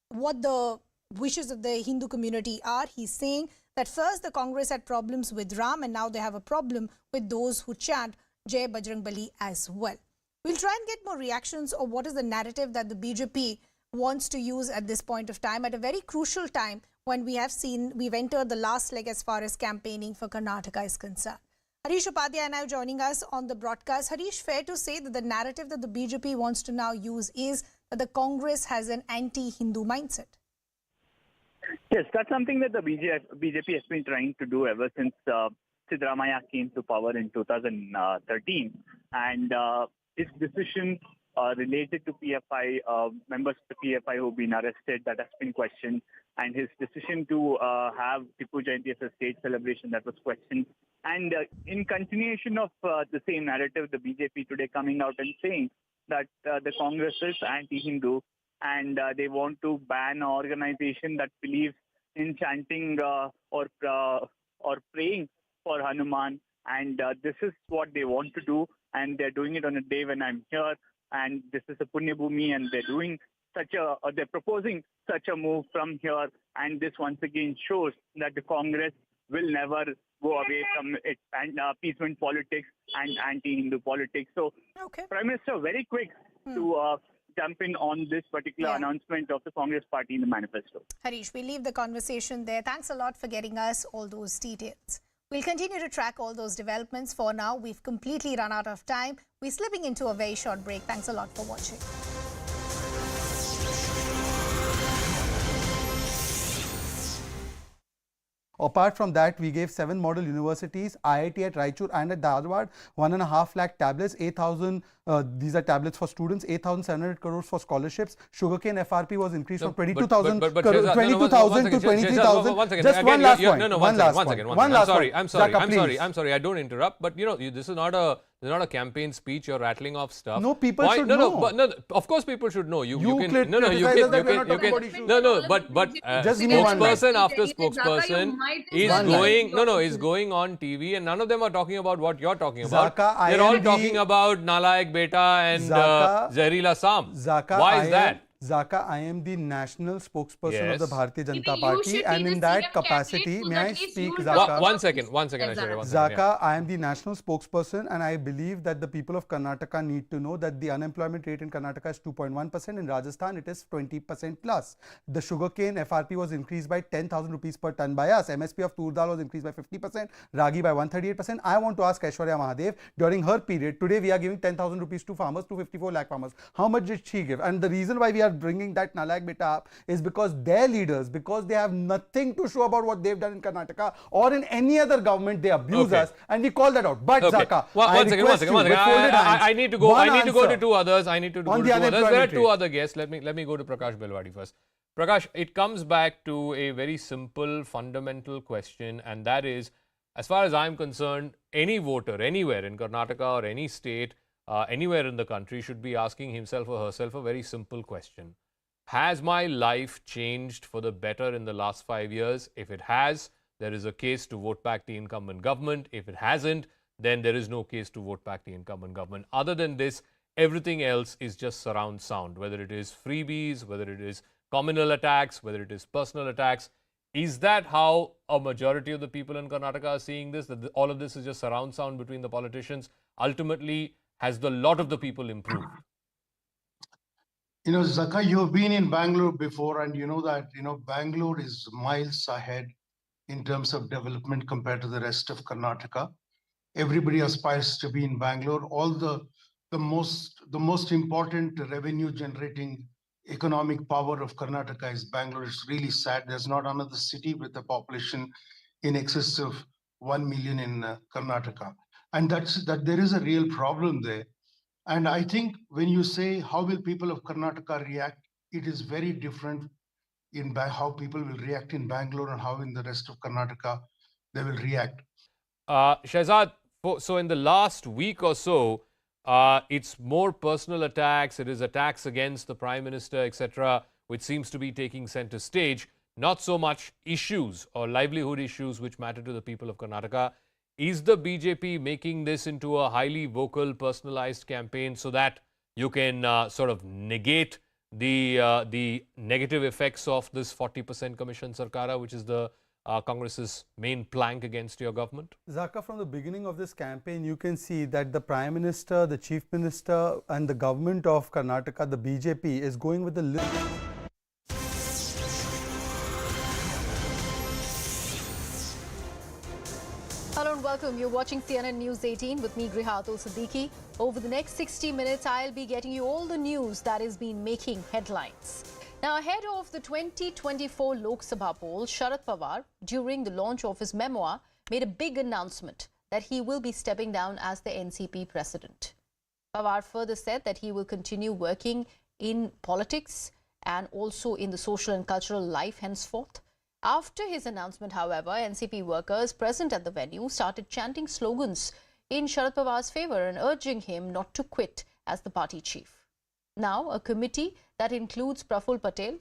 what the wishes of the Hindu community are. He's saying that first the Congress had problems with Ram and now they have a problem with those who chant Jai Bajrang Bali as well. We'll try and get more reactions of what is the narrative that the BJP wants to use at this point of time, at a very crucial time when we've entered the last leg as far as campaigning for Karnataka is concerned. Harish Upadhyay now joining us on the broadcast. Harish, fair to say that the narrative that the BJP wants to now use is that the Congress has an anti-Hindu mindset? Yes, that's something that the BJP has been trying to do ever since Siddaramaiah came to power in 2013. And his decision related to PFI, members of the PFI who have been arrested, that has been questioned. And his decision to have Tipu Jayanti as a state celebration, that was questioned. And in continuation of the same narrative, the BJP today coming out and saying that the Congress is anti-Hindu and they want to ban an organization that believes in chanting or praying for Hanuman. And this is what they want to do. And they're doing it on a day when I'm here. And this is a Punya Bhumi, and they're proposing such a move from here. And this once again shows that the Congress will never go away from its appeasement politics and anti-Hindu politics. So, Prime Minister, very quick to jump in on this particular announcement of the Congress party in the manifesto. Harish, we leave the conversation there. Thanks a lot for getting us all those details. We'll continue to track all those developments. For now, we've completely run out of time. We're slipping into a very short break. Thanks a lot for watching. Apart from that, we gave 7 model universities, IIT at Raichur and at Dharwad, 1.5 lakh tablets, 8,000, these are tablets for students, 8,700 crores for scholarships. Sugarcane FRP was increased from 22,000 to 23,000. Just one last point. I'm sorry. I don't interrupt, but you know, this is not a campaign speech. You're rattling off stuff. No, people should know. Of course, people should know. Just spokesperson after spokesperson is going on TV, and none of them are talking about what you're talking about. They're all talking about Nalayak Beta and Zahirila Sam. Why is that? Zaka, I am the national spokesperson of the Bharatiya Janata Party, and in that capacity, may I speak, Zaka? One second, Zaka, I am the national spokesperson, and I believe that the people of Karnataka need to know that the unemployment rate in Karnataka is 2.1%. In Rajasthan, it is 20% plus. The sugarcane FRP was increased by 10,000 rupees per ton by us. MSP of tur dal was increased by 50%, ragi by 138%. I want to ask Aishwarya Mahadev, during her period, today we are giving 10,000 rupees to farmers, 254 lakh farmers. How much did she give? And the reason why we are bringing that Nalayak Beta up is because their leaders, because they have nothing to show about what they've done in Karnataka or in any other government, they abuse us, and we call that out. But Zaka, one second. I need to go. I need to go to two others. There are two other guests. Let me go to Prakash Belwadi first. Prakash, it comes back to a very simple, fundamental question, and that is, as far as I'm concerned, any voter anywhere in Karnataka or any state, anywhere in the country should be asking himself or herself a very simple question. Has my life changed for the better in the last 5 years? If it has, there is a case to vote back the incumbent government. If it hasn't, then there is no case to vote back the incumbent government. Other than this, everything else is just surround sound, whether it is freebies, whether it is communal attacks, whether it is personal attacks. Is that how a majority of the people in Karnataka are seeing this? That all of this is just surround sound between the politicians? Ultimately, has the lot of the people improved? Zaka, you've been in Bangalore before, and you know that, Bangalore is miles ahead in terms of development compared to the rest of Karnataka. Everybody aspires to be in Bangalore. All the most important revenue generating economic power of Karnataka is Bangalore. It's really sad. There's not another city with a population in excess of 1 million in Karnataka. And that there is a real problem there. And I think when you say how will people of Karnataka react, it is very different in how people will react in Bangalore and how in the rest of Karnataka they will react. Shehzad, so in the last week or so, it's more personal attacks, it is attacks against the Prime Minister, etc., which seems to be taking center stage, not so much issues or livelihood issues which matter to the people of Karnataka. Is the BJP making this into a highly vocal, personalized campaign so that you can sort of negate the negative effects of this 40% Commission Sarkara, which is the Congress's main plank against your government? Zaka, from the beginning of this campaign, you can see that the Prime Minister, the Chief Minister and the government of Karnataka, the BJP, is going with the list. Hello and welcome. You're watching CNN News 18 with me, Grihatul Siddiqui. Over the next 60 minutes, I'll be getting you all the news that has been making headlines. Now, ahead of the 2024 Lok Sabha poll, Sharad Pawar, during the launch of his memoir, made a big announcement that he will be stepping down as the NCP president. Pawar further said that he will continue working in politics and also in the social and cultural life henceforth. After his announcement, however, NCP workers present at the venue started chanting slogans in Sharad Pawar's favour and urging him not to quit as the party chief. Now, a committee that includes Praful Patel,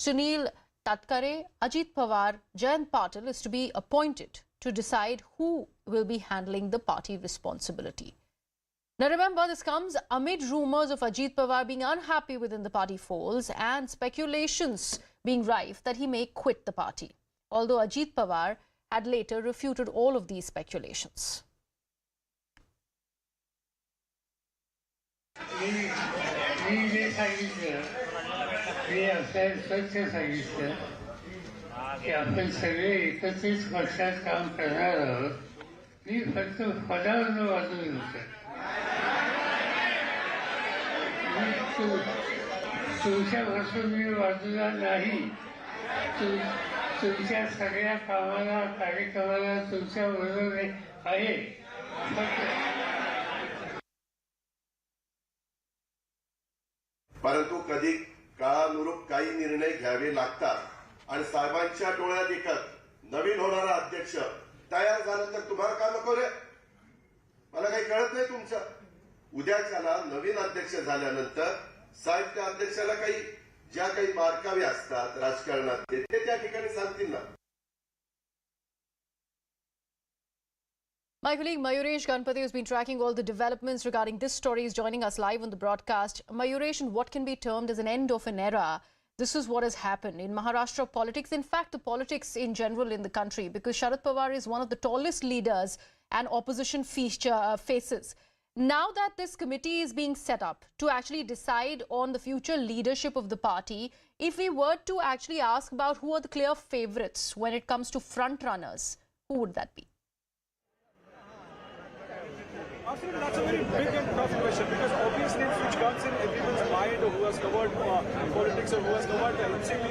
Sunil Tatkare, Ajit Pawar, Jayant Patil is to be appointed to decide who will be handling the party responsibility. Now remember, this comes amid rumours of Ajit Pawar being unhappy within the party folds and speculations being rife that he may quit the party, although Ajit Pawar had later refuted all of these speculations. तुमच्या पासून मी बाजूला नाही तुमच्या सगळ्या कामाला कार्यक्रमाला तुमच्या बरोबर आहे परंतु कधी काळानुरूप काही निर्णय घ्यावे लागतात आणि साहेबांच्या डोळ्यात एकच नवीन होणारा अध्यक्ष तयार झाला तर तुम्हाला का नको रे मला काही कळत नाही तुमचं उद्याच्याला नवीन अध्यक्ष झाल्यानंतर साहेब त्या अध्यक्षाला काही ज्या काही बारकावे असतात राजकारणात ते त्या ठिकाणी सांगतील ना. My colleague Mayuresh Ganpati has been tracking all the developments regarding this story. Is joining us live on the broadcast. Mayuresh, what can be termed as an end of an era? This is what has happened in Maharashtra politics. In fact, the politics in general in the country, because Sharad Pawar is one of the tallest leaders and opposition faces. Now that this committee is being set up to actually decide on the future leadership of the party, if we were to actually ask about who are the clear favourites when it comes to front runners, who would that be? Absolutely, that's a very big and tough question because obviously which comes in everyone's mind who has covered politics or who has covered the NCP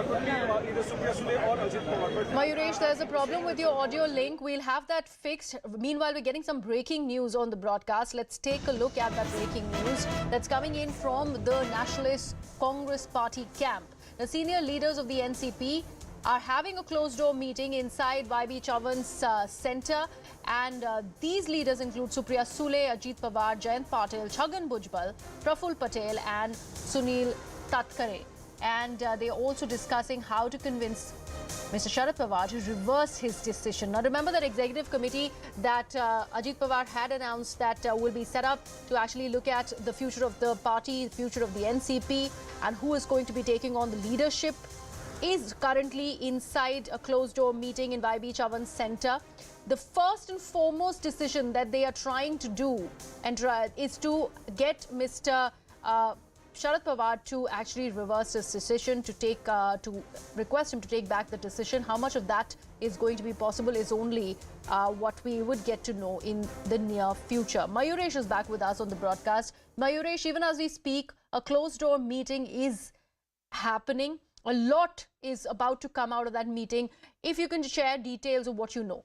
could be either Supriya Sule or Ajit Pawar. But Mayuresh, there's a problem with your audio link. We'll have that fixed. Meanwhile, we're getting some breaking news on the broadcast. Let's take a look at that breaking news that's coming in from the Nationalist Congress Party camp. The senior leaders of the NCP are having a closed-door meeting inside YB Chavan's centre, and these leaders include Supriya Sule, Ajit Pawar, Jayant Patil, Chhagan Bhujabl, Praful Patel and Sunil Tatkare. And they're also discussing how to convince Mr. Sharad Pawar to reverse his decision. Now remember that executive committee that Ajit Pawar had announced that will be set up to actually look at the future of the party, the future of the NCP and who is going to be taking on the leadership, is currently inside a closed-door meeting in YB Chavan's centre. The first and foremost decision that they are trying to do is to get Mr. Sharad Pawar to actually reverse his decision, to request him to take back the decision. How much of that is going to be possible is only what we would get to know in the near future. Mayuresh is back with us on the broadcast. Mayuresh, even as we speak, a closed-door meeting is happening. A lot is about to come out of that meeting. If you can share details of what you know.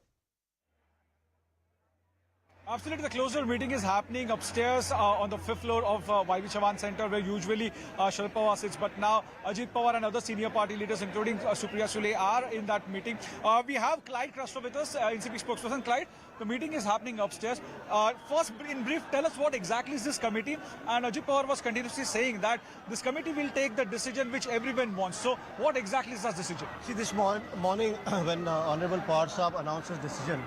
Absolutely, the closed-door meeting is happening upstairs on the 5th floor of YV Chauhan Center, where usually Sharad Pawar sits. But now Ajit Pawar and other senior party leaders, including Supriya Sule, are in that meeting. We have Clyde Cruster with us, NCP spokesperson. Clyde, the meeting is happening upstairs. First, in brief, tell us what exactly is this committee? And Ajit Pawar was continuously saying that this committee will take the decision which everyone wants. So, what exactly is that decision? See, this morning when Honorable Pawar Sahab announced his decision,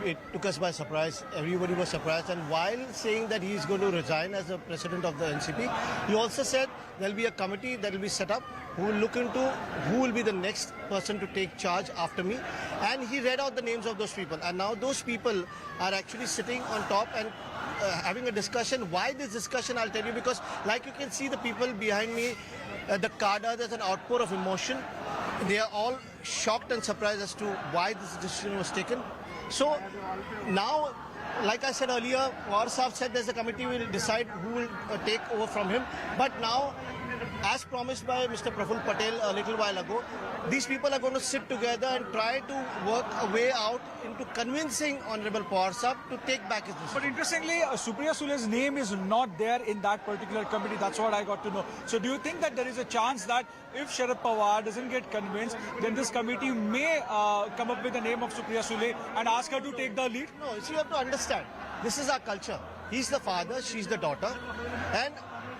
it took us by surprise. Everybody was surprised. And while saying that he is going to resign as the president of the NCP, he also said there will be a committee that will be set up who will look into who will be the next person to take charge after me. And he read out the names of those people. And now those people are actually sitting on top and having a discussion. Why this discussion, I'll tell you, because like you can see the people behind me, the cadre, there's an outpour of emotion. They are all shocked and surprised as to why this decision was taken. So now, like I said earlier, Pawar Sahab said there's a committee will decide who will take over from him. But now, as promised by Mr. Praful Patel a little while ago, these people are going to sit together and try to work a way out into convincing Honorable Pawar Sahab to take back his decision. But interestingly, Supriya Sule's name is not there in that particular committee. That's what I got to know. So do you think that there is a chance that if Sharad Pawar doesn't get convinced, then this committee may come up with the name of Supriya Sule and ask her to take the lead? No, so you have to understand, this is our culture. He's the father, she's the daughter. And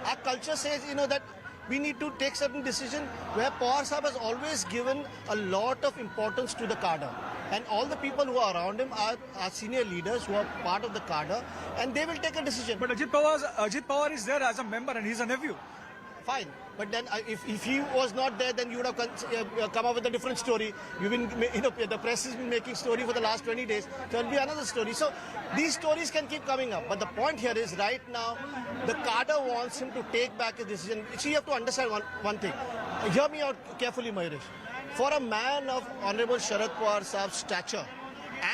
our culture says, that we need to take certain decision where Pawar Sahab has always given a lot of importance to the cadre. And all the people who are around him are senior leaders who are part of the cadre, and they will take a decision. But Ajit Pawar is there as a member and he's a nephew. Fine. But then if he was not there, then you would have come up with a different story. You've been, the press has been making story for the last 20 days. There will be another story. So these stories can keep coming up. But the point here is right now, the cadre wants him to take back his decision. So you have to understand one thing. Hear me out carefully, Mayuresh. For a man of Honorable Sharad Pawar Sahab's stature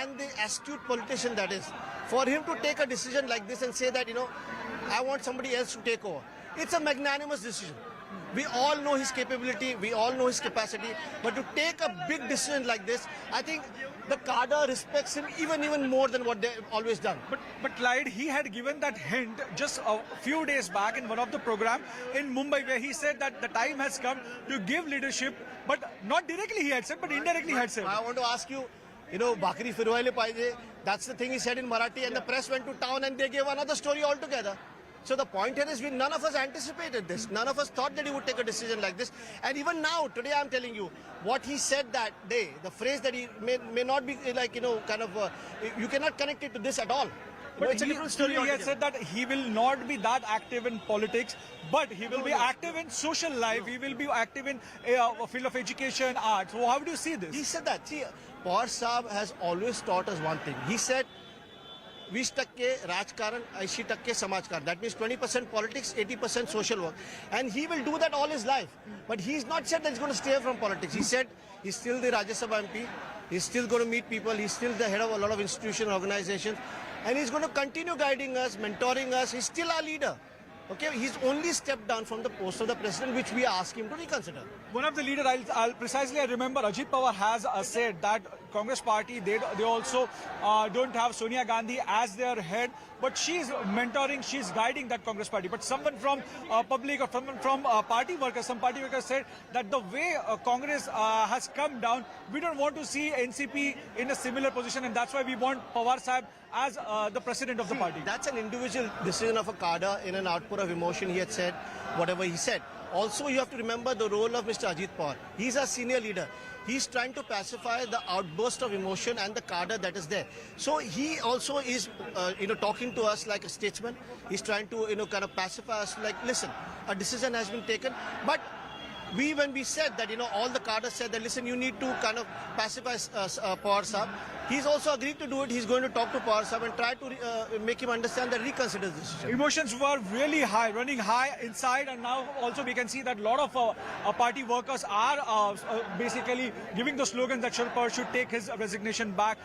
and the astute politician that is, for him to take a decision like this and say that, I want somebody else to take over. It's a magnanimous decision. We all know his capability, we all know his capacity, but to take a big decision like this, I think the cadre respects him even more than what they've always done. But Clyde, he had given that hint just a few days back in one of the program in Mumbai, where he said that the time has come to give leadership, but not directly he had said, but indirectly he had said. I want to ask you, Bakri Firwaile Paije, that's the thing he said in Marathi, and the press went to town and they gave another story altogether. So the point here is none of us anticipated this. None of us thought that he would take a decision like this. And even now, today I'm telling you, what he said that day, the phrase that he may not be like, you cannot connect it to this at all. But it's a different story. He had said that he will not be that active in politics, but he will be active in social life. He will be active in a field of education, art. So how do you see this? He said that. See, Pawar Sahab has always taught us one thing. He said, 20% Rajkaran, 80% Samajkaran. That means 20% politics, 80% social work. And he will do that all his life. But he's not said that he's going to stay from politics. He said he's still the Rajya Sabha MP. He's still going to meet people. He's still the head of a lot of institutions, organizations. And he's going to continue guiding us, mentoring us. He's still our leader. Okay, he's only stepped down from the post of the president, which we asked him to reconsider. One of the leaders, I remember Ajit Pawar has said that Congress party, they also don't have Sonia Gandhi as their head, but she's mentoring, she's guiding that Congress party. But someone from public or someone from party workers, some party workers said that the way Congress has come down, we don't want to see NCP in a similar position, and that's why we want Pawar Sahab as the president of the party. That's an individual decision of a cadre in an outpour of emotion. He had said whatever he said. Also, you have to remember the role of Mr. Ajit Pawar. He's a senior leader. He's trying to pacify the outburst of emotion and the cadre that is there. So he also is, talking to us like a statesman. He's trying to, kind of pacify us like, listen, a decision has been taken, but when we said that, all the cadres said that, listen, you need to kind of pacify Pawar Sahab. He's also agreed to do it. He's going to talk to Pawar Sahab and try to make him understand that reconsider the decision. Emotions were really high, running high inside, and now also we can see that a lot of party workers are basically giving the slogan that Sharad Pawar should take his resignation back.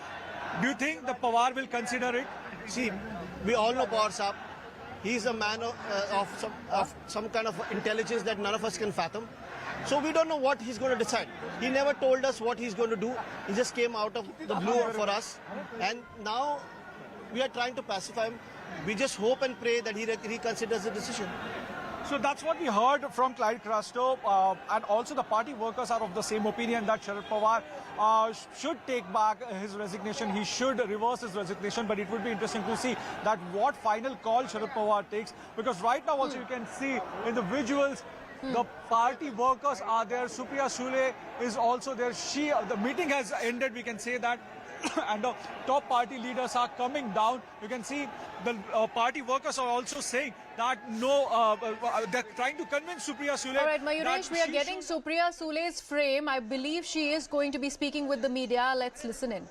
Do you think the Pawar will consider it? See, we all know Pawar Sahab. He's a man of some kind of intelligence that none of us can fathom. So we don't know what he's going to decide. He never told us what he's going to do. He just came out of the blue for us. And now we are trying to pacify him. We just hope and pray that he reconsiders the decision. So that's what we heard from Clyde Crasto, and also the party workers are of the same opinion that Sharad Pawar should take back his resignation. He should reverse his resignation, but it would be interesting to see that what final call Sharad Pawar takes, because right now also you can see in the visuals, the party workers are there. Supriya Sule is also there. The meeting has ended, we can say that. And the top party leaders are coming down. You can see the party workers are also saying that they're trying to convince Supriya Sule. All right, Mayuresh, we are getting Supriya Sule's frame. I believe she is going to be speaking with the media. Let's listen in.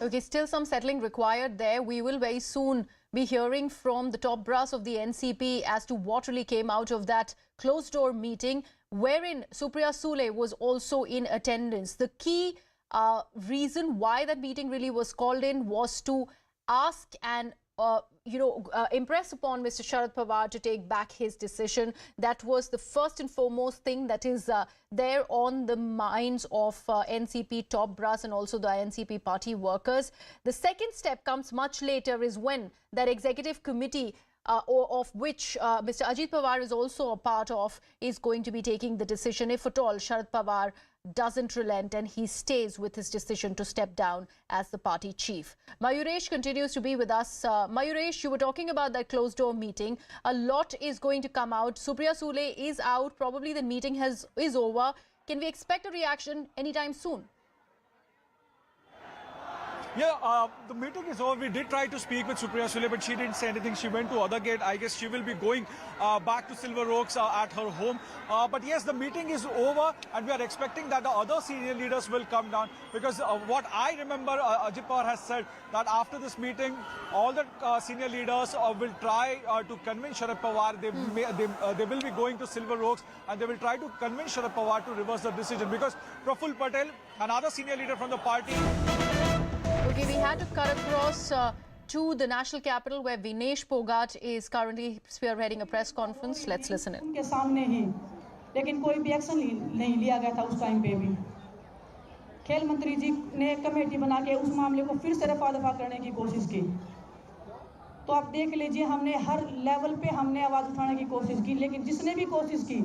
Okay, still some settling required there. We will very soon be hearing from the top brass of the NCP as to what really came out of that closed-door meeting, wherein Supriya Sule was also in attendance. The key reason why that meeting really was called in was to ask and impress upon Mr. Sharad Pawar to take back his decision. That was the first and foremost thing that is there on the minds of NCP top brass and also the NCP party workers. The second step comes much later, is when that executive committee of which Mr. Ajit Pawar is also a part of, is going to be taking the decision, if at all Sharad Pawar doesn't relent and he stays with his decision to step down as the party chief. Mayuresh continues to be with us. Mayuresh, you were talking about that closed-door meeting. A lot is going to come out. Supriya Sule is out. Probably the meeting is over. Can we expect a reaction anytime soon? Yeah, the meeting is over. We did try to speak with Supriya Sule, but she didn't say anything. She went to other gate. I guess she will be going back to Silver Oaks at her home. But yes, the meeting is over, and we are expecting that the other senior leaders will come down, because what I remember, Ajit Pawar has said that after this meeting, all the senior leaders will try to convince Sharad Pawar. They will be going to Silver Oaks, and they will try to convince Sharad Pawar to reverse the decision, because Praful Patel, another senior leader from the party. Okay, we had to cut across to the national capital, where Vinesh Phogat is currently spearheading a press conference. Let's listen in. उनके सामने ही, लेकिन कोई भी action नहीं लिया गया था उस टाइम पे भी। खेल मंत्री जी ने कमेटी बना के उस मामले को फिर से रफा-दफा करने की कोशिश की। तो आप देख लीजिए, हमने हर लेवल पे हमने आवाज उठाने की कोशिश की, लेकिन जिसने भी कोशिश की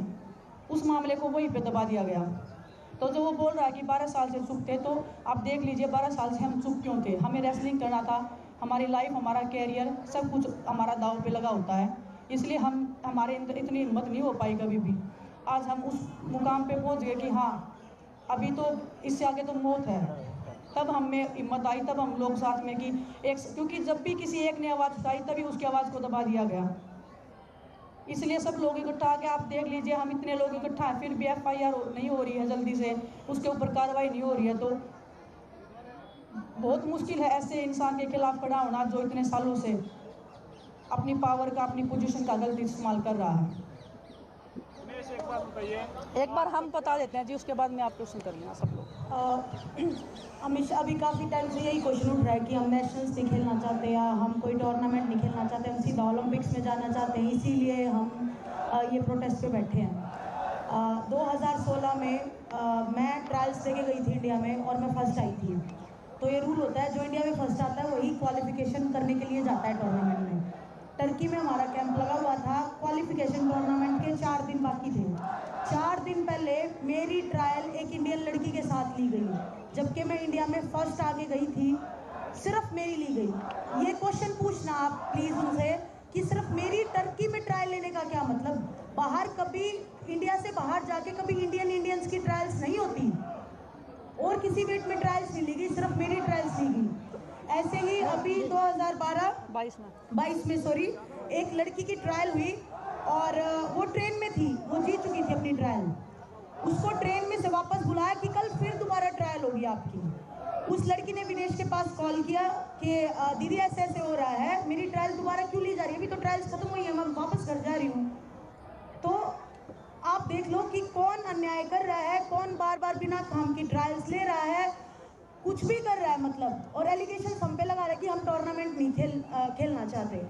उस मामले को वहीं पे दबा दिया गया। तो जो वो बोल रहा है कि 12 साल से चुप थे, तो आप देख लीजिए 12 साल से हम चुप क्यों थे। हमें रेसलिंग करना था, हमारी लाइफ, हमारा कैरियर, सब कुछ हमारा दांव पे लगा होता है, इसलिए हमारे अंदर इतनी हिम्मत नहीं हो पाई कभी भी। आज हम उस मुकाम पे पहुंच गए कि हाँ अभी तो इससे आगे तो मौत है। तब हमें हिम्मत आई, तब हम लोग साथ में कि क्योंकि जब भी किसी एक ने आवाज़ उठाई तभी उसकी आवाज़ को दबा दिया गया। इसलिए सब लोग इकट्ठा आके आप देख लीजिए, हम इतने लोग इकट्ठा हैं फिर भी FIR नहीं हो रही है जल्दी से, उसके ऊपर कार्रवाई नहीं हो रही है। तो बहुत मुश्किल है ऐसे इंसान के खिलाफ खड़ा होना जो इतने सालों से अपनी पावर का, अपनी पोजीशन का गलत इस्तेमाल कर रहा है। एक बार हम बता देते हैं जी, उसके बाद में आप क्वेश्चन कर लेना सब लोग। हमेशा अभी काफ़ी टाइम से यही क्वेश्चन उठ रहा है कि हम नेशनल्स नहीं खेलना चाहते या हम कोई टूर्नामेंट नहीं खेलना चाहते, हम सीधा ओलंपिक्स में जाना चाहते हैं, इसीलिए हम ये प्रोटेस्ट पे बैठे हैं। 2016 में मैं ट्रायल्स देके गई थी इंडिया में और मैं फर्स्ट आई थी। तो ये रूल होता है जो इंडिया में फर्स्ट आता है वही क्वालिफिकेशन करने के लिए जाता है टूर्नामेंट में। टर्की में हमारा कैंप लगा हुआ था, क्वालिफिकेशन टूर्नामेंट के 4 दिन बाकी थे। 4 दिन पहले मेरी ट्रायल एक इंडियन लड़की के साथ ली गई, जबकि मैं इंडिया में फर्स्ट आगे गई थी, सिर्फ मेरी ली गई। ये क्वेश्चन पूछना आप प्लीज़ उनसे कि सिर्फ मेरी टर्की में ट्रायल लेने का क्या मतलब? बाहर कभी इंडिया से बाहर जाके कभी इंडियंस की ट्रायल्स नहीं होती, और किसी वेट में ट्रायल्स नहीं ली गई, सिर्फ मेरी ट्रायल्स ली गई। ऐसे ही अभी 2022 में सॉरी, एक लड़की की ट्रायल हुई और वो ट्रेन में थी, वो जीत चुकी थी अपनी ट्रायल। उसको ट्रेन में से वापस बुलाया कि कल फिर दोबारा ट्रायल होगी आपकी। उस लड़की ने विनेश के पास कॉल किया कि दीदी ऐसे ऐसे हो रहा है, मेरी ट्रायल दोबारा क्यों ली जा रही है, अभी तो ट्रायल्स खत्म हुई है, मैं वापस घर जा रही हूँ। तो आप देख लो कि कौन अन्याय कर रहा है, कौन बार बार बिना काम की ट्रायल्स ले रहा है, कुछ भी कर रहा है मतलब, और एलिगेशन हम पे लगा रहा है कि हम टूर्नामेंट नहीं खेलना चाहते।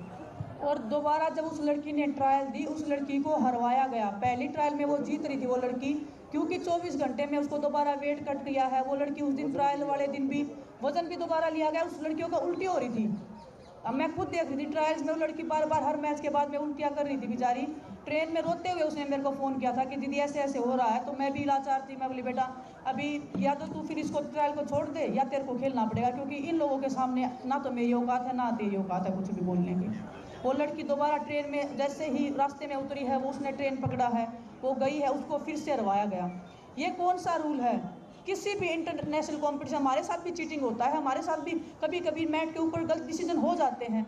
और दोबारा जब उस लड़की ने ट्रायल दी, उस लड़की को हरवाया गया। पहली ट्रायल में वो जीत रही थी वो लड़की, क्योंकि 24 घंटे में उसको दोबारा वेट कट किया है। वो लड़की उस दिन ट्रायल वाले दिन भी वजन भी दोबारा लिया गया, उस लड़कियों को उल्टी हो रही थी। अब मैं खुद देख रही थी ट्रायल्स में, वो लड़की बार बार हर मैच के बाद में उल्टियाँ कर रही थी बेचारी। ट्रेन में रोते हुए उसने मेरे को फ़ोन किया था कि दीदी ऐसे ऐसे हो रहा है। तो मैं भी लाचार थी, मैं बोली बेटा अभी या तो तू फिर इसको ट्रायल को छोड़ दे या तेरे को खेलना पड़ेगा, क्योंकि इन लोगों के सामने ना तो मेरी औकात है ना तेरी औकात है कुछ भी बोलने की। वो लड़की दोबारा ट्रेन में जैसे ही रास्ते में उतरी है, वो उसने ट्रेन पकड़ा है, वो गई है, उसको फिर से हरवाया गया। ये कौन सा रूल है? किसी भी इंटरनेशनल कॉम्पिटिशन, हमारे साथ भी चीटिंग होता है, हमारे साथ भी कभी कभी मैट के ऊपर गलत डिसीजन हो जाते हैं,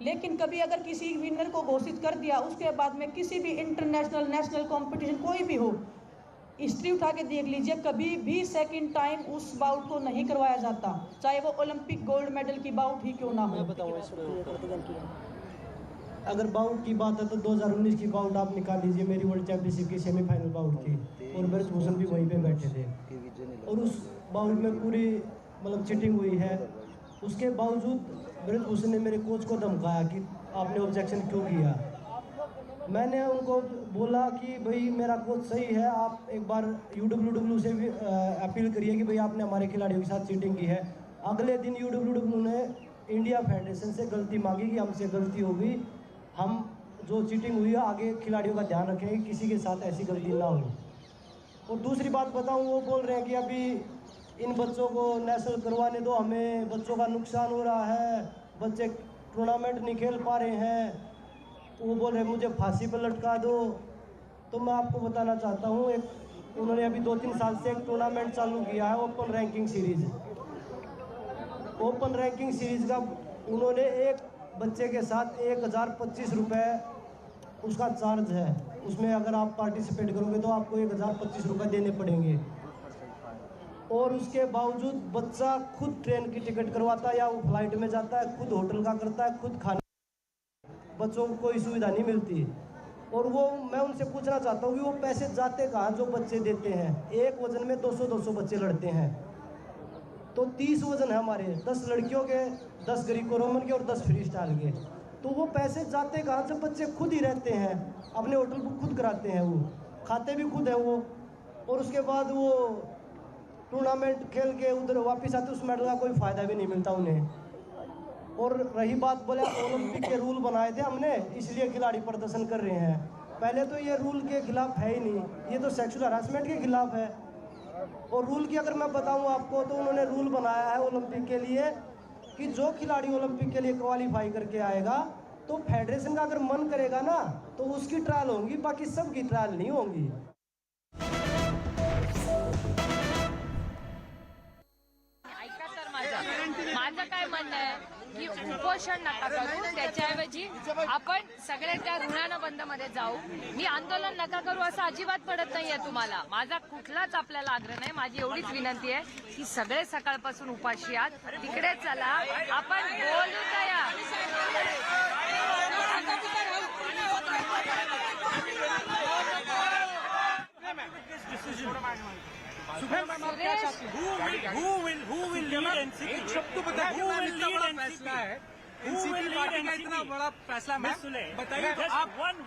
लेकिन कभी अगर किसी विनर को घोषित कर दिया, उसके बाद में किसी भी इंटरनेशनल नेशनल कंपटीशन कोई भी हो, हिस्ट्री उठा के देख लीजिए, कभी भी सेकंड टाइम उस बाउट को नहीं करवाया जाता, चाहे वो ओलंपिक गोल्ड मेडल की बाउट ही क्यों ना हो। अगर बाउट की बात है तो 2019 की बाउट आप निकाल लीजिए, मेरी वर्ल्ड चैंपियनशिप की सेमीफाइनल बाउट थी, और ब्रज भूषण भी वहीं पे बैठे थे, और उस बाउट में पूरी मतलब चीटिंग हुई है। उसके बावजूद ब्रजभूषण ने मेरे कोच को धमकाया कि आपने ऑब्जेक्शन क्यों किया। मैंने उनको बोला कि भाई मेरा कोच सही है, आप एक बार UWW से भी अपील करिए कि भाई आपने हमारे खिलाड़ियों के साथ चीटिंग की है। अगले दिन UWW ने इंडिया फेडरेशन से गलती मांगी कि हमसे गलती हो गई, हम जो चीटिंग हुई है आगे खिलाड़ियों का ध्यान रखेंगे, किसी के साथ ऐसी गलती ना हो। और दूसरी बात बताऊँ, वो बोल रहे हैं कि अभी इन बच्चों को नेशनल करवाने दो, हमें बच्चों का नुकसान हो रहा है, बच्चे टूर्नामेंट नहीं खेल पा रहे हैं। वो बोल रहे हैं मुझे फांसी पर लटका दो। तो मैं आपको बताना चाहता हूँ, एक उन्होंने अभी 2-3 साल से एक टूर्नामेंट चालू किया है, open ranking series. Open ranking series का उन्होंने एक बच्चे के साथ 1025 रुपये उसका चार्ज है। उसमें अगर आप पार्टिसिपेट करोगे तो आपको 1025 रुपये देने पड़ेंगे, और उसके बावजूद बच्चा खुद ट्रेन की टिकट करवाता है या वो फ्लाइट में जाता है, खुद होटल का करता है, खुद खाना, बच्चों को कोई सुविधा नहीं मिलती। और वो मैं उनसे पूछना चाहता हूँ कि वो पैसे जाते कहाँ जो बच्चे देते हैं। एक वजन में 200-200 बच्चे लड़ते हैं, तो 30 वजन है हमारे, 10 लड़कियों के, 10 ग्रीको रोमन के और 10 फ्री स्टाइल के। तो वो पैसे जाते कहाँ जब बच्चे खुद ही रहते हैं, अपने होटल बुक खुद कराते हैं, वो खाते भी खुद है वो, और उसके बाद वो टूर्नामेंट खेल के उधर वापस आते, उस मेडल का कोई फ़ायदा भी नहीं मिलता उन्हें। और रही बात बोले ओलंपिक के रूल बनाए थे हमने, इसलिए खिलाड़ी प्रदर्शन कर रहे हैं। पहले तो ये रूल के खिलाफ है ही नहीं, ये तो सेक्सुअल हरासमेंट के खिलाफ है। और रूल की अगर मैं बताऊं आपको, तो उन्होंने रूल बनाया है ओलंपिक के लिए कि जो खिलाड़ी ओलंपिक के लिए क्वालिफाई करके आएगा, तो फेडरेशन का अगर मन करेगा ना तो उसकी ट्रायल होंगी, बाकी सबकी ट्रायल नहीं होंगी। माझं काय म्हणणं आहे की उपोषण नका करू, त्याच्याऐवजी आपण सगळे त्या ऋणानं बंदमध्ये जाऊ. मी आंदोलन नका करू असं अजिबात पडत नाहीये तुम्हाला. माझा कुठलाच आपल्याला आग्रह नाही. माझी एवढीच विनंती आहे की सगळे सकाळपासून उपाशी आहात, तिकडे चला, आपण बोलू तया. Who will lead NCP? Who will lead NCP? NCP party का इतना बड़ा फैसला, मैं बताइए आप one